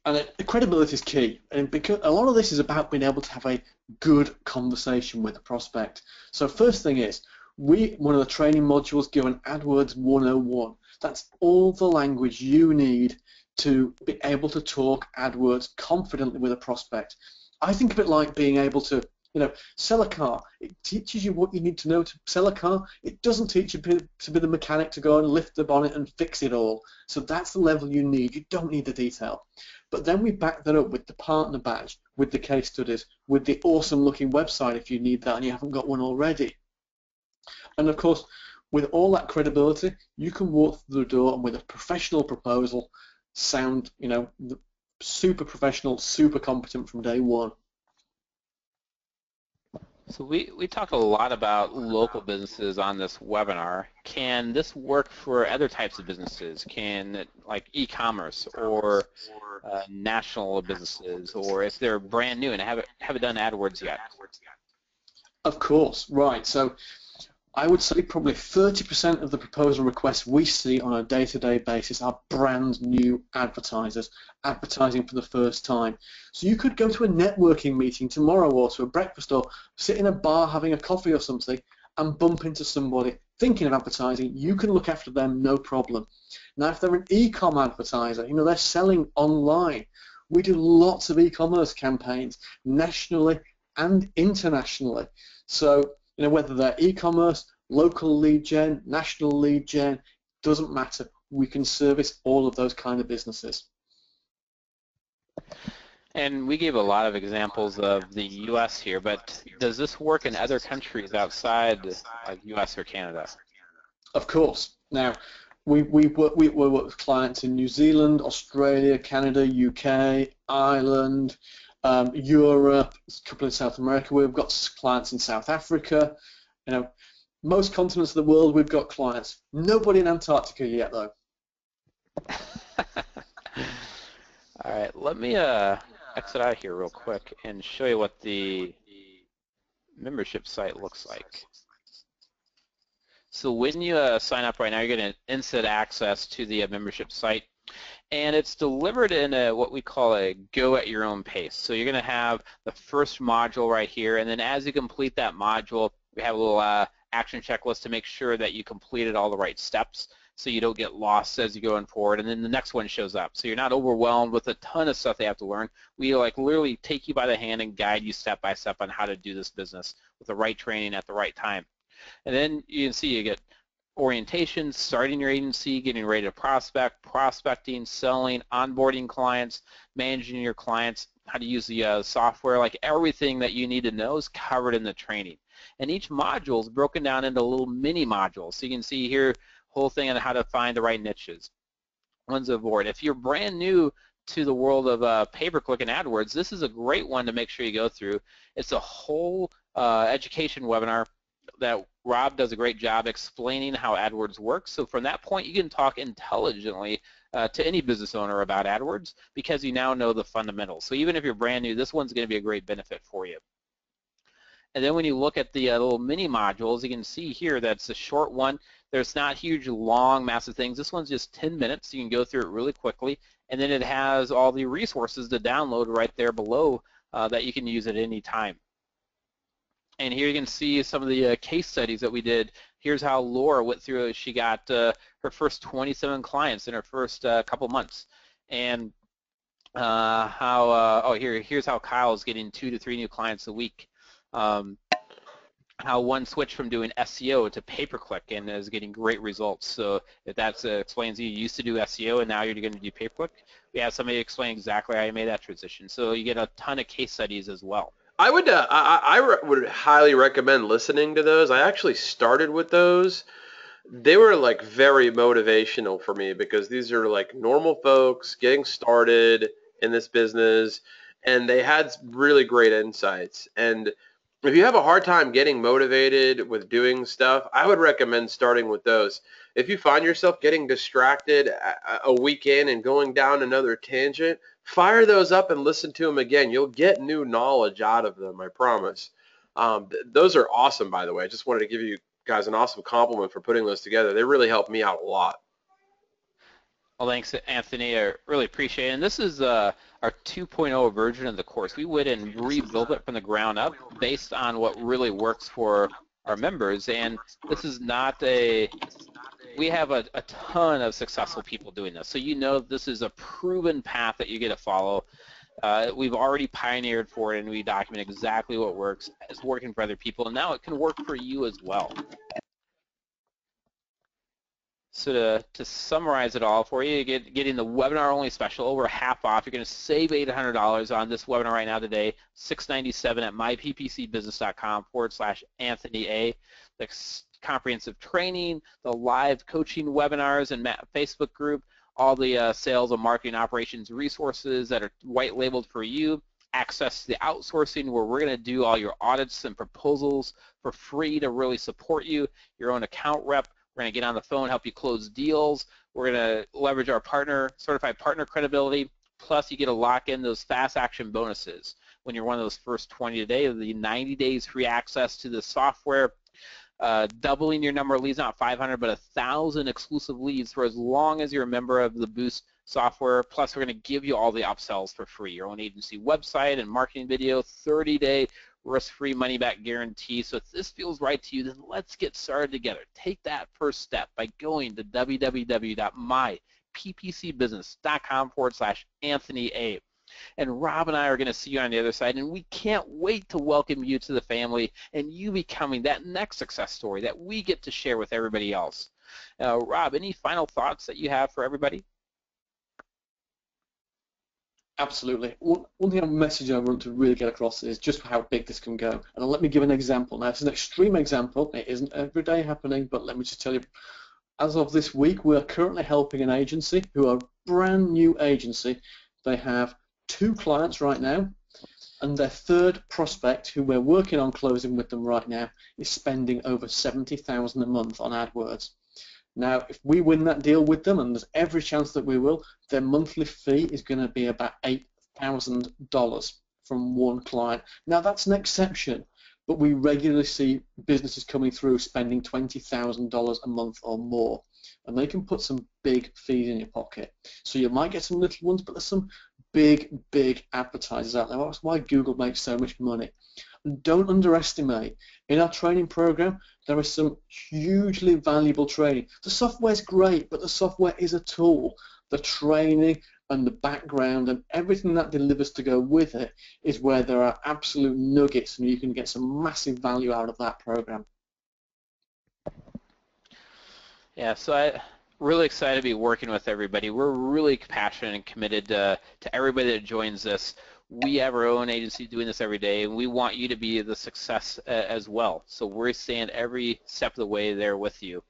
And the credibility is key, and because a lot of this is about being able to have a good conversation with a prospect. So first thing is, one of the training modules give an AdWords 101. That's all the language you need to be able to talk AdWords confidently with a prospect. I think of it like being able to sell a car. It teaches you what you need to know to sell a car. It doesn't teach you to be the mechanic to go and lift the bonnet and fix it all. So that's the level you need. You don't need the detail. But then we back that up with the partner badge, with the case studies, with the awesome looking website if you need that and you haven't got one already. And of course, with all that credibility, you can walk through the door and with a professional proposal, sound super professional, super competent from day one. So we talked a lot about local businesses on this webinar. Can this work for other types of businesses? Can it, like e-commerce or national businesses, or if they're brand new and haven't done AdWords yet? Of course, right. So I would say probably 30% of the proposal requests we see on a day-to-day basis are brand new advertisers advertising for the first time. So you could go to a networking meeting tomorrow or to a breakfast or sit in a bar having a coffee or something and bump into somebody thinking of advertising. You can look after them, no problem. Now, if they're an e-com advertiser, they're selling online. We do lots of e-commerce campaigns nationally and internationally. So whether they're e-commerce, local lead gen, national lead gen, doesn't matter. We can service all of those kind of businesses. And we gave a lot of examples of the U.S. here, but does this work in other countries outside like U.S. or Canada? Of course. Now, we work with clients in New Zealand, Australia, Canada, UK, Ireland, Europe, a couple in South America. We've got clients in South Africa. Most continents of the world we've got clients. Nobody in Antarctica yet, though. All right, let me exit out here real quick and show you what the membership site looks like. So when you sign up right now, you're going to instant access to the membership site. And it's delivered in what we call a go at your own pace. So you're going to have the first module right here, and then as you complete that module, we have a little action checklist to make sure that you completed all the right steps so you don't get lost as you go forward, and then the next one shows up. So you're not overwhelmed with a ton of stuff they have to learn. We literally take you by the hand and guide you step by step on how to do this business with the right training at the right time. And then you can see you get orientation, starting your agency, getting ready to prospect, prospecting, selling, onboarding clients, managing your clients, how to use the software, like everything that you need to know is covered in the training. And each module is broken down into little mini modules. So you can see here, whole thing on how to find the right niches. One's aboard. If you're brand new to the world of pay-per-click and AdWords, this is a great one to make sure you go through. It's a whole education webinar that Rob does a great job explaining how AdWords works. So from that point, you can talk intelligently to any business owner about AdWords because you now know the fundamentals. So even if you're brand new, this one's going to be a great benefit for you. And then when you look at the little mini modules, you can see here that's a short one. There's not huge, long, massive things. This one's just 10 minutes. You can go through it really quickly. And then it has all the resources to download right there below that you can use at any time. And here you can see some of the case studies that we did. Here's how Laura went through it. She got her first 27 clients in her first couple months. And here's how Kyle's getting 2 to 3 new clients a week. how one switched from doing SEO to pay-per-click and is getting great results. So if that explains you used to do SEO and now you're going to do pay-per-click, we have somebody explain exactly how you made that transition. So you get a ton of case studies as well. I would highly recommend listening to those. I actually started with those. They were like very motivational for me because these are like normal folks getting started in this business, and they had really great insights. And if you have a hard time getting motivated with doing stuff, I would recommend starting with those. If you find yourself getting distracted a week in and going down another tangent, fire those up and listen to them again. You'll get new knowledge out of them, I promise. Those are awesome, by the way. I just wanted to give you guys an awesome compliment for putting those together. They really helped me out a lot. Well, thanks, Anthony. I really appreciate it. And this is our 2.0 version of the course. We went and rebuilt it from the ground up based on what really works for our members. And this is not we have a ton of successful people doing this. So you know this is a proven path that you get to follow. We've already pioneered for it, and we document exactly what works. It's working for other people, and now it can work for you as well. So to summarize it all for you, getting the webinar only special over half off. You're going to save $800 on this webinar right now today, $697 at myppcbusiness.com/Anthony A. The comprehensive training, the live coaching webinars and Facebook group, all the sales and marketing operations resources that are white labeled for you, access to the outsourcing where we're going to do all your audits and proposals for free to really support you, your own account rep. We're going to get on the phone, help you close deals. We're going to leverage our certified partner credibility. Plus, you get to lock in those fast action bonuses when you're one of those first 20 today. The 90 days free access to the software, doubling your number of leads, not 500, but 1,000 exclusive leads for as long as you're a member of the Boost software. Plus, we're going to give you all the upsells for free. Your own agency website and marketing video, 30-day risk-free money-back guarantee. So if this feels right to you, then let's get started together. Take that first step by going to www.myppcbusiness.com/Anthony A. And Rob and I are going to see you on the other side, and we can't wait to welcome you to the family and you becoming that next success story that we get to share with everybody else. Rob, any final thoughts that you have for everybody? Absolutely. One thing, a message I want to really get across is just how big this can go. And let me give an example. Now, it's an extreme example. It isn't every day happening, but let me just tell you, as of this week, we're currently helping an agency who are a brand new agency. They have 2 clients right now, and their 3rd prospect, who we're working on closing with them right now, is spending over $70,000 a month on AdWords. Now, if we win that deal with them, and there's every chance that we will, their monthly fee is going to be about $8,000 from one client. Now, that's an exception, but we regularly see businesses coming through spending $20,000 a month or more, and they can put some big fees in your pocket. So you might get some little ones, but there's some big advertisers out there. That's why Google makes so much money. And don't underestimate. In our training program, there is some hugely valuable training. The software's great, but the software is a tool. The training and the background and everything that delivers to go with it is where there are absolute nuggets, and you can get some massive value out of that program. Yeah, so I'm really excited to be working with everybody. We're really passionate and committed to everybody that joins this. We have our own agency doing this every day, and we want you to be the success as well. So we're staying every step of the way there with you.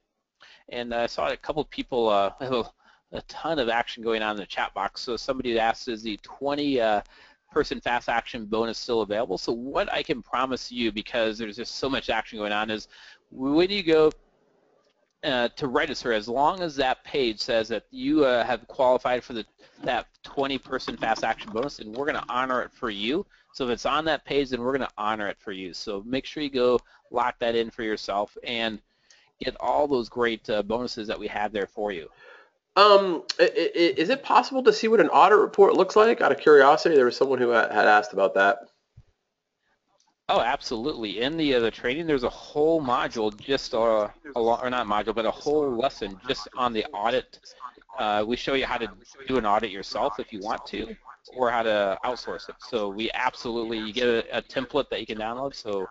And I saw a couple of people have a ton of action going on in the chat box. So somebody asked, is the 20-person fast action bonus still available? So what I can promise you, because there's just so much action going on, is when you go to register, as long as that page says that you have qualified for that 20-person fast action bonus, and we're going to honor it for you. So if it's on that page, then we're going to honor it for you. So make sure you go lock that in for yourself and get all those great bonuses that we have there for you. Is it possible to see what an audit report looks like? Out of curiosity, there was someone who had asked about that. Oh, absolutely. In the training, there's a whole module just, or not module, but a whole lesson just on the audit. We show you how to do an audit yourself if you want to. or how to outsource it. So we absolutely, you get a template that you can download. So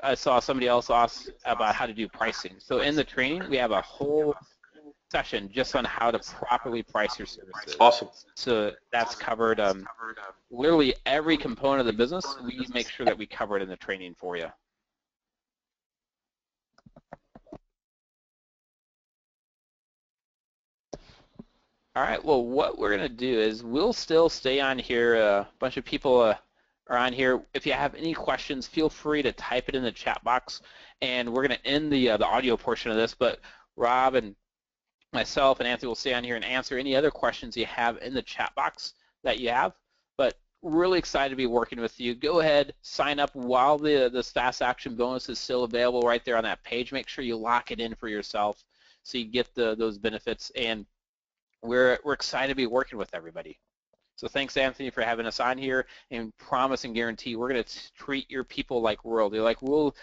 I saw somebody else ask about how to do pricing. So in the training, we have a whole session just on how to properly price your services. Awesome. So that's covered. Literally every component of the business, we make sure that we cover it in the training for you. All right, well, what we're going to do is we'll still stay on here. A bunch of people are on here. If you have any questions, feel free to type it in the chat box, and we're going to end the audio portion of this, but Rob and myself and Anthony will stay on here and answer any other questions you have in the chat box that you have. But really excited to be working with you. Go ahead, sign up while this fast action bonus is still available right there on that page. Make sure you lock it in for yourself so you get those benefits. And we're excited to be working with everybody. So thanks, Anthony, for having us on here, and promise and guarantee we're going to treat your people like royalty. Like, we'll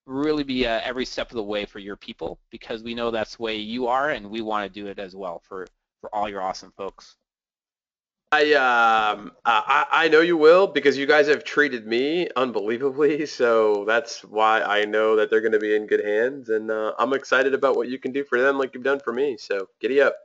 really be every step of the way for your people, because we know that's the way you are, and we want to do it as well for all your awesome folks. I know you will, because you guys have treated me unbelievably, so that's why I know that they're going to be in good hands, and I'm excited about what you can do for them like you've done for me, so giddy up.